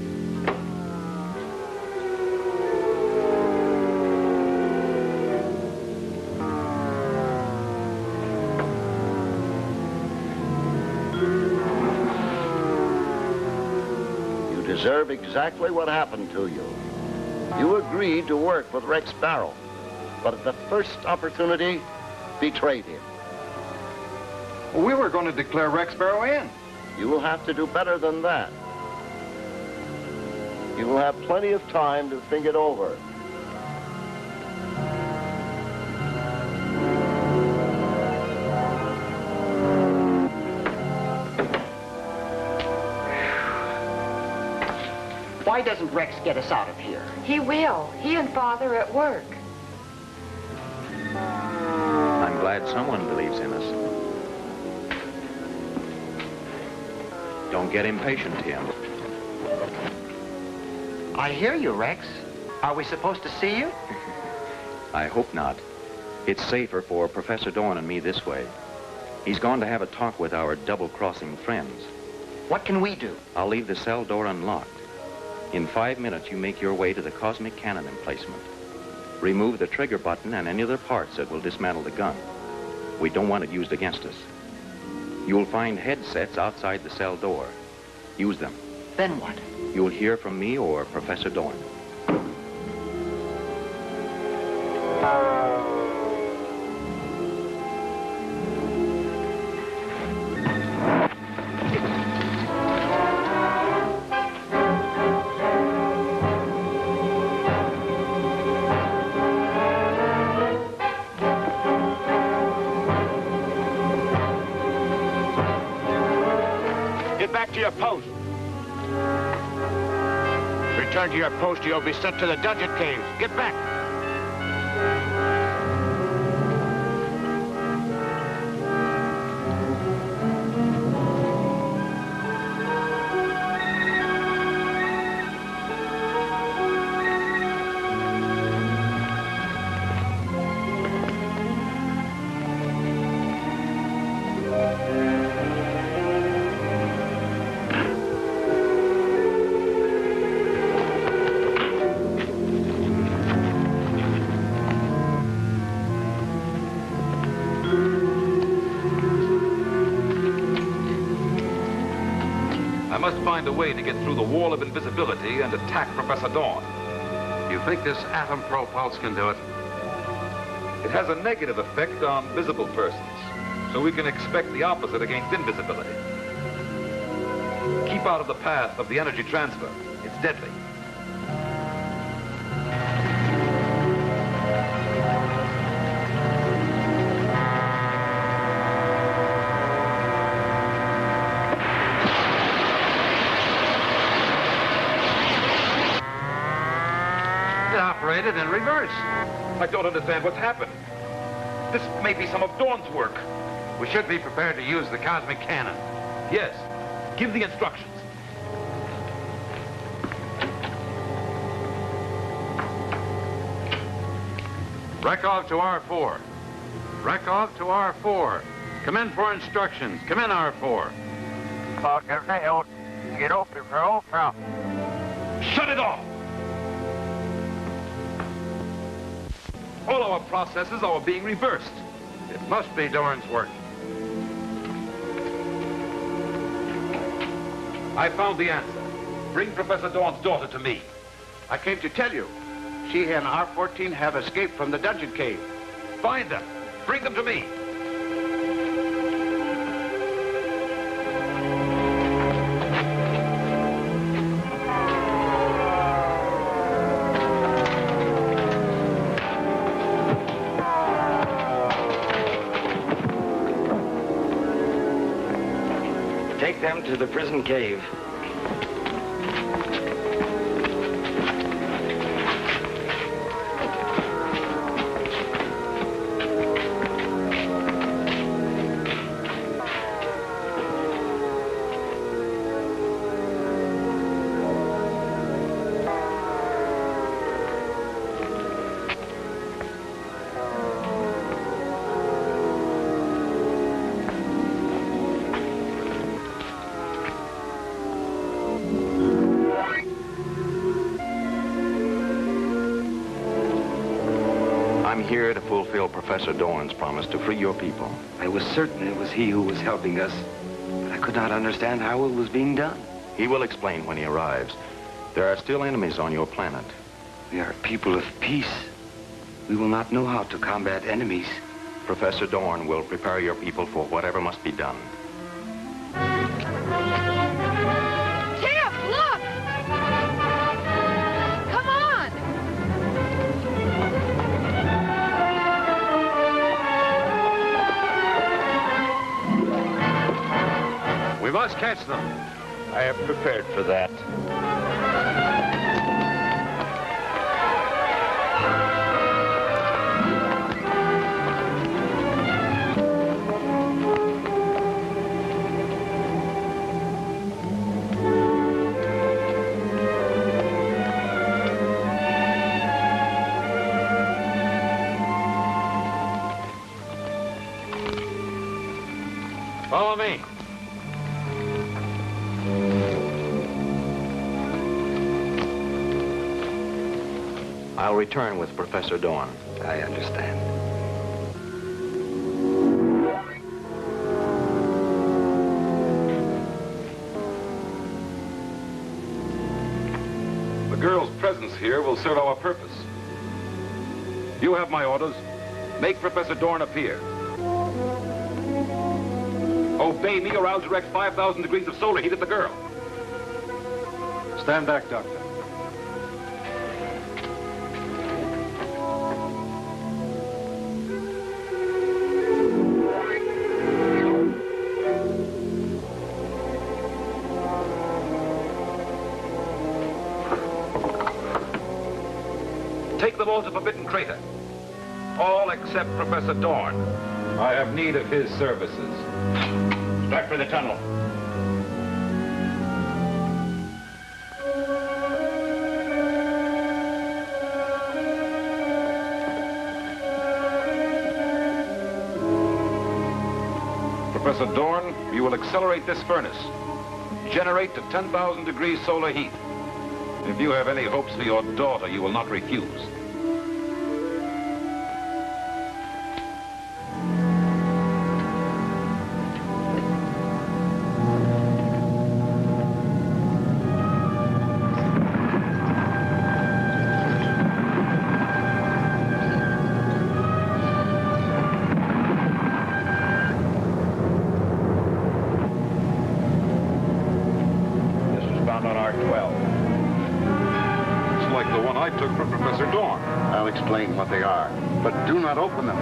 You deserve exactly what happened to you. You agreed to work with Rex Barrow, but at the first opportunity, betrayed him. Well, we were going to declare Rex Barrow in. You will have to do better than that. You will have plenty of time to think it over. Why doesn't Rex get us out of here? He will. He and Father are at work. I'm glad someone believes in us. Don't get impatient, Tim. I hear you, Rex. Are we supposed to see you? I hope not. It's safer for Professor Dorn and me this way. He's gone to have a talk with our double-crossing friends. What can we do? I'll leave the cell door unlocked. In 5 minutes, you make your way to the cosmic cannon emplacement. Remove the trigger button and any other parts that will dismantle the gun. We don't want it used against us. You'll find headsets outside the cell door. Use them. Then what? You'll hear from me or Professor Dorn. To your post. Return to your post or you'll be sent to the dungeon cave. Get back. I must find a way to get through the wall of invisibility and attack Professor Dawn. You think this atom pulse can do it? It has a negative effect on visible persons, so we can expect the opposite against invisibility. Keep out of the path of the energy transfer. It's deadly. It operated in reverse. I don't understand what's happened. This may be some of Dawn's work. We should be prepared to use the cosmic cannon. Yes. Give the instructions. Rekov to R4. Rekov to R4. Come in for instructions. Come in, R4. Shut it off! All our processes are being reversed. It must be Dorn's work. I found the answer. Bring Professor Dawn's daughter to me. I came to tell you. She and R14 have escaped from the dungeon cave. Find them. Bring them to me. Take them to the prison cave. Here to fulfill Professor Dorn's promise to free your people. I was certain it was he who was helping us, but I could not understand how it was being done. He will explain when he arrives. There are still enemies on your planet. We are people of peace. We will not know how to combat enemies. Professor Dorn will prepare your people for whatever must be done. Tim, look! Come on! We must catch them. I am prepared for that. Follow me. I'll return with Professor Dorn. I understand. The girl's presence here will serve our purpose. You have my orders. Make Professor Dorn appear. Obey me or I'll direct 5,000 degrees of solar heat at the girl. Stand back, Doctor. Take them all to Forbidden Crater. All except Professor Dorn. I have need of his services. Back for the tunnel. Professor Dorn, you will accelerate this furnace. Generate to 10,000 degrees solar heat. If you have any hopes for your daughter, you will not refuse. one I took from Professor Dorn. I'll explain what they are, but do not open them.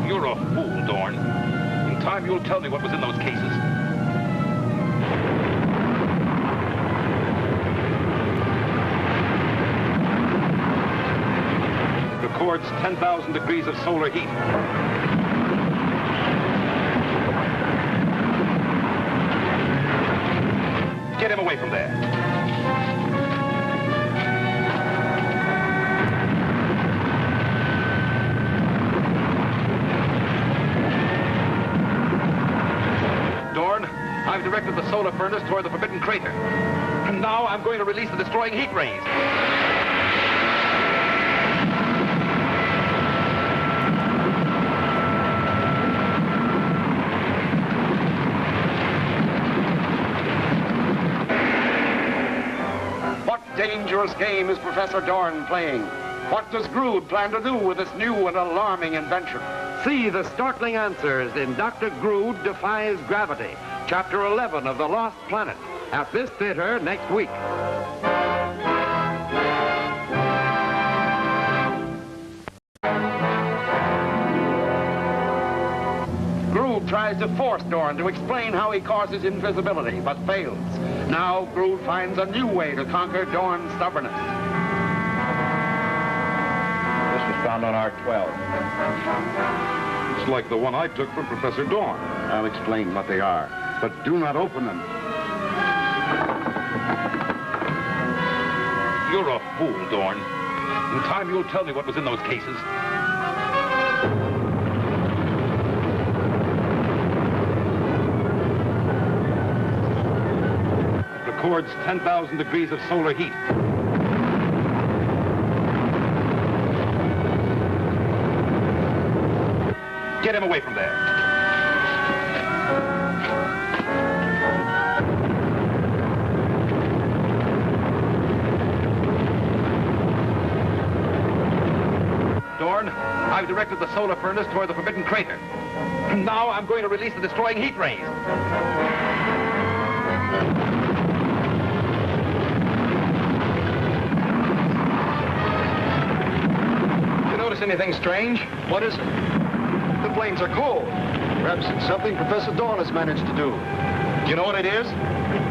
You're a fool, Dorn. In time, you'll tell me what was in those cases. Records 10,000 degrees of solar heat. Get him away from there. Dorn, I've directed the solar furnace toward the forbidden crater. And now I'm going to release the destroying heat rays. Dangerous game is Professor Dorn playing? What does Grood plan to do with this new and alarming invention? See the startling answers in Dr. Grood Defies Gravity, Chapter 11 of The Lost Planet, at this theater next week. Grood tries to force Dorn to explain how he causes invisibility, but fails. Now, Grood finds a new way to conquer Dorn's stubbornness. This was found on R12. It's like the one I took from Professor Dorn. I'll explain what they are, but do not open them. You're a fool, Dorn. In time, you'll tell me what was in those cases. Records 10,000 degrees of solar heat. Get him away from there. Dorn, I've directed the solar furnace toward the forbidden crater. And now I'm going to release the destroying heat rays. Anything strange? What is it? The flames are cold. Perhaps it's something Professor Dorn has managed to do. Do you know what it is?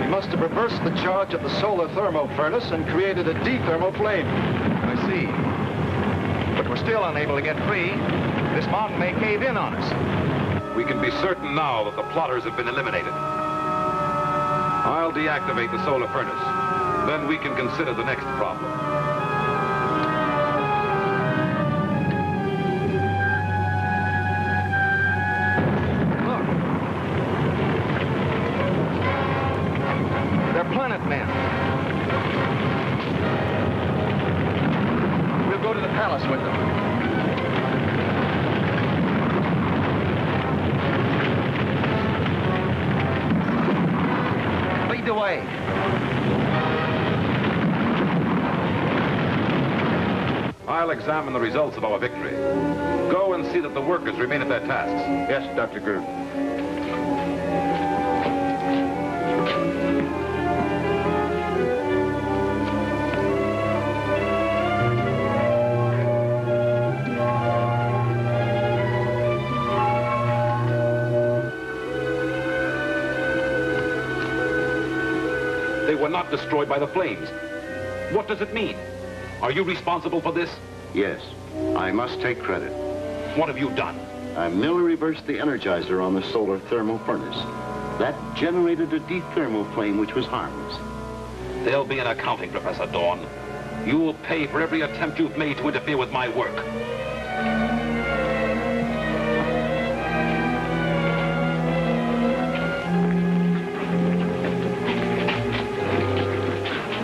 He must have reversed the charge of the solar thermo furnace and created a dethermal flame. I see. But we're still unable to get free. This mountain may cave in on us. We can be certain now that the plotters have been eliminated. I'll deactivate the solar furnace. Then we can consider the next problem. Planet men. We'll go to the palace with them. Lead the way. I'll examine the results of our victory. Go and see that the workers remain at their tasks. Yes, Dr. Grood. They were not destroyed by the flames. What does it mean? Are you responsible for this? Yes, I must take credit. What have you done? I merely reversed the energizer on the solar thermal furnace. That generated a dethermal flame which was harmless. There'll be an accounting, Professor Dorn. You'll pay for every attempt you've made to interfere with my work.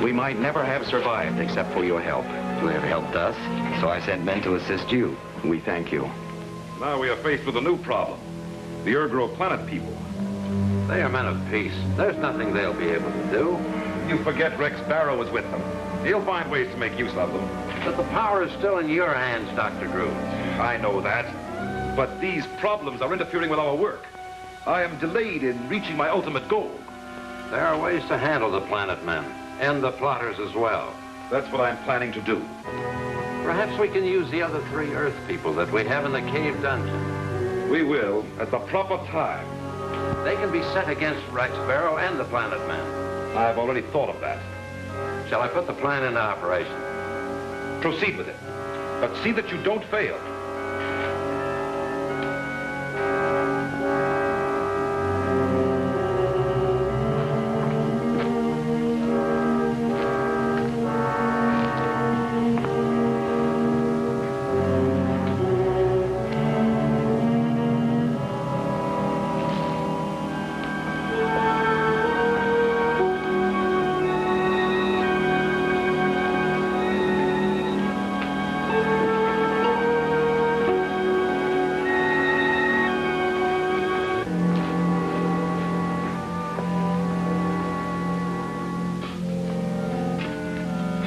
We might never have survived except for your help. You have helped us, so I sent men to assist you. We thank you. Now we are faced with a new problem. The Ergro planet people. They are men of peace. There's nothing they'll be able to do. You forget Rex Barrow was with them. He'll find ways to make use of them. But the power is still in your hands, Dr. Grood. I know that. But these problems are interfering with our work. I am delayed in reaching my ultimate goal. There are ways to handle the Planet Men, and the plotters as well. That's what I'm planning to do. Perhaps we can use the other 3 Earth people that we have in the cave dungeon. We will, at the proper time. They can be set against Rex Barrow and the Planet Men. I've already thought of that. Shall I put the plan into operation? Proceed with it, but see that you don't fail.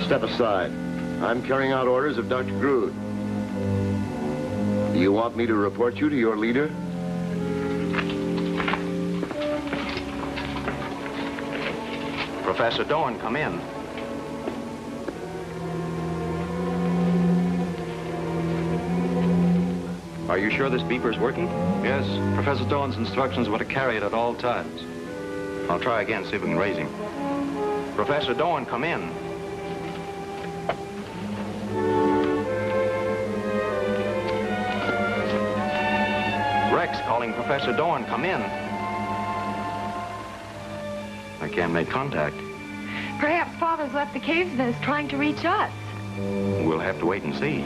Step aside. I'm carrying out orders of Dr. Grood. Do you want me to report you to your leader? Professor Dorn, come in. Are you sure this beeper's working? Yes. Professor Dorn's instructions were to carry it at all times. I'll try again, see if we can raise him. Professor Dorn, come in. Rex calling Professor Dorn, come in. I can't make contact. Perhaps Father's left the caves and is trying to reach us. We'll have to wait and see.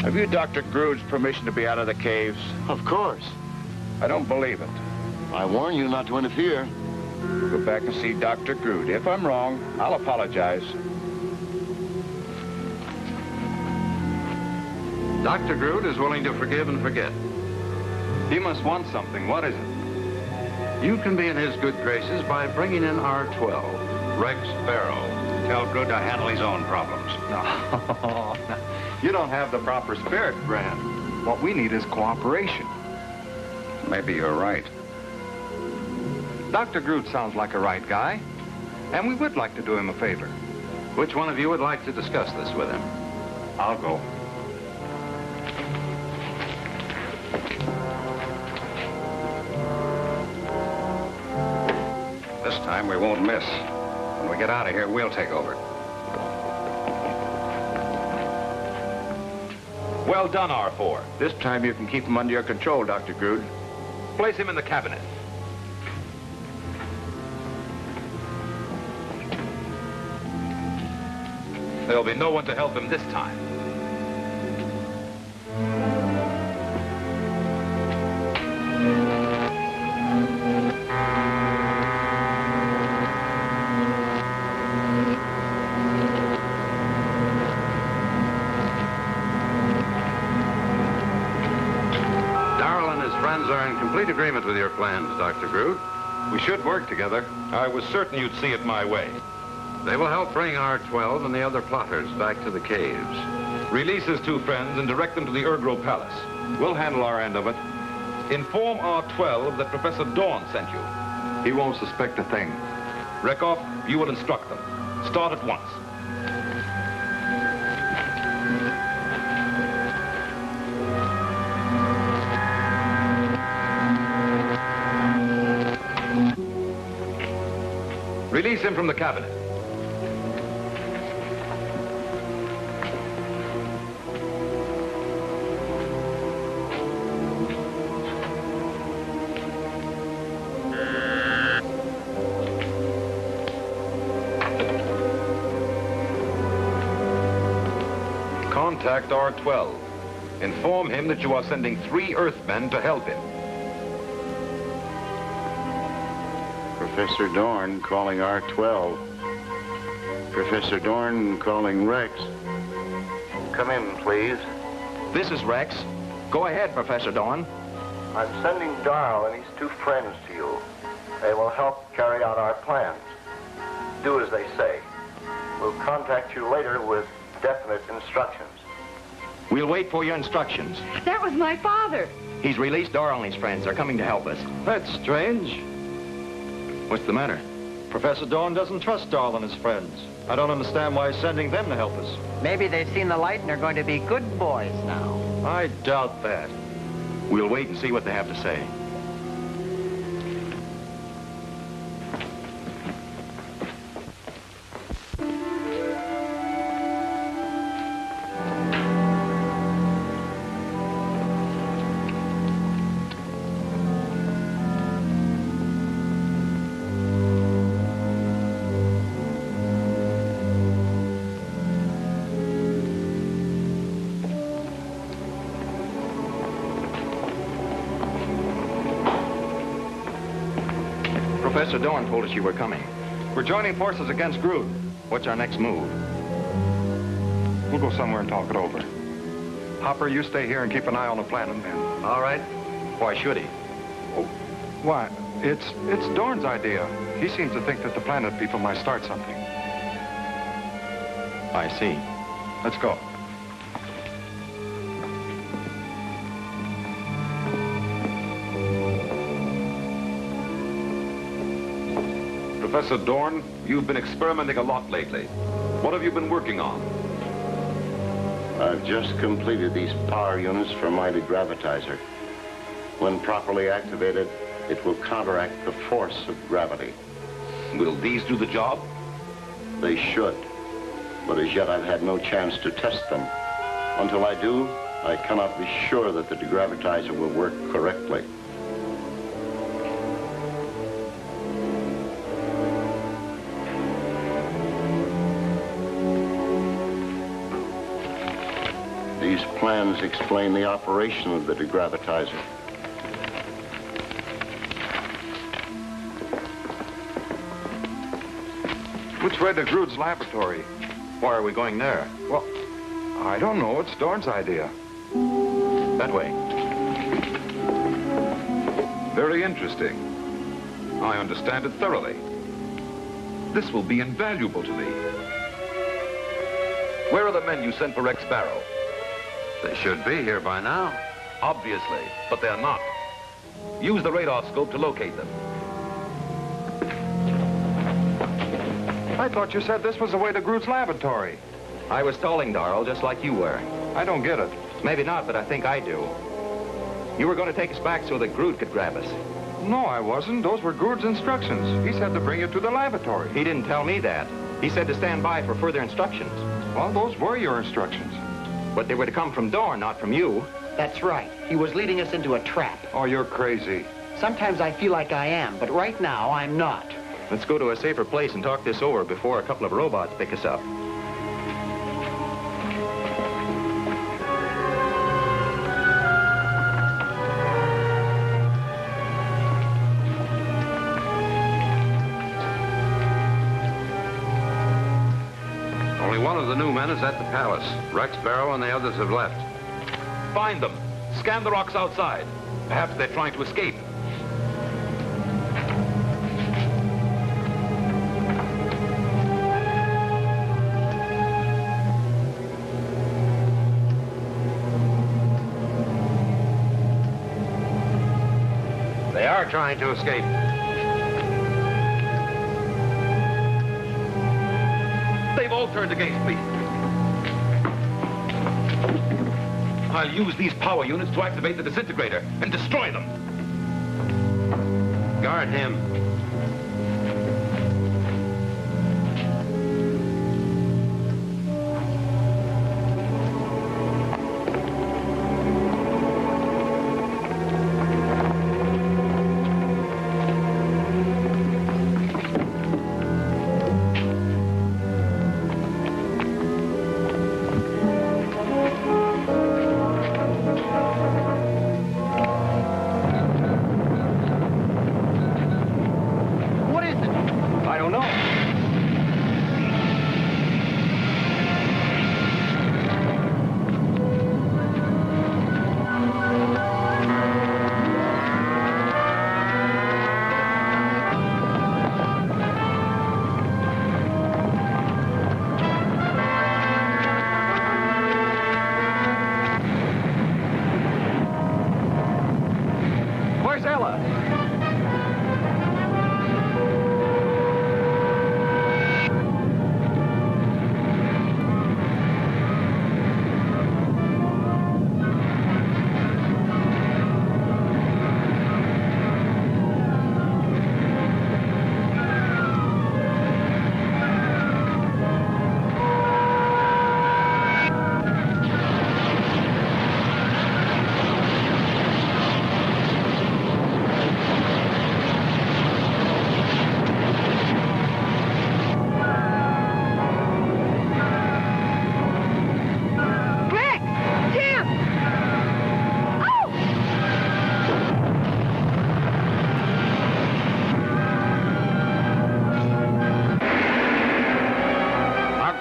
Have you Dr. Grood's permission to be out of the caves? Of course. I don't believe it. I warn you not to interfere. Go back and see Dr. Grood. If I'm wrong, I'll apologize. Dr. Grood is willing to forgive and forget. He must want something. What is it? You can be in his good graces by bringing in R12, Rex Barrow. Tell Grood to handle his own problems. No, you don't have the proper spirit, Grant. What we need is cooperation. Maybe you're right. Dr. Grood sounds like a right guy, and we would like to do him a favor. Which one of you would like to discuss this with him? I'll go. This time we won't miss. When we get out of here, we'll take over. Well done, R4. This time you can keep him under your control, Dr. Grood. Place him in the cabinet. There'll be no one to help him this time. Are in complete agreement with your plans, Dr. Grood. We should work together. I was certain you'd see it my way. They will help bring R12 and the other plotters back to the caves. Release his 2 friends and direct them to the Ergro Palace. We'll handle our end of it. Inform R12 that Professor Dorn sent you. He won't suspect a thing. Rekoff, you will instruct them. Start at once. Release him from the cabinet. Contact R12. Inform him that you are sending 3 Earthmen to help him. Professor Dorn calling R12. Professor Dorn calling Rex. Come in, please. This is Rex. Go ahead, Professor Dorn. I'm sending Darl and his 2 friends to you. They will help carry out our plans. Do as they say. We'll contact you later with definite instructions. We'll wait for your instructions. That was my father. He's released Darrell and his friends. They're coming to help us. That's strange. What's the matter? Professor Dorn doesn't trust Darrell and his friends. I don't understand why he's sending them to help us. Maybe they've seen the light and are going to be good boys now. I doubt that. We'll wait and see what they have to say. Professor Dorn told us you were coming. We're joining forces against Grood. What's our next move? We'll go somewhere and talk it over. Hopper, you stay here and keep an eye on the planet, man. All right. Why should he? Oh, why? It's Dorn's idea. He seems to think that the planet people might start something. I see. Let's go. Professor Dorn, you've been experimenting a lot lately. What have you been working on? I've just completed these power units for my degravitizer. When properly activated, it will counteract the force of gravity. Will these do the job? They should. But as yet, I've had no chance to test them. Until I do, I cannot be sure that the degravitizer will work correctly. These plans explain the operation of the degravitizer. Which way to Grood's laboratory? Why are we going there? Well, I don't know. It's Dorn's idea. That way. Very interesting. I understand it thoroughly. This will be invaluable to me. Where are the men you sent for Rex Barrow? They should be here by now. Obviously, but they're not. Use the radar scope to locate them. I thought you said this was the way to Grood's laboratory. I was stalling Darrell just like you were. I don't get it. Maybe not, but I think I do. You were going to take us back so that Grood could grab us. No, I wasn't. Those were Grood's instructions. He said to bring you to the laboratory. He didn't tell me that. He said to stand by for further instructions. Well, those were your instructions. But they were to come from Dorn, not from you. That's right. He was leading us into a trap. Oh, you're crazy. Sometimes I feel like I am, but right now I'm not. Let's go to a safer place and talk this over before a couple of robots pick us up. Only one of the new men is at the palace. Rex Barrow and the others have left. Find them. Scan the rocks outside. Perhaps they're trying to escape. They are trying to escape. They've all turned against me. I'll use these power units to activate the disintegrator and destroy them. Guard him.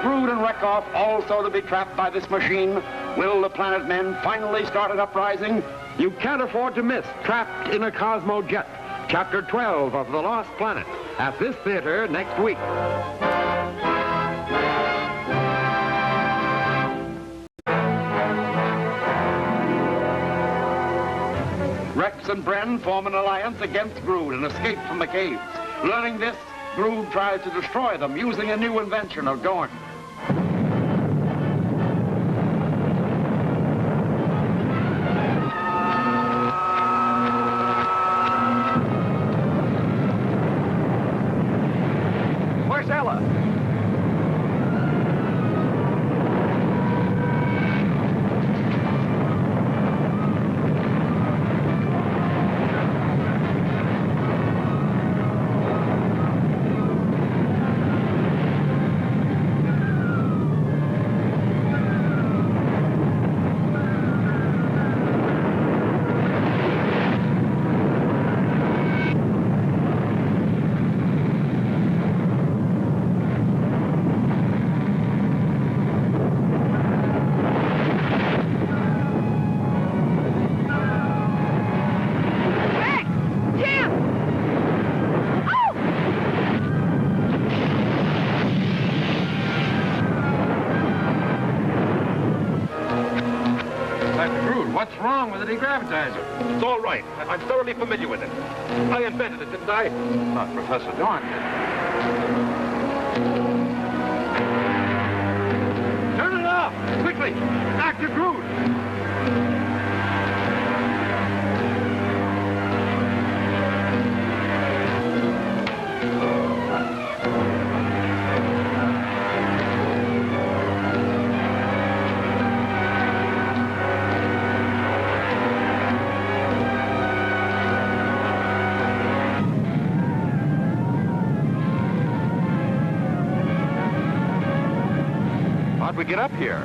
Grood and Rekhoff also to be trapped by this machine? Will the Planet Men finally start an uprising? You can't afford to miss Trapped in a Cosmojet, Chapter 12 of The Lost Planet, at this theater next week. Rex and Bren form an alliance against Grood and escape from the caves. Learning this, Grood tries to destroy them using a new invention of Dorn. Where's Ella? What's wrong with the degravitizer? It's all right. I'm thoroughly familiar with it. I invented it, didn't I? Not Professor Dorn did. Turn it off! Quickly! Dr. Grood! How'd we get up here?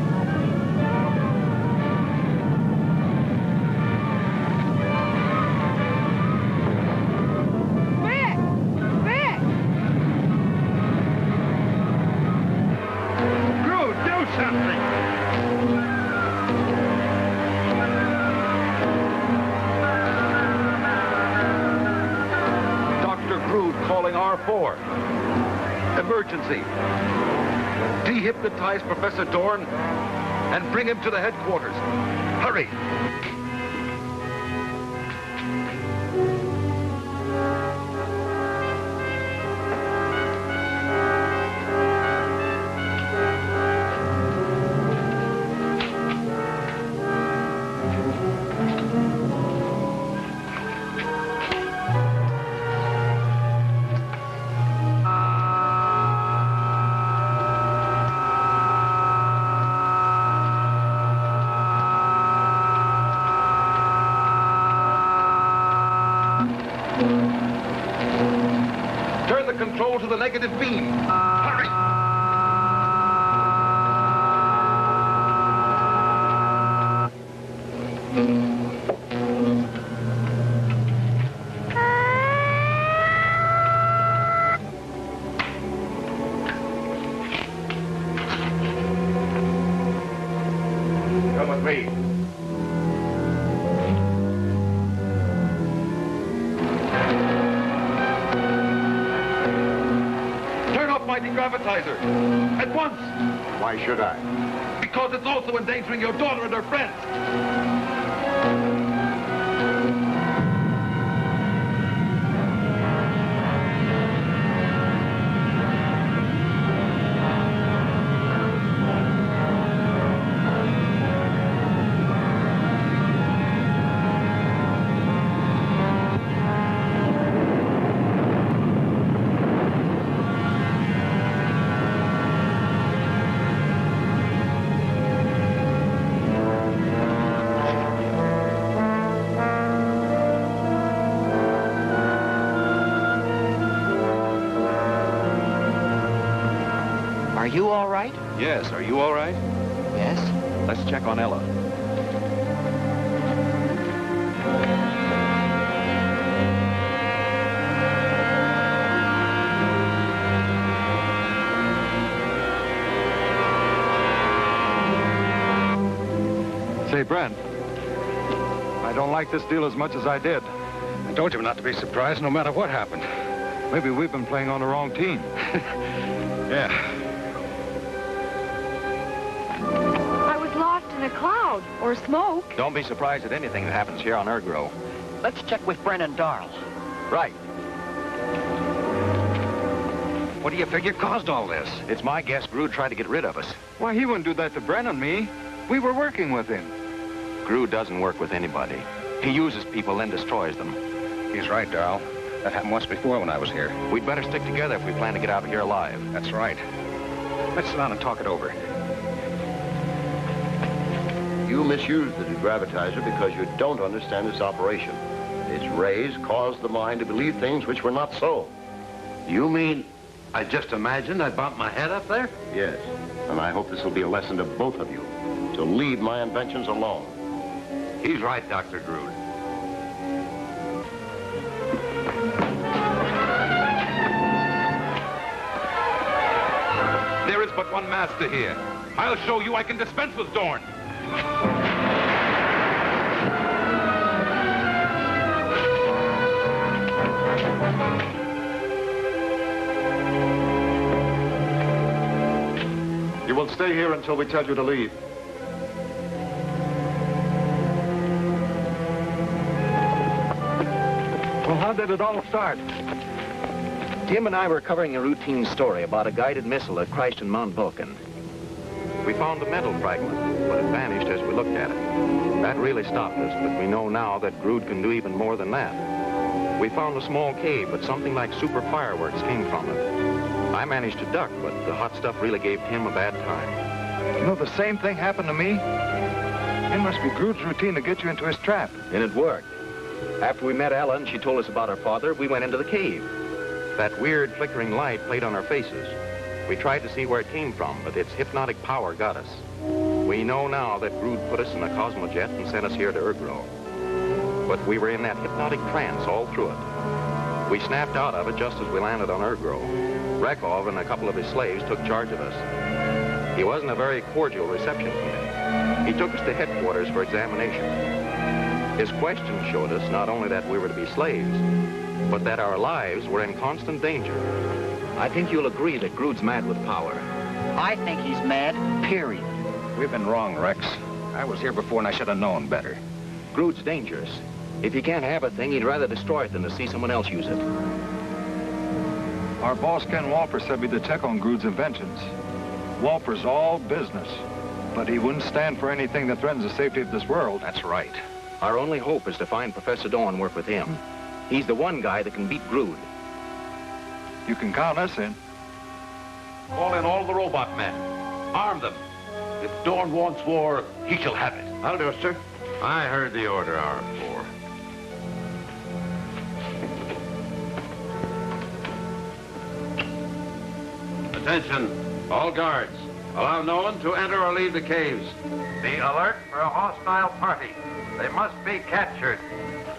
Vic! Vic! Grood, do something! Dr. Grood calling R4. Emergency. Dehypnotize Professor Dorn and bring him to the headquarters. Hurry! Turn the control to the negative beam. Hurry! Come with me. My degravitizer. At once. Why should I? Because it's also endangering your daughter and her friends. Are you all right? Yes, are you all right? Yes. Let's check on Ella. Say, Brent, I don't like this deal as much as I did. I told you not to be surprised no matter what happened. Maybe we've been playing on the wrong team. Yeah. I was lost in a cloud or smoke. Don't be surprised at anything that happens here on Ergro. Let's check with Brennan Darl. Right. What do you figure caused all this? It's my guess Grood tried to get rid of us. Why, he wouldn't do that to Bren and me. We were working with him. Grood doesn't work with anybody. He uses people, then destroys them. He's right, Darl. That happened once before when I was here. We'd better stick together if we plan to get out of here alive. That's right. Let's sit down and talk it over. You misuse the degravitizer because you don't understand its operation. Its rays cause the mind to believe things which were not so. You mean I just imagined I bumped my head up there? Yes, and I hope this will be a lesson to both of you, to leave my inventions alone. He's right, Dr. Grood. There is but one master here. I'll show you I can dispense with Dorn. You will stay here until we tell you to leave. Well, how did it all start? Tim and I were covering a routine story about a guided missile that crashed in Mount Vulcan. We found a metal fragment, but it vanished as we looked at it. That really stopped us, but we know now that Grood can do even more than that. We found a small cave, but something like super fireworks came from it. I managed to duck, but the hot stuff really gave Tim a bad time. You know, the same thing happened to me. It must be Grood's routine to get you into his trap. And it worked. After we met Ella and she told us about her father, we went into the cave. That weird flickering light played on our faces. We tried to see where it came from, but its hypnotic power got us. We know now that Grood put us in a cosmojet and sent us here to Ergro. But we were in that hypnotic trance all through it. We snapped out of it just as we landed on Ergro. Rekov and a couple of his slaves took charge of us. He wasn't a very cordial reception committee. He took us to headquarters for examination. His questions showed us not only that we were to be slaves, but that our lives were in constant danger. I think you'll agree that Grood's mad with power. I think he's mad, period. We've been wrong, Rex. I was here before and I should have known better. Grood's dangerous. If he can't have a thing, he'd rather destroy it than to see someone else use it. Our boss, Ken Walper, said we'd to check on Grood's inventions. Walper's all business, but he wouldn't stand for anything that threatens the safety of this world. That's right. Our only hope is to find Professor Dawn and work with him. He's the one guy that can beat Grood. You can count us in. Call in all the robot men. Arm them. If Dorn wants war, he shall have it. I'll do it, sir. I heard the order hour 4. Attention, all guards. Allow no one to enter or leave the caves. Be alert for a hostile party. They must be captured.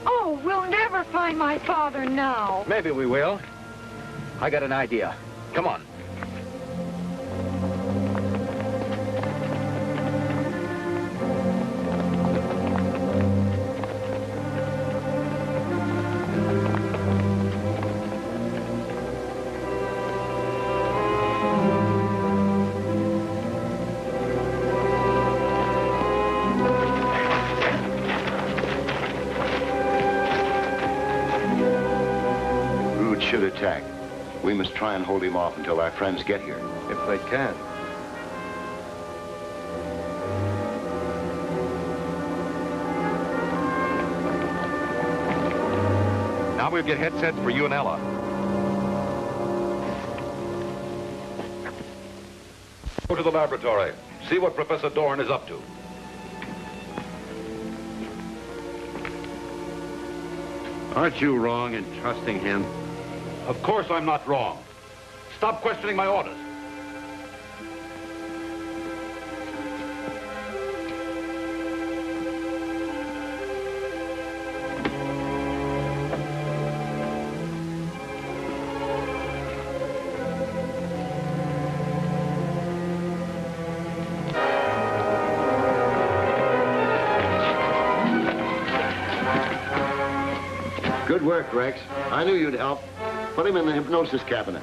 Oh, we'll never find my father now. Maybe we will. I got an idea. Come on. Attack. We must try and hold him off until our friends get here. If they can. Now we'll get headsets for you and Ella. Go to the laboratory. See what Professor Dorn is up to. Aren't you wrong in trusting him? Of course I'm not wrong. Stop questioning my orders. work, Rex. I knew you'd help. Put him in the hypnosis cabinet.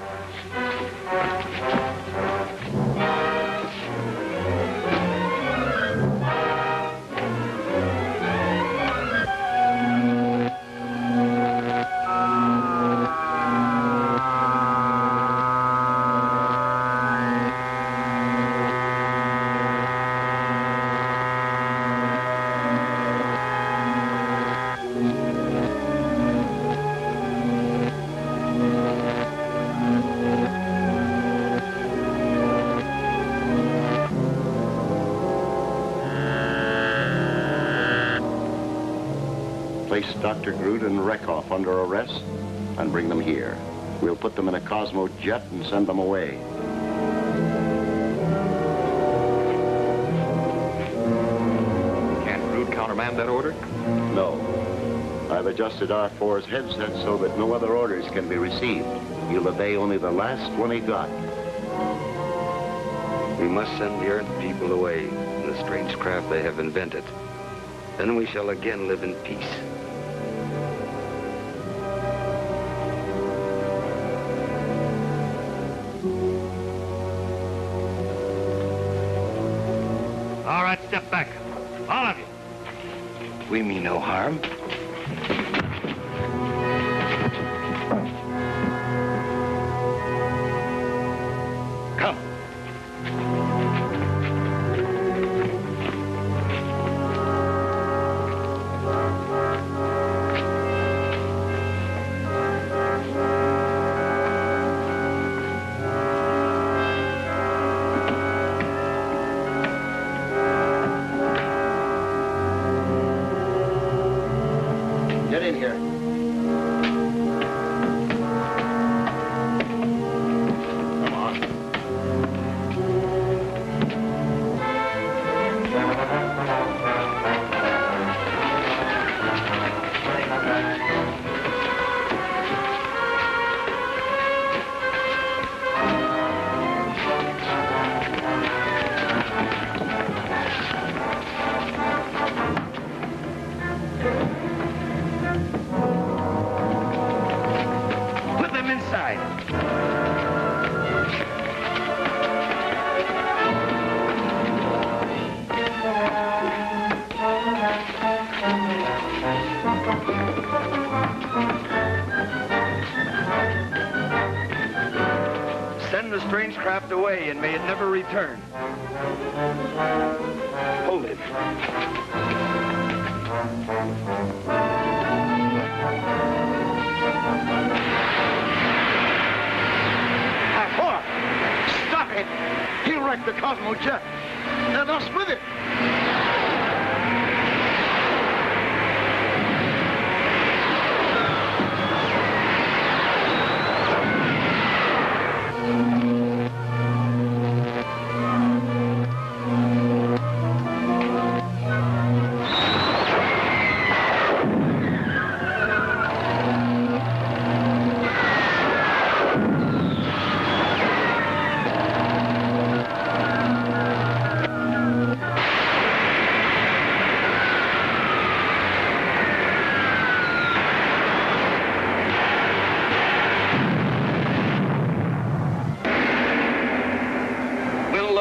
Place Dr. Grood and Rekoff under arrest and bring them here. We'll put them in a Cosmo jet and send them away. Can't Grood countermand that order? No. I've adjusted R4's headset so that no other orders can be received. He'll obey only the last one he got. We must send the Earth people away in the strange craft they have invented. Then we shall again live in peace. All right, step back. All of you. We mean no harm. Come. Get in here. Come on. Put them inside. Send the strange craft away and may it never return. Hold it. Stop it! He'll wreck the Cosmo jet. And us with it.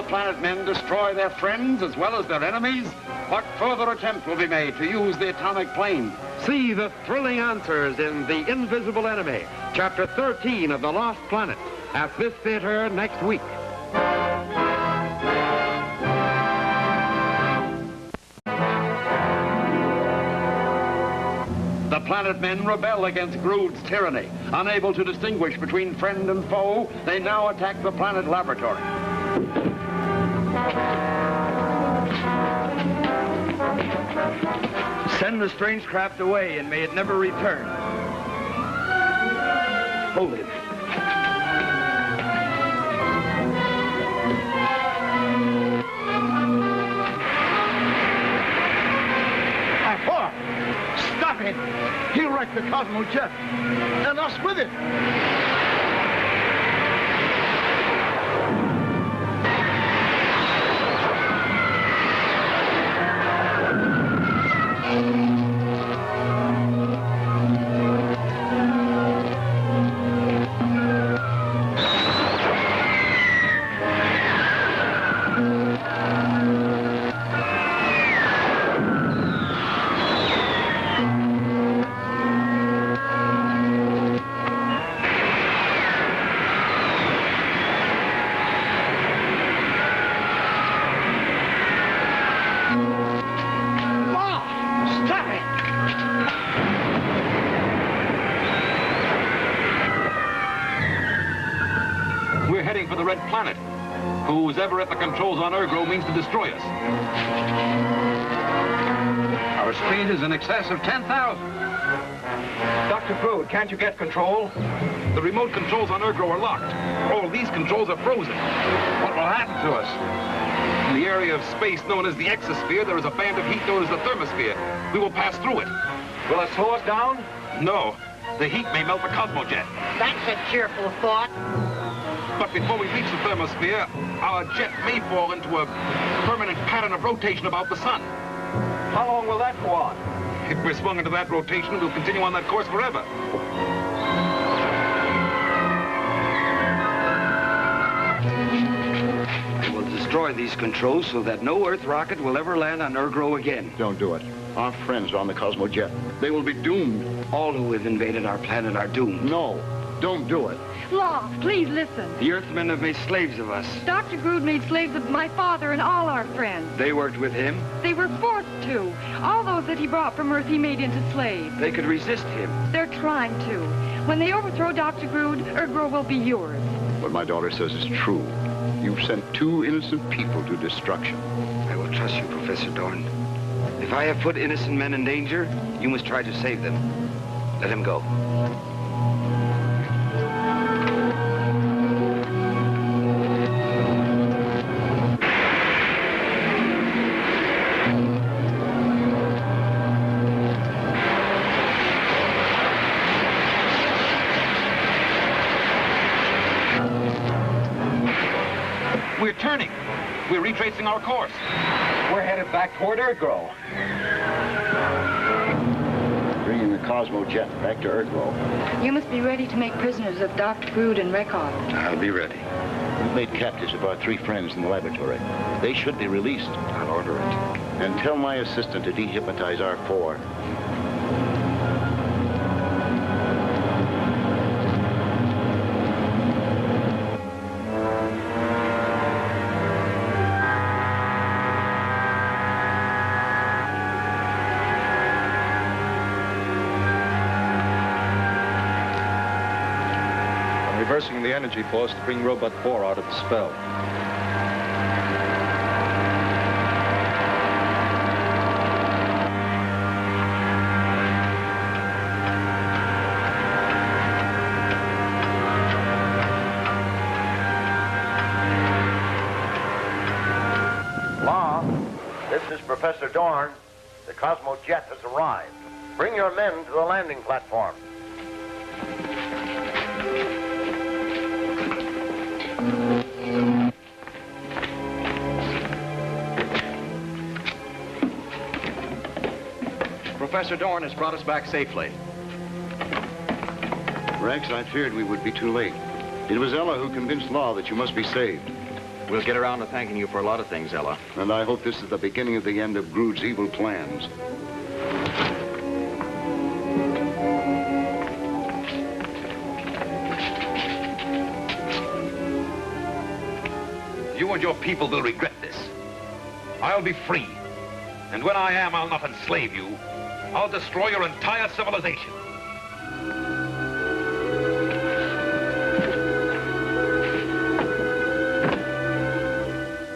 Planet men destroy their friends as well as their enemies? What further attempt will be made to use the atomic plane? See the thrilling answers in The Invisible Enemy, Chapter 13 of The Lost Planet, at this theater next week. The Planet men rebel against Grood's tyranny. Unable to distinguish between friend and foe, they now attack the planet laboratory. Send the strange craft away and may it never return. Hold it. Stop it! He'll wreck the Cosmo jet. And us with it. Who's ever at the controls on Ergro means to destroy us. Our speed is in excess of 10,000. Dr. Grood, can't you get control? The remote controls on Ergro are locked. All these controls are frozen. What will happen to us? In the area of space known as the exosphere, there is a band of heat known as the thermosphere. We will pass through it. Will it slow us down? No. The heat may melt the cosmojet. That's a cheerful thought. But before we reach the thermosphere, our jet may fall into a permanent pattern of rotation about the sun. How long will that go on? If we're swung into that rotation, we'll continue on that course forever. I will destroy these controls so that no Earth rocket will ever land on Ergro again. Don't do it. Our friends are on the Cosmojet. They will be doomed. All who have invaded our planet are doomed. No, don't do it. Law, please listen. The Earthmen have made slaves of us. Dr. Grood made slaves of my father and all our friends. They worked with him. They were forced to. All those that he brought from Earth he made into slaves. They could resist him. They're trying to. When they overthrow Dr. Grood, Ergro will be yours. What my daughter says is true. You've sent 2 innocent people to destruction. I will trust you, Professor Dorn. If I have put innocent men in danger, you must try to save them. Let him go. We're turning. We're retracing our course. We're headed back toward Ergro. Bringing the Cosmojet back to Ergro. You must be ready to make prisoners of Dr. Grood and Rekov. I'll be ready. We've made captives of our 3 friends in the laboratory. They should be released. I'll order it. And tell my assistant to dehypnotize our 4. Reversing the energy force to bring Robot 4 out of the spell. Law, this is Professor Dorn. The Cosmojet has arrived. Bring your men to the landing platform. Professor Dorn has brought us back safely. Rex, I feared we would be too late. It was Ella who convinced Law that you must be saved. We'll get around to thanking you for a lot of things, Ella. And I hope this is the beginning of the end of Grood's evil plans. You and your people will regret this. I'll be free. And when I am, I'll not enslave you. I'll destroy your entire civilization.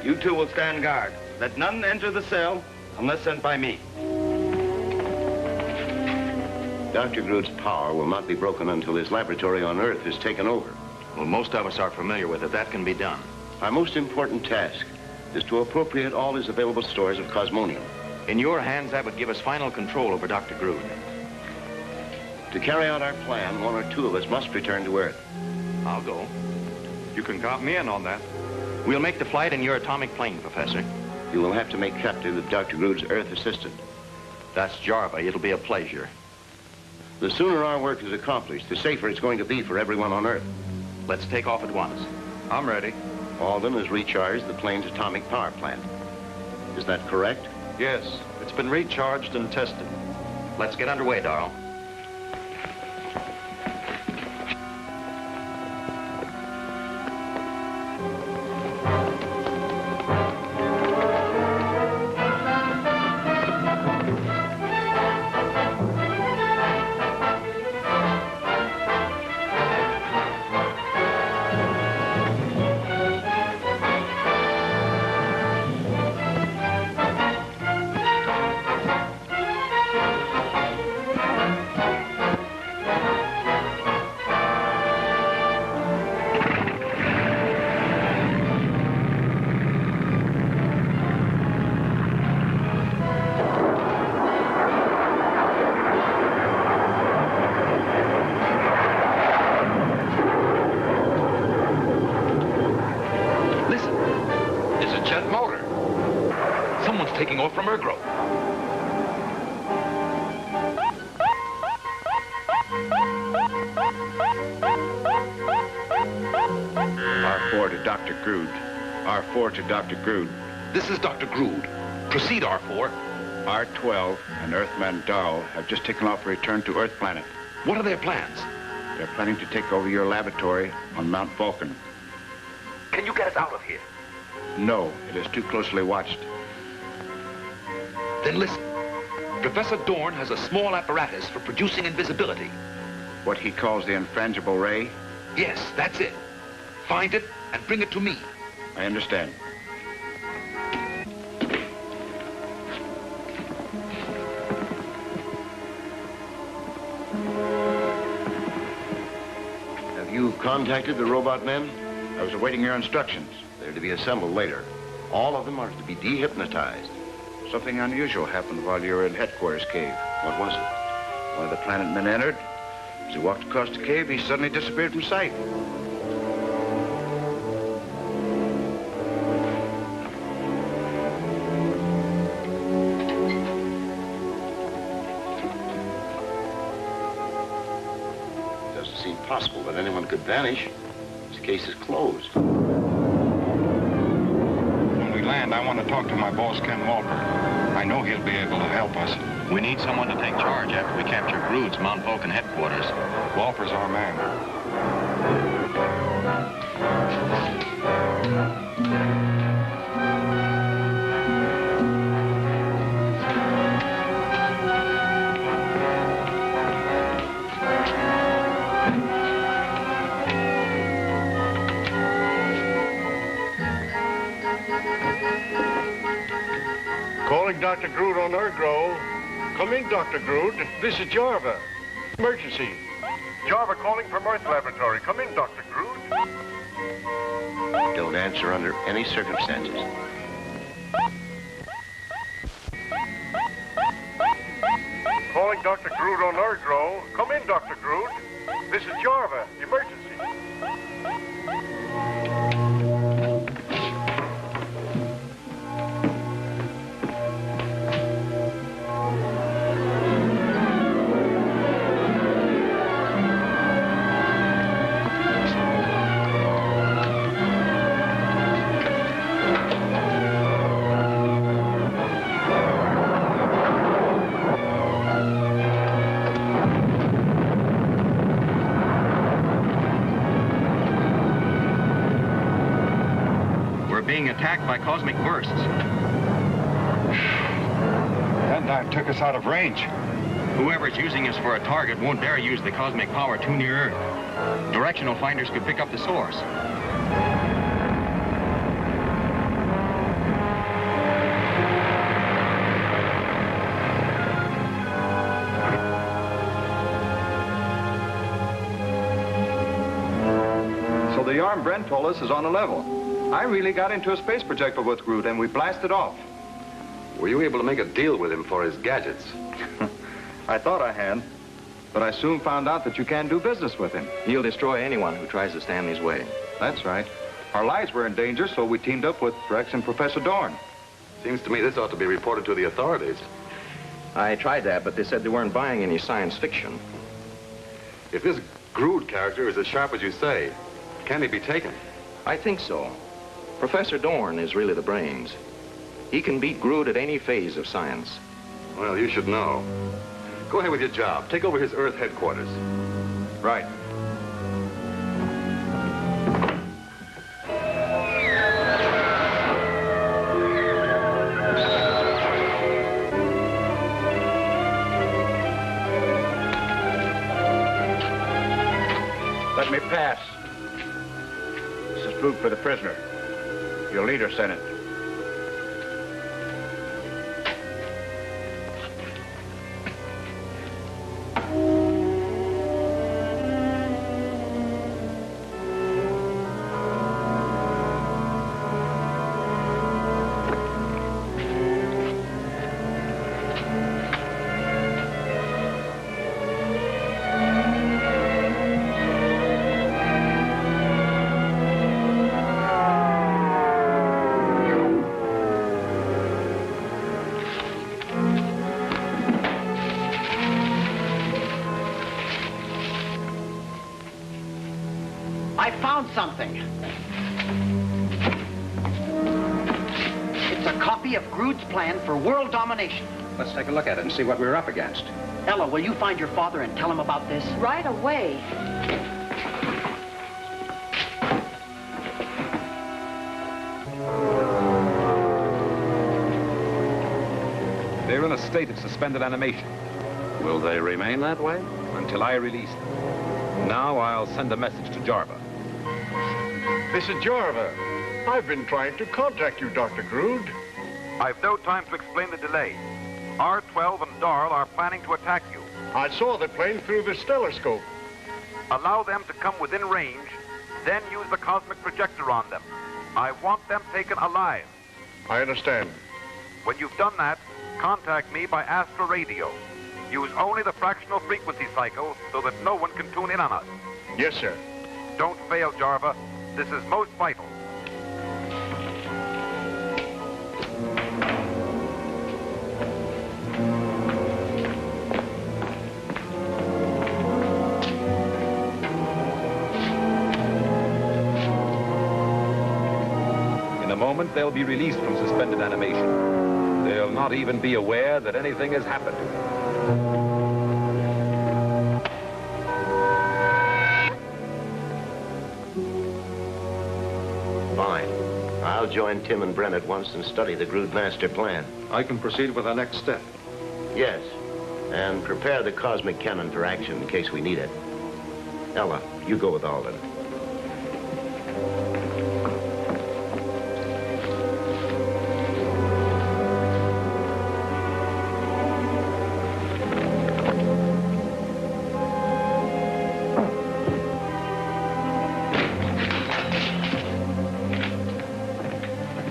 You 2 will stand guard. Let none enter the cell unless sent by me. Dr. Grood's power will not be broken until his laboratory on Earth is taken over. Well, most of us are familiar with it. That can be done. Our most important task is to appropriate all his available stores of cosmonium. In your hands, that would give us final control over Dr. Grood. To carry out our plan, 1 or 2 of us must return to Earth. I'll go. You can count me in on that. We'll make the flight in your atomic plane, Professor. You will have to make captive of Dr. Grood's Earth assistant. That's Jarva. It'll be a pleasure. The sooner our work is accomplished, the safer it's going to be for everyone on Earth. Let's take off at once. I'm ready. Alden has recharged the plane's atomic power plant. Is that correct? Yes, it's been recharged and tested. Let's get underway, Darrell. jet motor. Someone's taking off from Ergro. R4 to Dr. Grood. R4 to Dr. Grood. This is Dr. Grood. Proceed, R4. R12 and Earthman Darrow have just taken off for return to Earth planet. What are their plans? They're planning to take over your laboratory on Mount Vulcan. Can you get us out of here? No, it is too closely watched. Then listen. Professor Dorn has a small apparatus for producing invisibility. What he calls the infrangible ray? Yes, that's it. Find it and bring it to me. I understand. Have you contacted the robot men? I was awaiting your instructions. They're to be assembled later. All of them are to be dehypnotized. Something unusual happened while you were in headquarters cave. What was it? One of the planet men entered. As he walked across the cave, he suddenly disappeared from sight. Doesn't seem possible that anyone could vanish. This case is closed. When we land, I want to talk to my boss, Ken Walper. I know he'll be able to help us. We need someone to take charge after we capture Grood's Mount Vulcan headquarters. Walper's our man. Calling Dr. Grood on Ergro. Come in, Dr. Grood. This is Jarva. Emergency. Jarva calling from Earth Laboratory. Come in, Dr. Grood. Don't answer under any circumstances. Calling Dr. Grood on Ergro. Come in, Dr. Grood. This is Jarva. Emergency. Being attacked by cosmic bursts. That dive took us out of range. Whoever's using us for a target won't dare use the cosmic power too near Earth. Directional finders could pick up the source. So the yarn Brent told us is on a level. I really got into a space projector with Grood, and we blasted off. Were you able to make a deal with him for his gadgets? I thought I had, but I soon found out that you can't do business with him. He'll destroy anyone who tries to stand in his way. That's right. Our lives were in danger, so we teamed up with Rex and Professor Dorn. Seems to me this ought to be reported to the authorities. I tried that, but they said they weren't buying any science fiction. If this Grood character is as sharp as you say, can he be taken? I think so. Professor Dorn is really the brains. He can beat Grood at any phase of science. Well, you should know. Go ahead with your job. Take over his Earth headquarters. Right. Let me pass. This is food for the prisoner. Your leader sent it. something. It's a copy of Grood's plan for world domination. Let's take a look at it and see what we're up against. Ella, will you find your father and tell him about this? Right away. They're in a state of suspended animation. Will they remain that way? Until I release them. Now I'll send a message to Jarva. This is Jarva. I've been trying to contact you, Dr. Grood. I've no time to explain the delay. R-12 and Darl are planning to attack you. I saw the plane through the stellaroscope. Allow them to come within range, then use the cosmic projector on them. I want them taken alive. I understand. When you've done that, contact me by astral radio. Use only the fractional frequency cycle so that no one can tune in on us. Yes, sir. Don't fail, Jarva. This is most vital. In a moment, they'll be released from suspended animation. They'll not even be aware that anything has happened to them. Fine. I'll join Tim and Brent at once and study the Grood master plan. I can proceed with our next step. Yes, and prepare the cosmic cannon for action in case we need it. Ella, you go with Alden.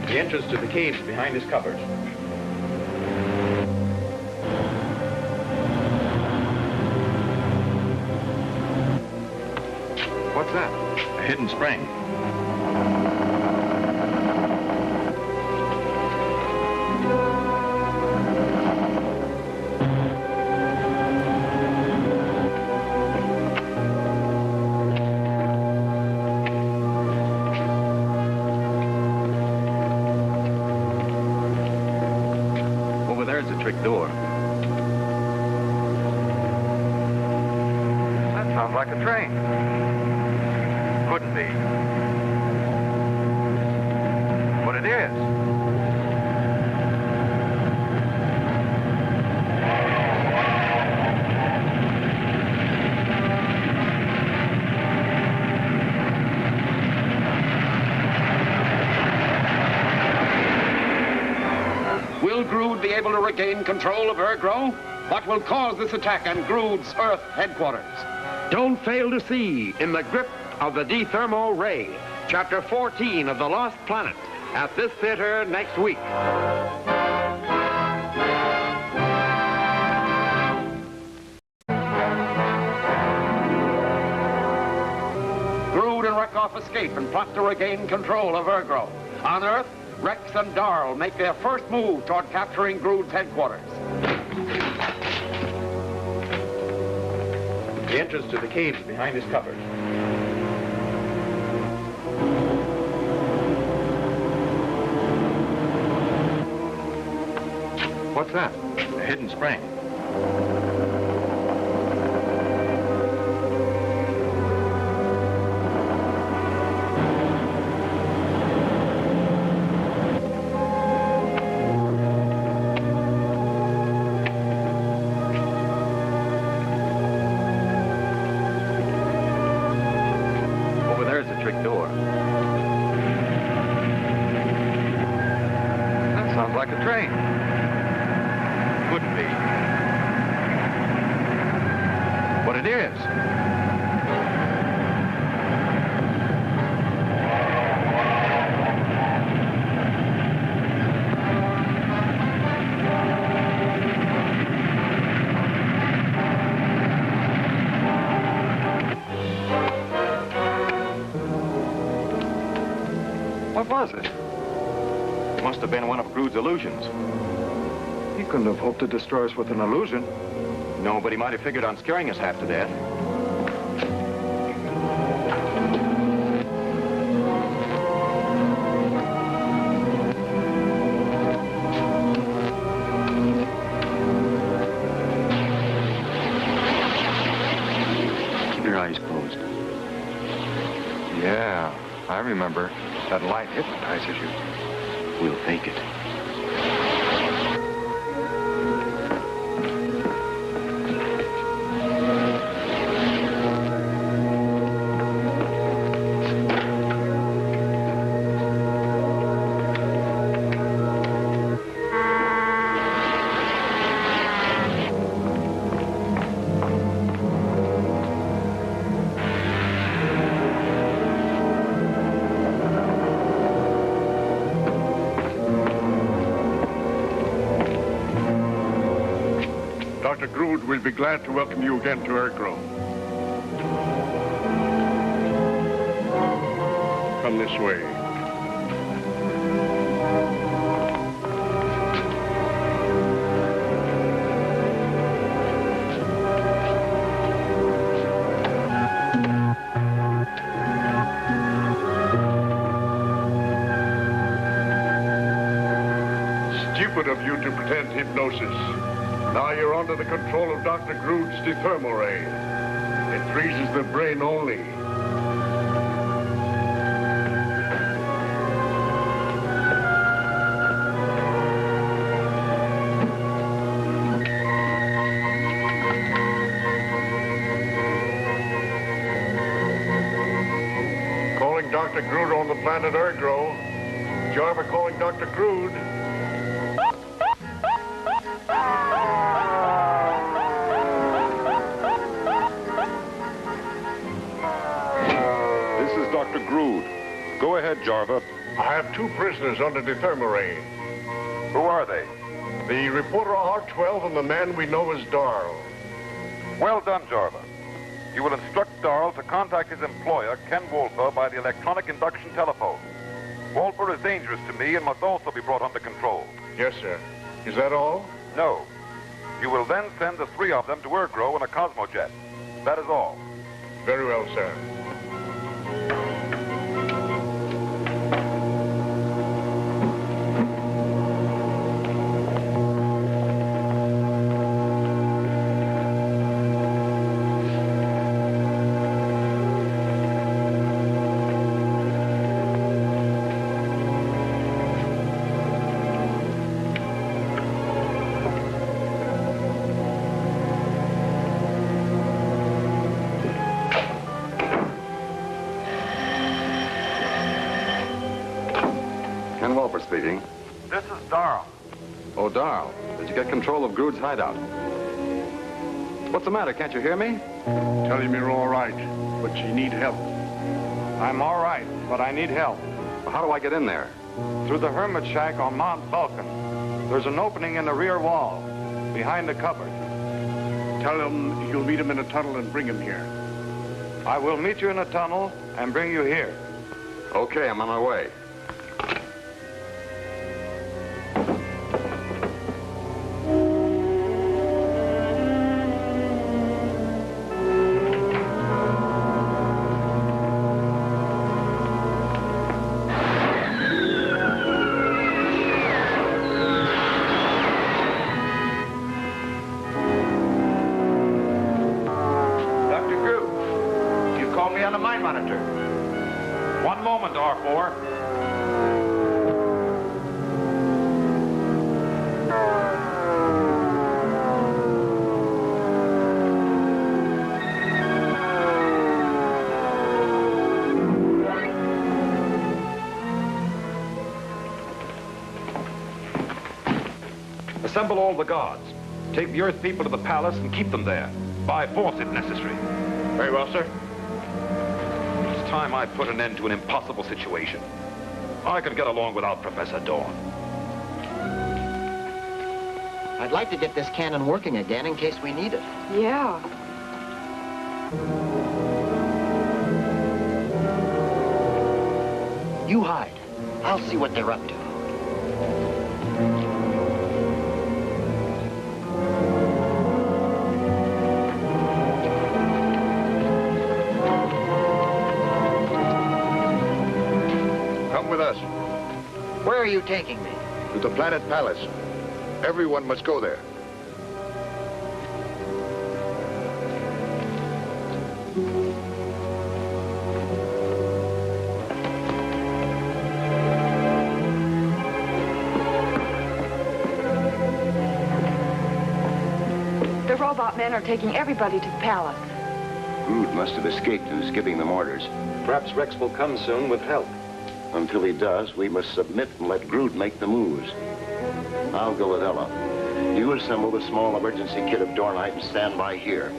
The entrance to the cave's behind his cupboard. What's that? A hidden spring. Trick door. That sounds like a train. Couldn't be. But it is. Will Grood be able to regain control of Ergro? What will cause this attack on Grood's Earth headquarters? Don't fail to see In the Grip of the Dethermo Ray, Chapter 14 of The Lost Planet, at this theater next week. Grood and Rekoff escape and plot to regain control of Ergro. On Earth, Rex and Darl make their first move toward capturing Grood's headquarters. The entrance to the cave's behind his cupboard. What's that? A hidden spring. Like a train. Couldn't be. But it is. What was it? Must have been one of Grood's illusions. He couldn't have hoped to destroy us with an illusion. No, but he might have figured on scaring us half to death. remember, that light hypnotizes you. We'll fake it. Dr. Grood will be glad to welcome you again to Earthgrove. Come this way. Stupid of you to pretend hypnosis. Now you're under the control of Dr. Grood's dethermal ray. It freezes the brain only. Calling Dr. Grood on the planet Earthgrove. Jarva calling Dr. Grood. Dr. Grood. Go ahead, Jarva. I have two prisoners under the thermal ray. Who are they? The reporter R12 and the man we know as Darl. Well done, Jarva. You will instruct Darl to contact his employer, Ken Wolfer, by the electronic induction telephone. Wolfer is dangerous to me and must also be brought under control. Yes, sir. Is that all? No. You will then send the three of them to Earthgrove in a Cosmojet. That is all. Very well, sir. Ken Wolfer speaking. This is Darl. Oh, Darl, did you get control of Grood's hideout? What's the matter? Can't you hear me? Tell him you're all right, but you need help. I'm all right, but I need help. Well, how do I get in there? Through the hermit shack on Mount Vulcan. There's an opening in the rear wall, behind the cupboard. Tell him you'll meet him in a tunnel and bring him here. I will meet you in a tunnel and bring you here. Okay, I'm on my way. One moment, R4. Assemble all the guards. Take the Earth people to the palace and keep them there. By force, if necessary. Very well, sir. It's time I put an end to an impossible situation. I could get along without Professor Dawn. I'd like to get this cannon working again in case we need it. Yeah. You hide. I'll see what they're up to. Come with us. Where are you taking me? To the Planet Palace. Everyone must go there. robot men are taking everybody to the palace. Grood must have escaped and is giving them orders. Perhaps Rex will come soon with help. Until he does, we must submit and let Grood make the moves. I'll go with Ella. You assemble the small emergency kit of Dornite and stand by here.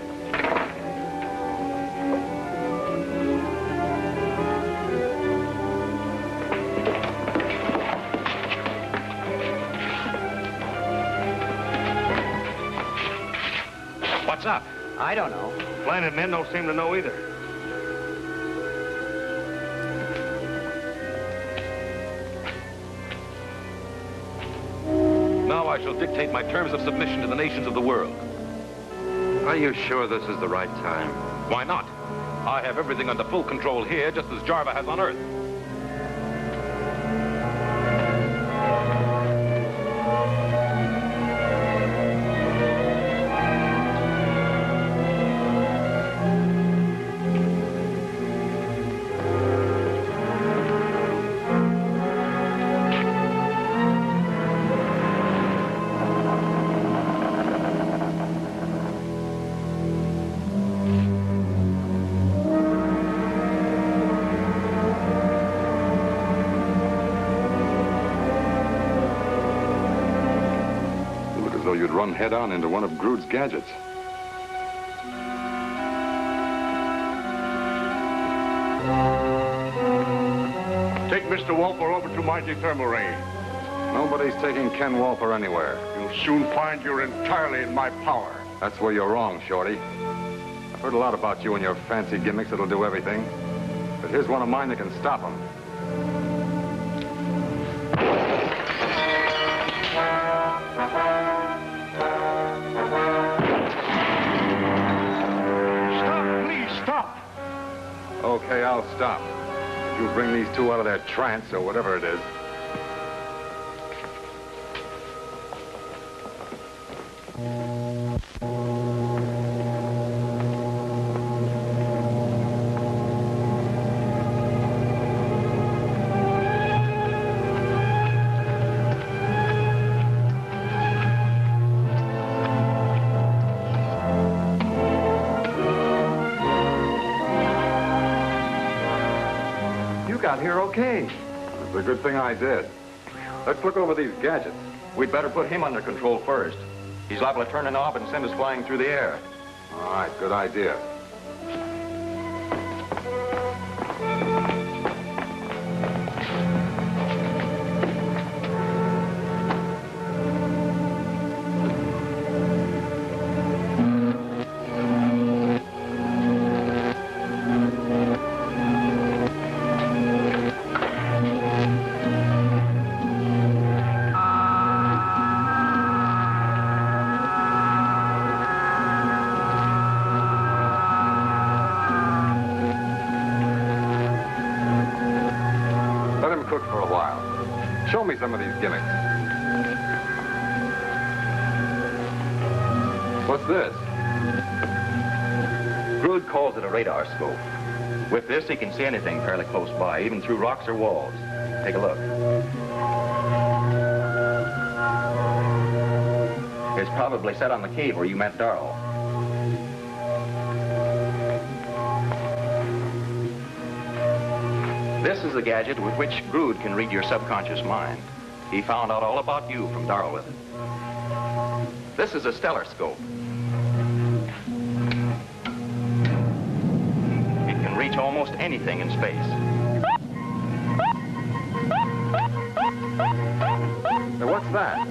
What's up? I don't know. Planet men don't seem to know either. Now I shall dictate my terms of submission to the nations of the world. Are you sure this is the right time? Why not? I have everything under full control here, just as Jarva has on Earth. You'd run head-on into one of Grood's gadgets. Take Mr. Walper over to my thermal ray. Nobody's taking Ken Walper anywhere. You'll soon find you're entirely in my power. That's where you're wrong, Shorty. I've heard a lot about you and your fancy gimmicks that'll do everything. But here's one of mine that can stop them. Okay, I'll stop. If you bring these two out of their trance, or whatever it is. Got here okay. It's a good thing I did. Let's look over these gadgets. We'd better put him under control first. He's liable to turn a knob and send us flying through the air. All right, good idea. Show me some of these gimmicks. What's this? Grood calls it a radar scope. With this, he can see anything fairly close by, even through rocks or walls. Take a look. It's probably set on the cave where you met Darrell. This is a gadget with which Grood can read your subconscious mind. He found out all about you from Darrell with it. This is a stellar scope. It can reach almost anything in space. Now, what's that?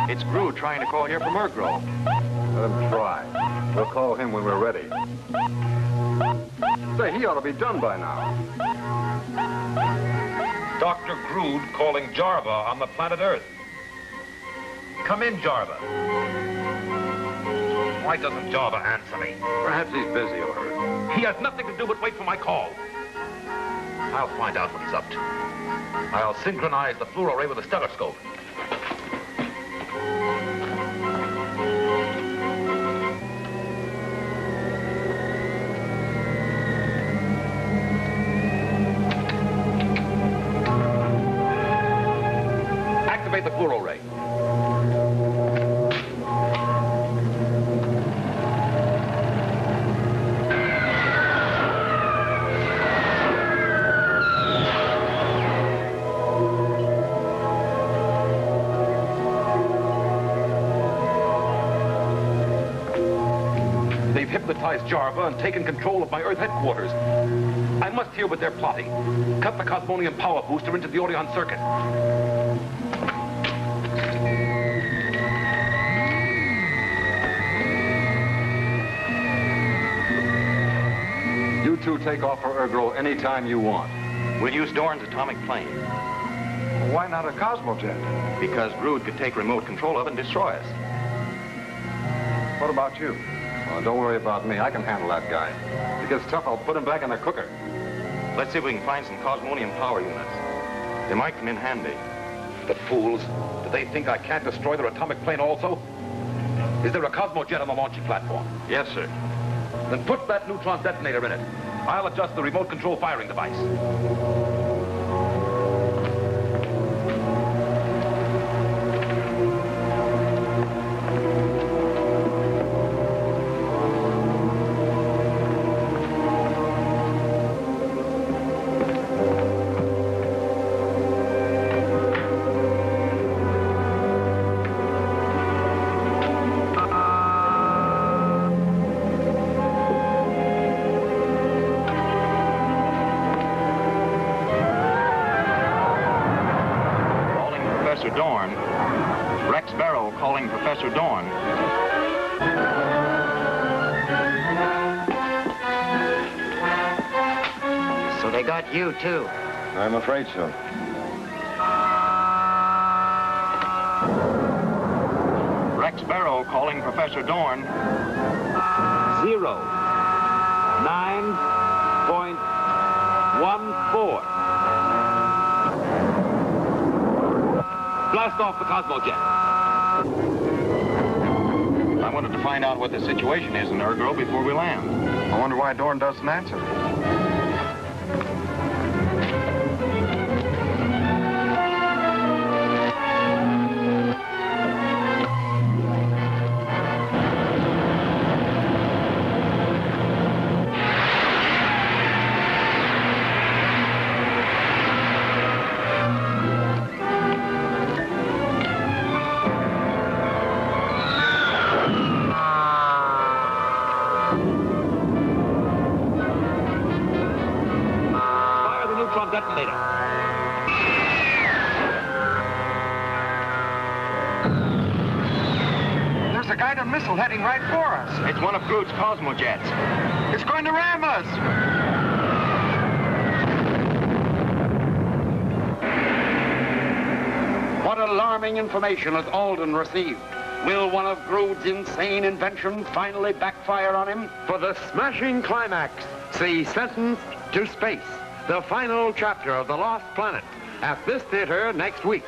It's Grood trying to call here from Ergrove. Let him try. We'll call him when we're ready. Say, he ought to be done by now. Dr. Grood calling Jarva on the planet Earth. Come in, Jarva. Why doesn't Jarva answer me? Perhaps he's busy over it. He has nothing to do but wait for my call. I'll find out what he's up to. I'll synchronize the fluoro ray with the stellar scope. Activate the fluoro ray. hypnotize Jarva and taken control of my Earth headquarters. I must hear what they're plotting. Cut the Cosmonium power booster into the Orion circuit. You two take off for Ergro anytime you want. We'll use Dorn's atomic plane. Why not a Cosmojet? Because Grood could take remote control of it and destroy us. What about you? Well, don't worry about me. I can handle that guy. If he gets tough, I'll put him back in the cooker. Let's see if we can find some Cosmonium power units. They might come in handy. The fools. Do they think I can't destroy their atomic plane also? Is there a Cosmojet on the launching platform? Yes, sir. Then put that neutron detonator in it. I'll adjust the remote control firing device. Dorn. Rex Barrow calling Professor Dorn. So they got you, too. I'm afraid so. Rex Barrow calling Professor Dorn. 9.14. Blast off the Cosmojet. I wanted to find out what the situation is in Ergro before we land. I wonder why Dorn doesn't answer. Detonator. There's a guided missile heading right for us. It's one of Grood's Cosmojets. It's going to ram us. What alarming information has Holdren received? Will one of Grood's insane inventions finally backfire on him? For the smashing climax, see Sentenced to Space, the final chapter of The Lost Planet, at this theater next week.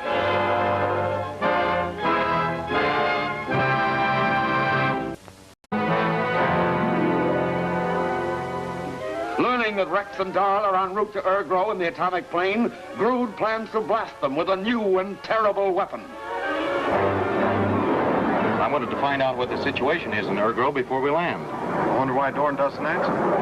Learning that Rex and Darl are en route to Ergro in the atomic plane, Grood plans to blast them with a new and terrible weapon. I wanted to find out what the situation is in Ergro before we land. I wonder why Dorn doesn't answer.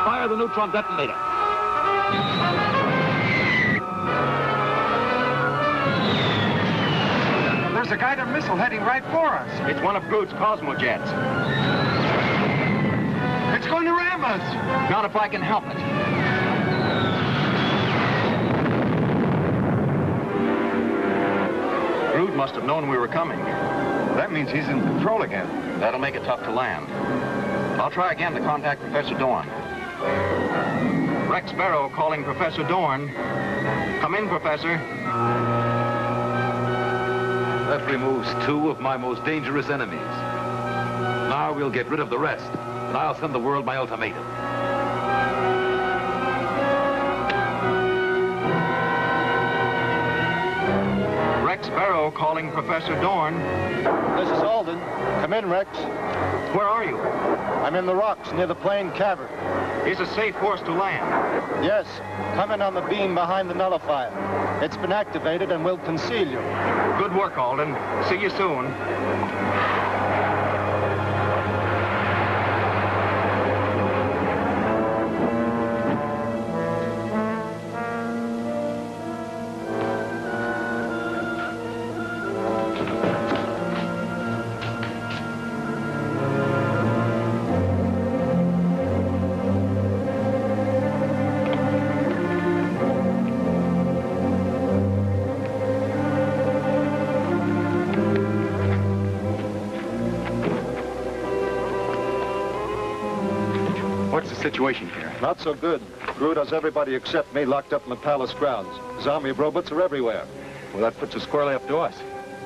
Fire the neutron detonator. There's a guided missile heading right for us. It's one of Grood's Cosmojets. It's going to ram us. Not if I can help it. Grood must have known we were coming. That means he's in control again. That'll make it tough to land. I'll try again to contact Professor Dorn. Rex Barrow calling Professor Dorn. Come in, Professor. That removes two of my most dangerous enemies. Now we'll get rid of the rest, and I'll send the world my ultimatum. Rex Barrow calling Professor Dorn. This is Alden. Come in, Rex. Where are you? I'm in the rocks near the plane cavern. Is it safe for us to land? Yes. Come in on the beam behind the nullifier. It's been activated and will conceal you. Good work, Alden. See you soon. Situation here? Not so good. Grood has everybody except me locked up in the palace grounds. Zombie robots are everywhere. Well, that puts us squarely up to us.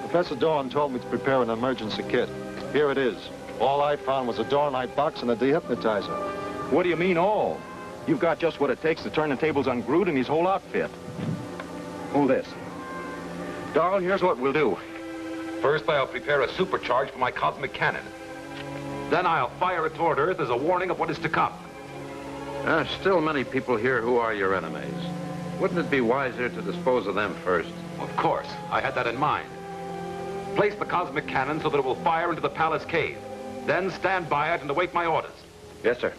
Professor Dorn told me to prepare an emergency kit. Here it is. All I found was a Dornite box and a dehypnotizer. What do you mean, all? You've got just what it takes to turn the tables on Grood and his whole outfit. Hold this. Darl, here's what we'll do. First, I'll prepare a supercharge for my cosmic cannon. Then I'll fire it toward Earth as a warning of what is to come. There are still many people here who are your enemies. Wouldn't it be wiser to dispose of them first? Of course. I had that in mind. Place the cosmic cannon so that it will fire into the palace cave. Then stand by it and await my orders. Yes, sir.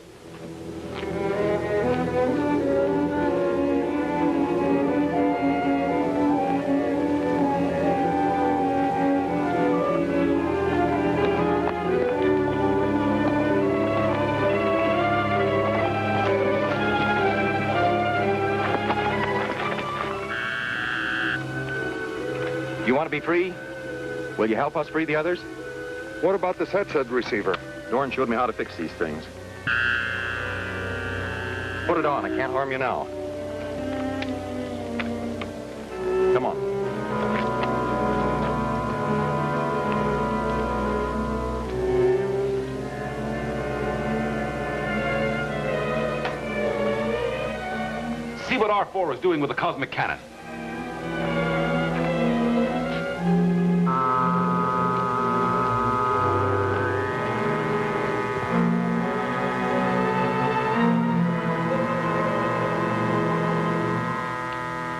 You want to be free? Will you help us free the others? What about this headset receiver? Dorn showed me how to fix these things. Put it on. I can't harm you now. Come on. See what R4 is doing with the cosmic cannon.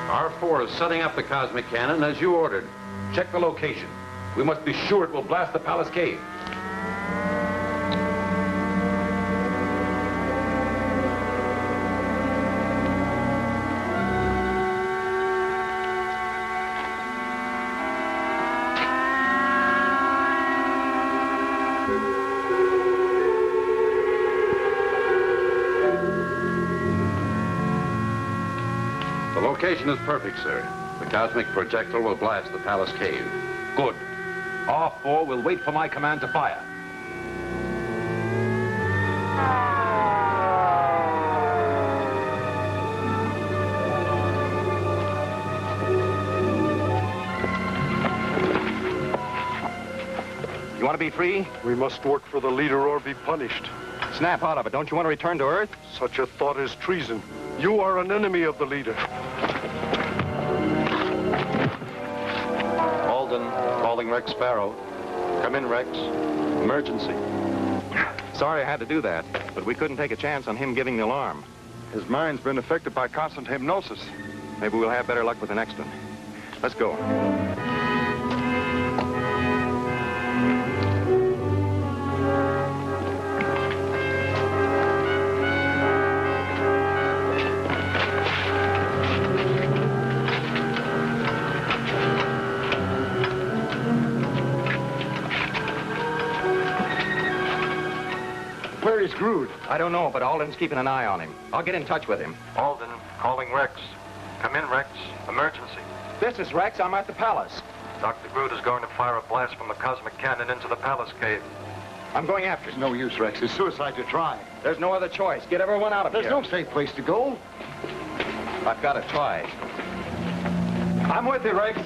R4 is setting up the cosmic cannon as you ordered. Check the location. We must be sure it will blast the palace cave. The location is perfect, sir. The cosmic projectile will blast the palace cave. Good. R4 will wait for my command to fire. You want to be free? We must work for the leader or be punished. Snap out of it. Don't you want to return to Earth? Such a thought is treason. You are an enemy of the leader. Alden, calling Rex Barrow. Come in, Rex. Emergency. Sorry I had to do that, but we couldn't take a chance on him giving the alarm. His mind's been affected by constant hypnosis. Maybe we'll have better luck with the next one. Let's go. Where is Grood? I don't know, but Alden's keeping an eye on him. I'll get in touch with him. Alden, calling Rex. Come in, Rex. Emergency. This is Rex. I'm at the palace. Dr. Grood is going to fire a blast from the cosmic cannon into the palace cave. I'm going after him. No use, Rex. It's suicide to try. There's no other choice. Get everyone out of here. There's no safe place to go. I've got to try. I'm with you, Rex.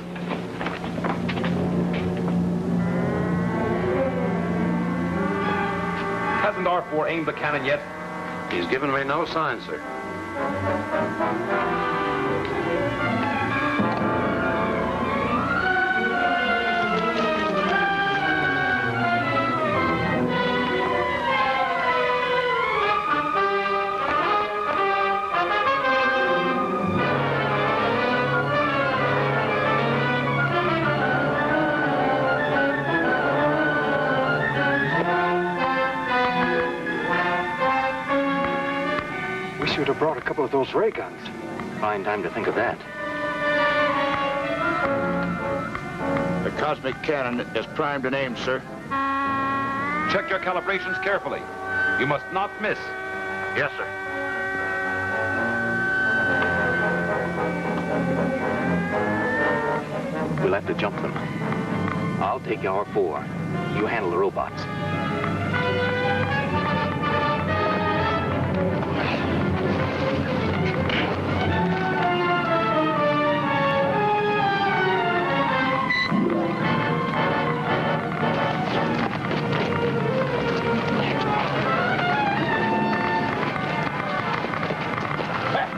Hasn't R4 aimed the cannon yet? He's given me no sign, sir. couple of those ray guns. Fine time to think of that. The cosmic cannon is primed and aimed, sir. Check your calibrations carefully. You must not miss. Yes, sir. We'll have to jump them. I'll take R4. You handle the robots.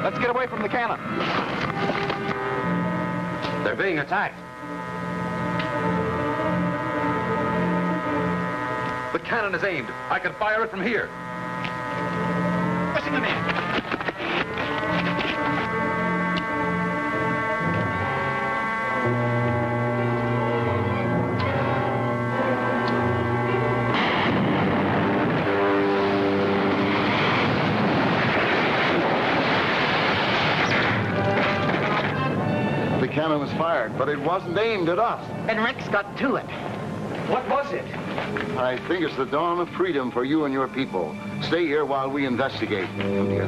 Let's get away from the cannon. They're being attacked. The cannon is aimed. I can fire it from here. Pushing them in. The cannon was fired, but it wasn't aimed at us. And Rex got to it. What was it? I think it's the dawn of freedom for you and your people. Stay here while we investigate. Come here.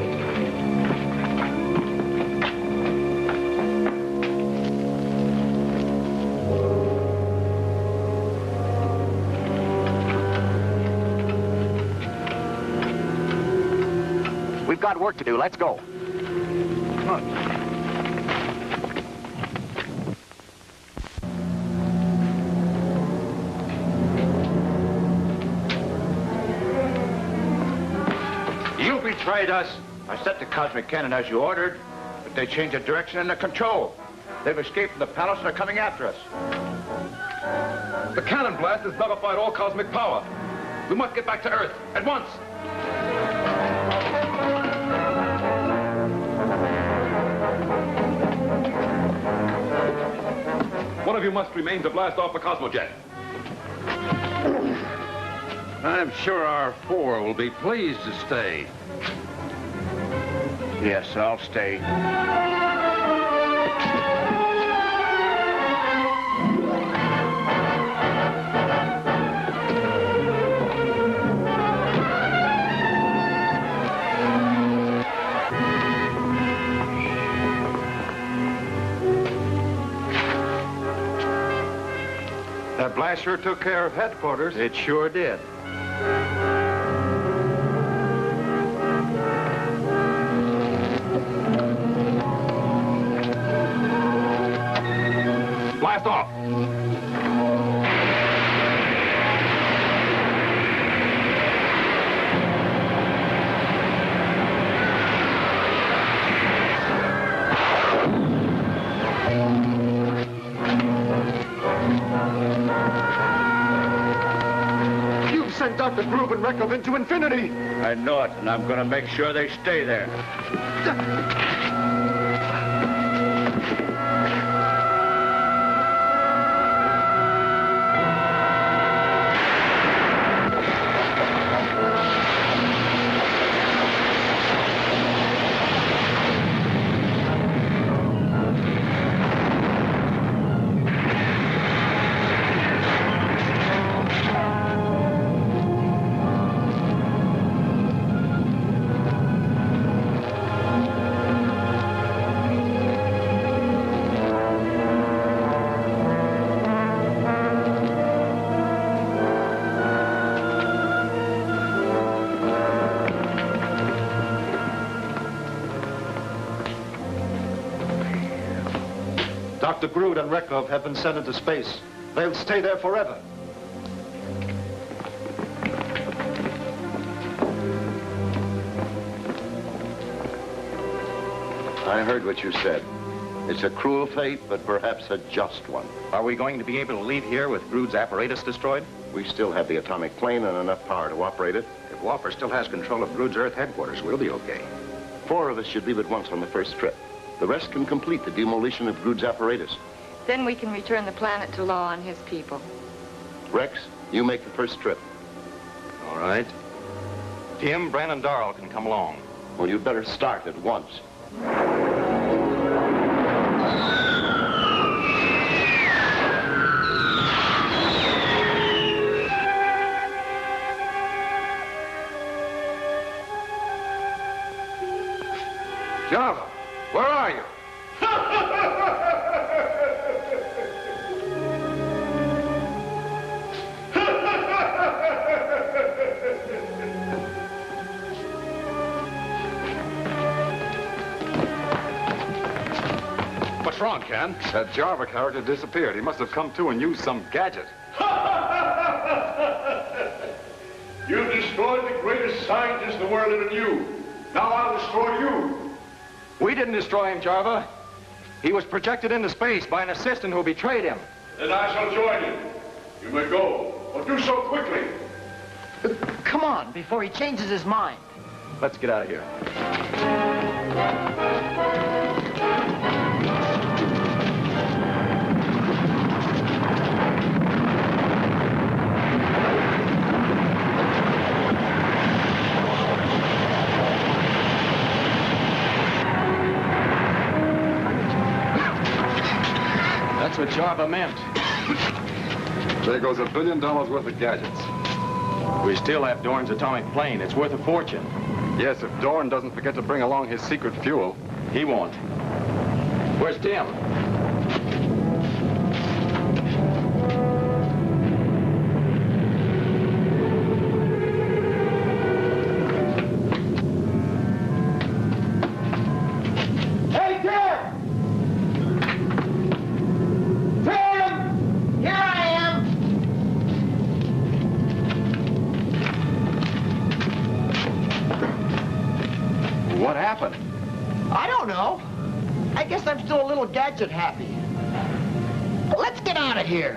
We've got work to do. Let's go. Come on. You betrayed us. I set the cosmic cannon as you ordered, but they changed the direction and the control. They've escaped from the palace and are coming after us. The cannon blast has nullified all cosmic power. We must get back to Earth at once. One of you must remain to blast off the Cosmojet. I'm sure our four will be pleased to stay. Yes, I'll stay. That blast sure took care of headquarters. It sure did. Blast off! You've sent Dr. Groove and Rekov into infinity. I know it, and I'm going to make sure they stay there. Dr. Grood and Rekov have been sent into space. They'll stay there forever. I heard what you said. It's a cruel fate, but perhaps a just one. Are we going to be able to leave here with Grood's apparatus destroyed? We still have the atomic plane and enough power to operate it. If Walper still has control of Grood's Earth headquarters, we'll be okay. 4 of us should leave at once on the first trip. The rest can complete the demolition of Grood's apparatus. Then we can return the planet to Law and his people. Rex, you make the first trip. All right. Tim, Bran, and Darrell can come along. Well, you'd better start at once. Java, where are you? What's wrong, Ken? That Java character disappeared. He must have come to and used some gadget. You destroyed the greatest scientist the world ever knew. Now I'll destroy you. We didn't destroy him, Java. He was projected into space by an assistant who betrayed him. Then I shall join you. You may go, but do so quickly. Come on, before he changes his mind. Let's get out of here. That's what Java meant. There goes $1 billion worth of gadgets. We still have Dorn's atomic plane. It's worth a fortune. Yes, if Dorn doesn't forget to bring along his secret fuel. He won't. Where's Tim? Hey, Tim! Tim! Here I am! What happened? I don't know. I guess I'm still a little gadget happy. Let's get out of here.